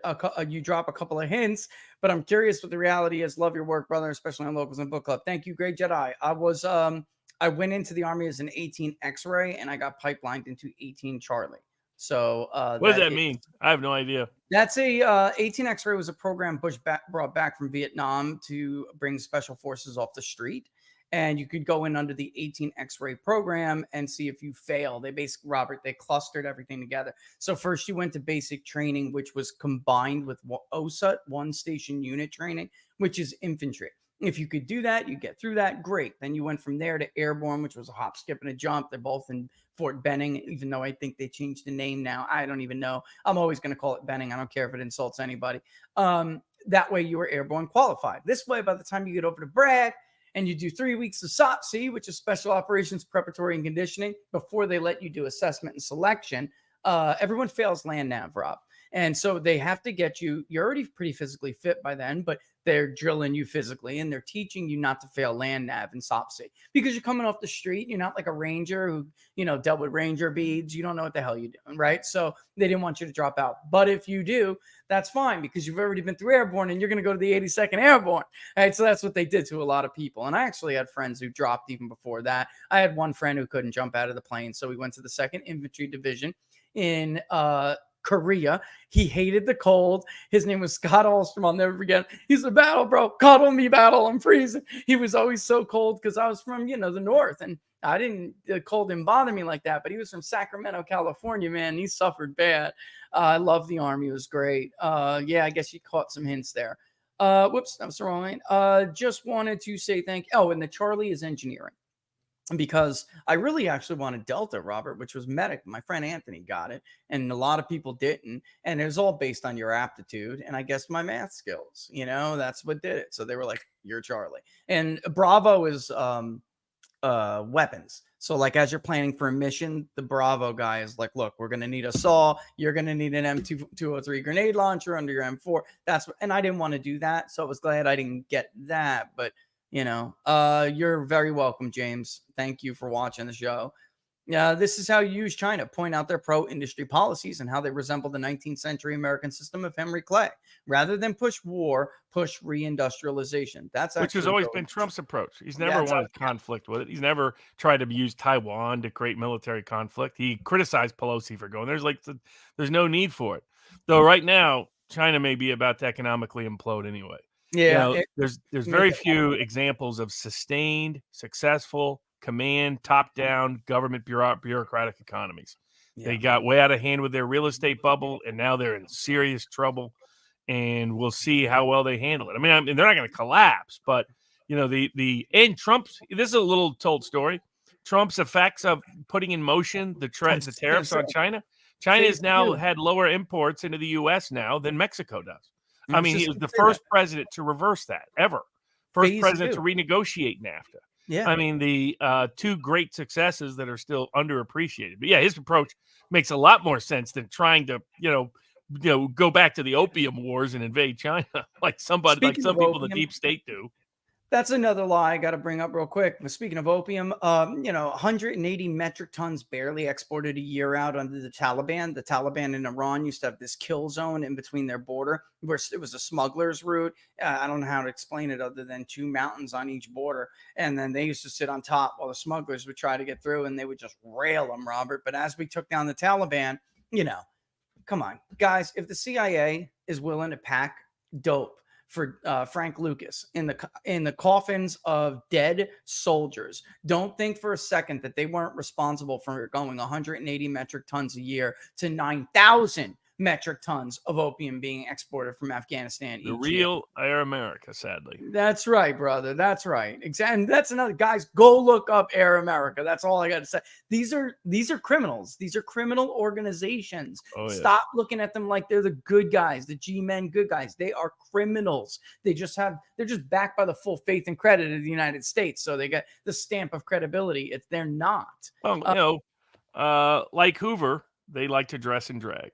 you drop a couple of hints, but I'm curious what the reality is. Love your work, brother, especially on Locals and Book Club. Thank you, Gray Jedi. I went into the Army as an 18 X-ray and I got pipelined into 18 Charlie. So what does that mean? I have no idea. That's 18 X-ray was a program Bush brought back from Vietnam to bring special forces off the street. And you could go in under the 18 X-ray program and see if you fail. They they clustered everything together. So first you went to basic training, which was combined with OSUT, one station unit training, which is infantry. If you could do that, you get through that, great. Then you went from there to airborne, which was a hop, skip, and a jump. They're both in Fort Benning, even though I think they changed the name now. I don't even know. I'm always going to call it Benning. I don't care if it insults anybody. That way you were airborne qualified. This way, by the time you get over to Bragg, and you do 3 weeks of SOPC, which is Special Operations Preparatory and Conditioning, before they let you do assessment and selection, everyone fails land nav, Rob. And so they have to get you, you're already pretty physically fit by then, but they're drilling you physically and they're teaching you not to fail land nav and SOPC because you're coming off the street. You're not like a ranger who, dealt with ranger beads. You don't know what the hell you're doing, right? So they didn't want you to drop out. But if you do, that's fine because you've already been through airborne and you're going to go to the 82nd Airborne. Right? So that's what they did to a lot of people. And I actually had friends who dropped even before that. I had one friend who couldn't jump out of the plane. So we went to the 2nd Infantry Division in Korea. He hated the cold. His name was Scott Alstrom. I'll never forget. He's a battle, bro. Cuddle me, battle. I'm freezing. He was always so cold because I was from, the north. And the cold didn't bother me like that. But he was from Sacramento, California, man. He suffered bad. I love the Army. It was great. Yeah, I guess you caught some hints there. Whoops, that was the wrong line. Just wanted to say thank you. Oh, and the Charlie is engineering. Because I really actually wanted Delta, Robert, which was medic. My friend Anthony got it, and a lot of people didn't. And it was all based on your aptitude and I guess my math skills. That's what did it. So they were like, "You're Charlie." And Bravo is weapons. So like as you're planning for a mission, the Bravo guy is like, "Look, we're gonna need a saw. You're gonna need an M203 grenade launcher under your M4." And I didn't want to do that, so I was glad I didn't get that, but. You're very welcome, James. Thank you for watching the show. This is how you use China. Point out their pro-industry policies and how they resemble the 19th century American system of Henry Clay. Rather than push war, push reindustrialization. Which has always been Trump's approach. He's never wanted conflict with it. He's never tried to use Taiwan to create military conflict. He criticized Pelosi for going. There's no need for it. Though right now, China may be about to economically implode anyway. Yeah, there's very few examples of sustained, successful, command, top-down government bureaucratic economies. Yeah. They got way out of hand with their real estate bubble, and now they're in serious trouble. and we'll see how well they handle it. I mean, they're not going to collapse, but and Trump's. This is a little told story. Trump's effects of putting in motion the tariffs on China. China has now had lower imports into the U.S. now than Mexico does. I mean, he was the first president to reverse that ever. First president to renegotiate NAFTA. Yeah. I mean, the two great successes that are still underappreciated. But yeah, his approach makes a lot more sense than trying to, go back to the opium wars and invade China like some people in the deep state do. That's another lie I got to bring up real quick. But speaking of opium, 180 metric tons barely exported a year out under the Taliban. The Taliban in Iran used to have this kill zone in between their border where it was a smuggler's route. I don't know how to explain it other than two mountains on each border. And then they used to sit on top while the smugglers would try to get through, and they would just rail them, Robert. But as we took down the Taliban, come on, guys, if the CIA is willing to pack dope for Frank Lucas in the coffins of dead soldiers, don't think for a second that they weren't responsible for going 180 metric tons a year to 9,000 metric tons of opium being exported from Afghanistan. The real Air America, sadly. That's right, brother. That's right. Exactly. That's another, guys, go look up Air America. That's all I got to say. These are criminals. These are criminal organizations. Oh, yeah. Stop looking at them like they're the good guys, the G-men good guys. They are criminals. They're just backed by the full faith and credit of the United States. So they got the stamp of credibility. They're not. Well, like Hoover, they like to dress and drag.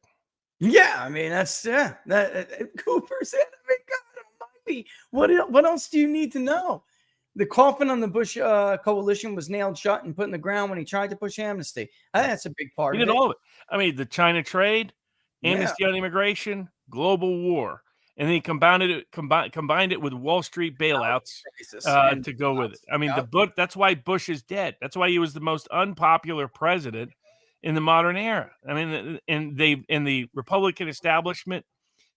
Yeah, I mean that Cooper said. I mean, God Almighty, what else do you need to know? The coffin on the Bush coalition was nailed shut and put in the ground when he tried to push amnesty. I think that's a big part. He did all of it. I mean, the China trade, amnesty on immigration, global war, and then he combined it with Wall Street bailouts to go with it. I mean, that's why Bush is dead. That's why he was the most unpopular president in the modern era. I mean, and the Republican establishment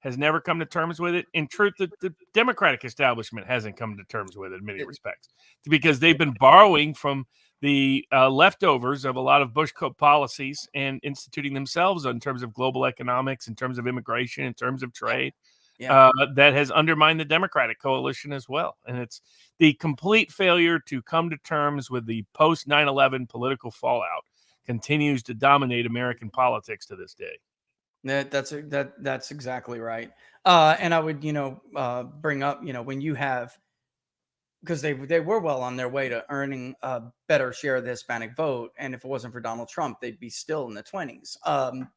has never come to terms with it. In truth, the Democratic establishment hasn't come to terms with it in many respects, because they've been borrowing from the leftovers of a lot of Bush policies and instituting themselves in terms of global economics, in terms of immigration, in terms of trade. That has undermined the Democratic coalition as well. And it's the complete failure to come to terms with the post 9/11 political fallout continues to dominate American politics to this day. That's exactly right. And I would, bring up, when you have, because they were well on their way to earning a better share of the Hispanic vote. And if it wasn't for Donald Trump, they'd be still in the 20s.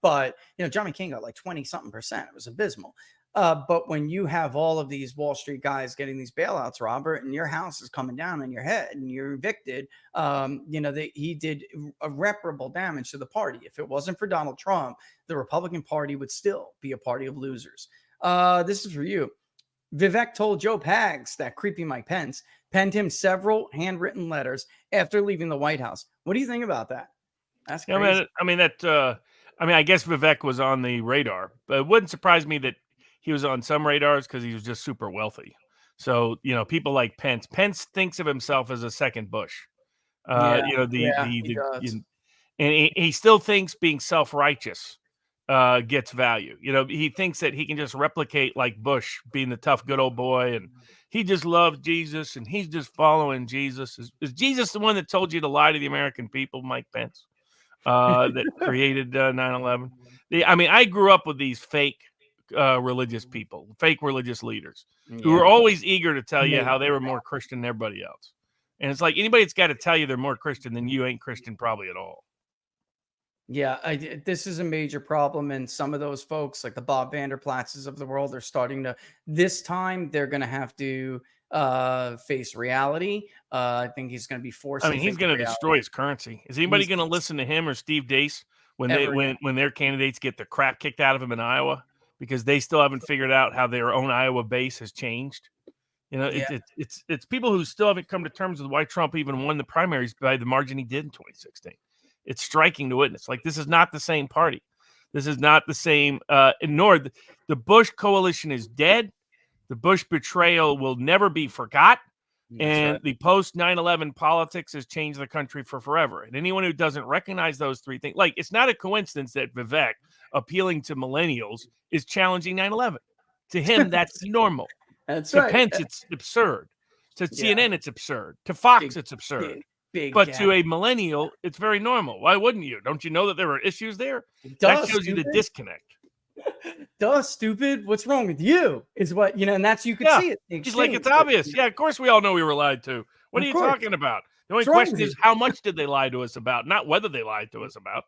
But, John McCain got like 20-something%. It was abysmal. But when you have all of these Wall Street guys getting these bailouts, Robert, and your house is coming down on your head and you're evicted, he did irreparable damage to the party. If it wasn't for Donald Trump, the Republican Party would still be a party of losers. This is for you. Vivek told Joe Pags that creepy Mike Pence penned him several handwritten letters after leaving the White House. What do you think about that? That's crazy. I guess Vivek was on the radar, but it wouldn't surprise me that he was on some radars because he was just super wealthy. So, people like Pence thinks of himself as a second Bush. He does. And he still thinks being self-righteous gets value. He thinks that he can just replicate like Bush being the tough, good old boy. And he just loves Jesus and he's just following Jesus. Is Jesus the one that told you to lie to the American people, Mike Pence, that created 9/11? I grew up with these fake religious people, fake religious leaders who were always eager to tell you how they were more Christian than everybody else. And it's like anybody that's got to tell you they're more Christian than you ain't Christian probably at all. Yeah, this is a major problem. And some of those folks, like the Bob Vanderplatzes of the world, are starting to, this time they're going to have to face reality. I think he's going to be forced. He's going to destroy his currency. Is anybody going to listen to him or Steve Deace when their candidates get the crap kicked out of them in Iowa? Because they still haven't figured out how their own Iowa base has changed. It's people who still haven't come to terms with why Trump even won the primaries by the margin he did in 2016. It's striking to witness. Like, this is not the same party. This is not the same, nor the Bush coalition is dead. The Bush betrayal will never be forgot. The post 9/11 politics has changed the country for forever. And anyone who doesn't recognize those three things, like, it's not a coincidence that Vivek, appealing to millennials, is challenging 9/11. To him, that's normal. That's To right. Pence, it's absurd. To Yeah. CNN, it's absurd. To Fox, Big- it's absurd. Big But gap. to a millennial, it's very normal. Why wouldn't you? Don't you know that there were issues there? Duh, That shows you the stupid. disconnect. Duh, stupid. What's wrong with you? Is what, and that's, you could Yeah. see it. the He's like, it's exchange, but, obvious. Yeah, of course we all know we were lied to. What Of are you course. talking about? The only What's wrong question with is, you? how much did they lie to us about? Not whether they lied to us about.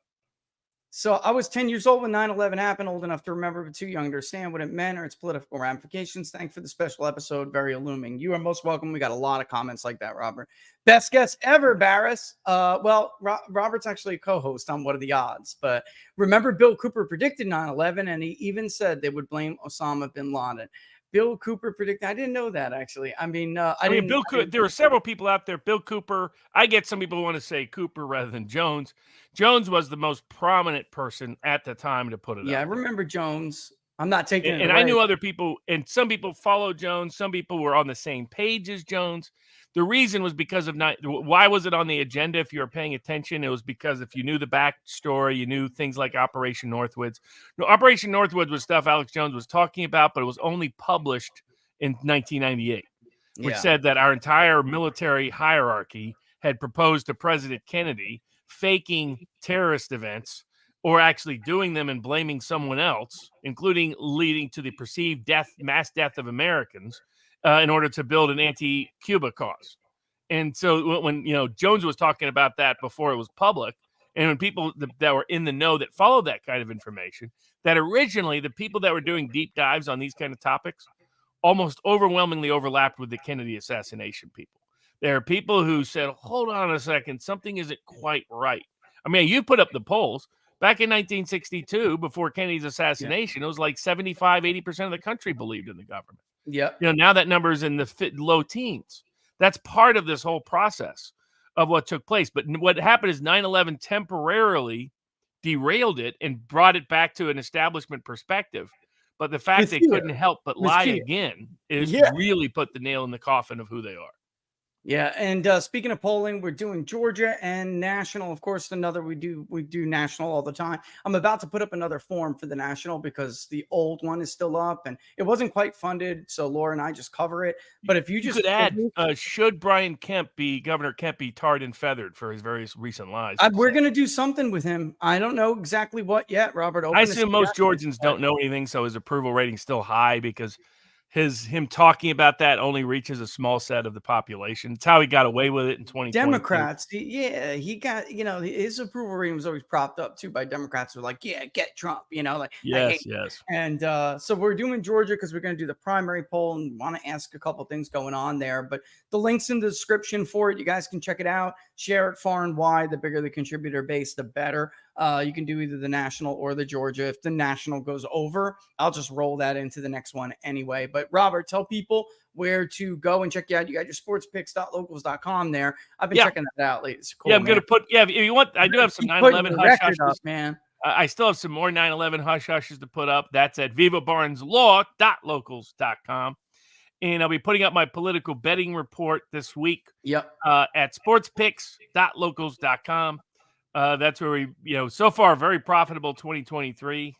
So I was 10 years old when 9/11 happened, old enough to remember, but too young to understand what it meant or its political ramifications. Thanks for the special episode. Very illuminating. You are most welcome. We got a lot of comments like that, Robert. Best guest ever, Baris. Well, Robert's actually a co-host on What Are the Odds? But remember, Bill Cooper predicted 9/11, and he even said they would blame Osama bin Laden. Bill Cooper predicted. I didn't know that, actually. I mean, There were several people out there. Bill Cooper. I get some people who want to say Cooper rather than Jones. Jones was the most prominent person at the time to put it Yeah, I out there. remember Jones. I'm not taking it And away. I knew other people, and some people followed Jones. Some people were on the same page as Jones. The reason was because of why was it on the agenda? If you were paying attention, it was because if you knew the backstory, you knew things like Operation Northwoods. No, Operation Northwoods was stuff Alex Jones was talking about, but it was only published in 1998, which Yeah. said that our entire military hierarchy had proposed to President Kennedy faking terrorist events or actually doing them and blaming someone else, including leading to the perceived mass death of Americans, in order to build an anti-Cuba cause. And so when Jones was talking about that before it was public, and when people that were in the know that followed that kind of information, that originally the people that were doing deep dives on these kind of topics almost overwhelmingly overlapped with the Kennedy assassination people. There are people who said, hold on a second, something isn't quite right. I mean, you put up the polls. Back in 1962, before Kennedy's assassination, it was like 75, 80% of the country believed in the government. Yep. Now that number is in the low teens. That's part of this whole process of what took place. But what happened is 9/11 temporarily derailed it and brought it back to an establishment perspective. But the fact they couldn't help but lie again is really put the nail in the coffin of who they are. Yeah, and speaking of polling, we're doing Georgia and national. Of course, we do national all the time. I'm about to put up another form for the national because the old one is still up and it wasn't quite funded. So Laura and I just cover it. But if you just could add, should Governor Kemp be tarred and feathered for his various recent lies? We're going to do something with him. I don't know exactly what yet, Robert. I assume most Georgians don't know anything, so his approval rating's still high because him talking about that only reaches a small set of the population. It's how he got away with it in 2020. Democrats, he got, his approval rating was always propped up too by Democrats who were like, yeah, get Trump, Yes. And so we're doing Georgia because we're going to do the primary poll and want to ask a couple things going on there. But the link's in the description for it. You guys can check it out, share it far and wide. The bigger the contributor base, the better. You can do either the national or the Georgia. If the national goes over, I'll just roll that into the next one anyway. But Robert, tell people where to go and check you out. You got your sportspicks.locals.com there. I've been checking that out lately. It's cool, I'm going to put, if you want, I do have some 9/11 hush hushes, man. I still have some more 9/11 hush hushes to put up. That's at vivabarneslaw.locals.com. And I'll be putting up my political betting report this week. At sportspicks.locals.com. That's where we, so far, very profitable 2023.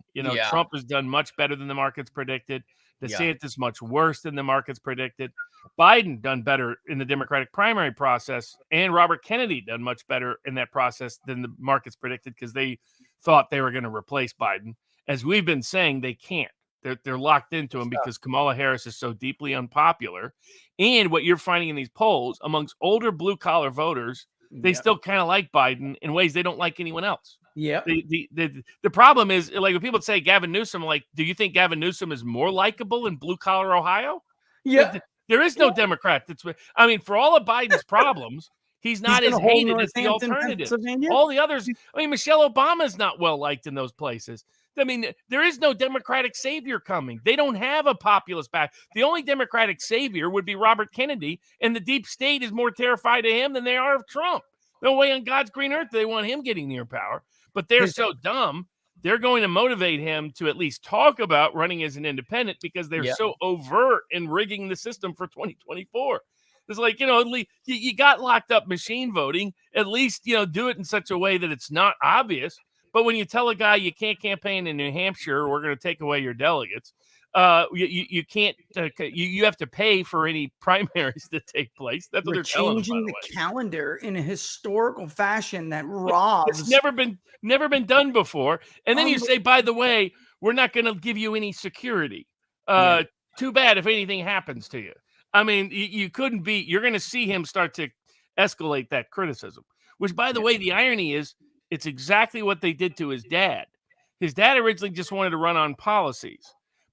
Trump has done much better than the markets predicted. DeSantis much worse than the markets predicted. Biden done better in the Democratic primary process, and Robert Kennedy done much better in that process than the markets predicted because they thought they were going to replace Biden. As we've been saying, they can't. They're locked into him because Kamala Harris is so deeply unpopular. And what you're finding in these polls amongst older blue-collar voters, they still kind of like Biden in ways they don't like anyone else. Yeah. The problem is, like, when people say Gavin Newsom, like, do you think Gavin Newsom is more likable in blue-collar Ohio? Yeah. There is no Democrat for all of Biden's problems, he's not as hated as the alternative. All the others, Michelle Obama's not well liked in those places. There is no Democratic savior coming. They don't have a populist back. The only Democratic savior would be Robert Kennedy, and the deep state is more terrified of him than they are of Trump. No way on God's green earth they want him getting near power. But they're so dumb, they're going to motivate him to at least talk about running as an independent because they're so overt in rigging the system for 2024. It's like, you got locked up machine voting. At least, do it in such a way that it's not obvious. But when you tell a guy you can't campaign in New Hampshire, we're going to take away your delegates, You can't. You have to pay for any primaries that take place. That's what We're they're telling us, by changing the the way. calendar in a historical fashion that It's robs. never been done before. And then you say, by the way, we're not going to give you any security. Too bad if anything happens to you. I mean, you couldn't be. You're going to see him start to escalate that criticism. Which, by the way, the irony is, it's exactly what they did to his dad. His dad originally just wanted to run on policies,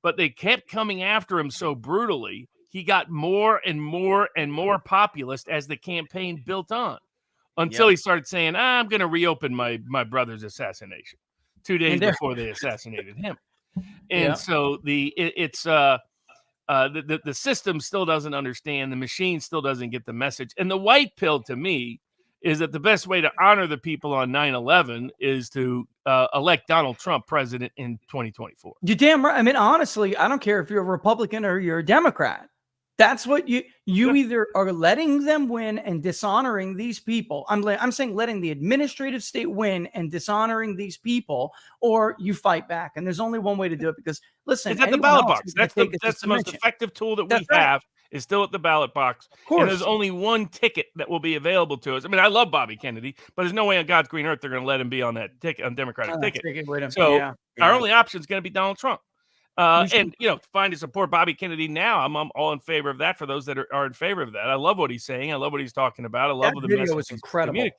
but they kept coming after him so brutally. He got more and more and more populist as the campaign built on, until he started saying, I'm going to reopen my brother's assassination 2 days before they assassinated him. And so the system still doesn't understand. The machine still doesn't get the message. And the white pill to me is that the best way to honor the people on 9/11 is to elect Donald Trump president in 2024. You're damn right. I mean, honestly, I don't care if you're a Republican or you're a Democrat. That's what you either are letting them win and dishonoring these people. I'm saying letting the administrative state win and dishonoring these people, or you fight back. And there's only one way to do it, because listen, it's at the ballot box. That's the most effective tool that we have is still at the ballot box. Of course. And there's only one ticket that will be available to us. I mean, I love Bobby Kennedy, but there's no way on God's green earth they're going to let him be on that ticket, on Democratic ticket. So our only option is going to be Donald Trump. And find to support Bobby Kennedy now. I'm all in favor of that. For those that are in favor of that, I love what he's saying. I love what he's talking about. I love the video message was incredible.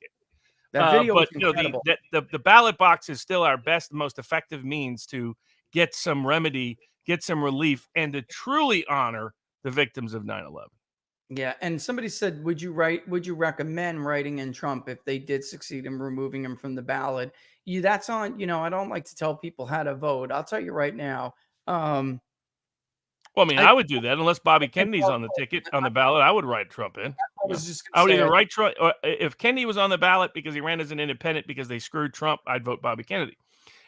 That video was incredible. The ballot box is still our best, most effective means to get some remedy, get some relief, and to truly honor the victims of 9/11. Yeah, and somebody said, would you recommend writing in Trump if they did succeed in removing him from the ballot? That's on. I don't like to tell people how to vote. I'll tell you right now. Well, I mean, I would do that unless Bobby Kennedy's on the ticket on the ballot. I would write Trump in. I would either write Trump, or if Kennedy was on the ballot because he ran as an independent because they screwed Trump, I'd vote Bobby Kennedy.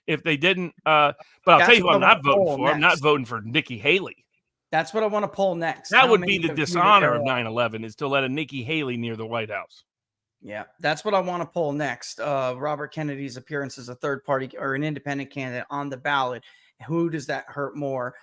If they didn't, but I'll tell you who I'm not voting for. I'm not voting for Nikki Haley. That's what I want to poll next. That would be the dishonor of 9/11, is to let a Nikki Haley near the White House. Yeah, that's what I want to poll next. Robert Kennedy's appearance as a third party or an independent candidate on the ballot. Who does that hurt more,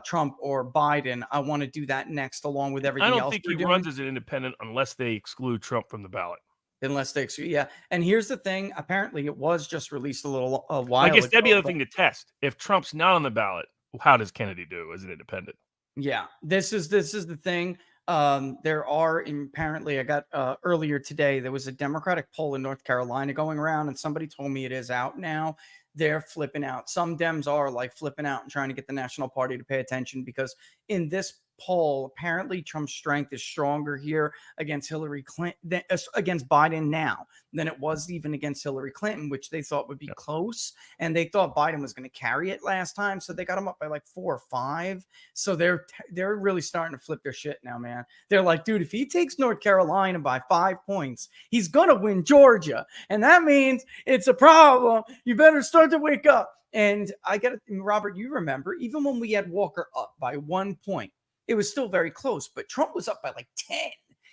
Trump or Biden? I want to do that next, along with everything else. I don't think he runs as an independent unless they exclude Trump from the ballot. Unless they exclude, yeah. And here's the thing: apparently, it was just released a while. I guess that'd be the other thing to test. If Trump's not on the ballot, how does Kennedy do as an independent? Yeah, this is the thing. There are apparently, I got earlier today, there was a Democratic poll in North Carolina going around, and somebody told me it is out now. They're flipping out. Some Dems are like flipping out and trying to get the National Party to pay attention, because in this poll, apparently Trump's strength is stronger here against Hillary Clinton, against Biden now, than it was even against Hillary Clinton, which they thought would be close. And they thought Biden was going to carry it last time. So they got him up by like 4 or 5. So they're really starting to flip their shit now, man. They're like, dude, if he takes North Carolina by 5 points, he's going to win Georgia. And that means it's a problem. You better start to wake up. And I got it, Robert, you remember, even when we had Walker up by 1 point, it was still very close, but Trump was up by like 10.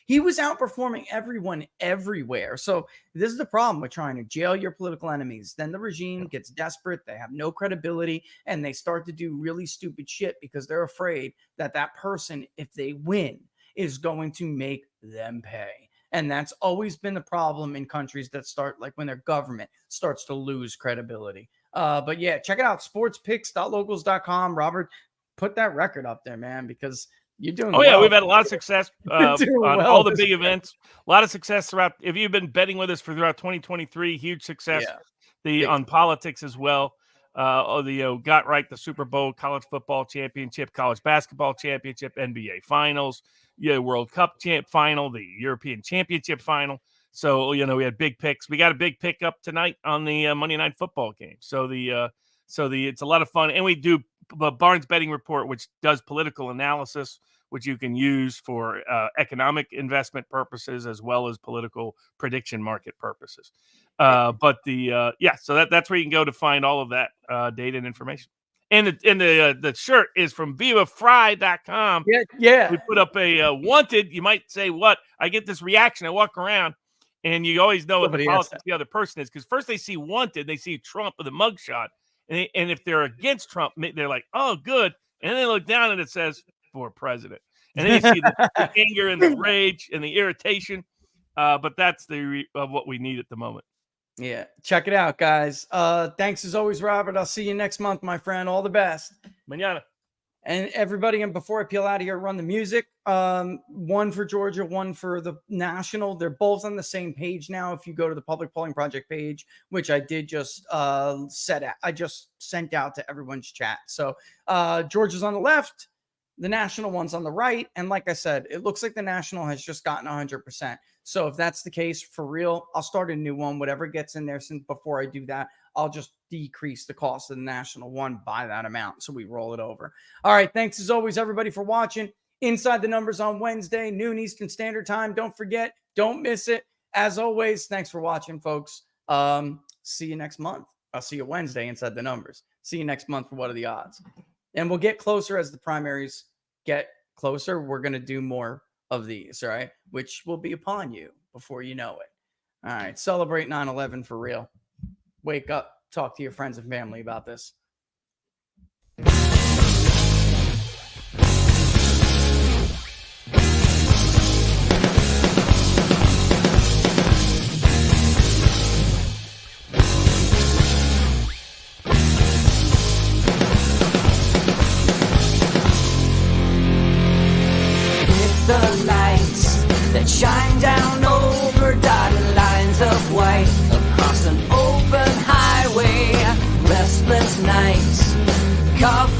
He was outperforming everyone everywhere. So this is the problem with trying to jail your political enemies. Then the regime gets desperate. They have no credibility, and they start to do really stupid shit because they're afraid that that person, if they win, is going to make them pay. And that's always been the problem in countries that start, like when their government starts to lose credibility. But yeah, check it out. Sportspicks.locals.com. Robert, put that record up there, man, because you're doing well. Yeah, we've had a lot of success on all the big events. A lot of success throughout. If you've been betting with us throughout 2023, huge success. On politics as well. Got right the Super Bowl, college football championship, college basketball championship, NBA finals, World Cup final, the European Championship final. So we had big picks. We got a big pick up tonight on the Monday Night Football game. So it's a lot of fun, and we do Barnes Betting Report, which does political analysis, which you can use for economic investment purposes as well as political prediction market purposes. So that's where you can go to find all of that data and information. And the shirt is from vivafry.com. Yeah. We put up a wanted. You might say, what? I get this reaction. I walk around, and you always know what the politics the other person is, because first they see wanted, they see Trump with a mugshot. And if they're against Trump, they're like, oh, good. And then they look down and it says, for president. And then you see the anger and the rage and the irritation. But that's of what we need at the moment. Yeah. Check it out, guys. Thanks as always, Robert. I'll see you next month, my friend. All the best. Mañana. And everybody, and before I peel out of here, run the music. One for Georgia, one for the national. They're both on the same page now. If you go to the Public Polling Project page, which I did just I just sent out to everyone's chat. So Georgia's on the left, the national one's on the right. And like I said, it looks like the national has just gotten 100%. So if that's the case, for real, I'll start a new one. Whatever gets in there, since before I do that, I'll just decrease the cost of the national one by that amount. So we roll it over. All right. Thanks as always, everybody, for watching. Inside the Numbers on Wednesday, noon Eastern Standard Time. Don't forget, don't miss it. As always, thanks for watching, folks. See you next month. I'll see you Wednesday inside the Numbers. See you next month for What Are the Odds? And we'll get closer as the primaries get closer. We're going to do more of these, all right, which will be upon you before you know it. All right. Celebrate 9/11 for real. Wake up. Talk to your friends and family about this. The lights that shine down over dotted lines of white across an open highway, restless nights, coffee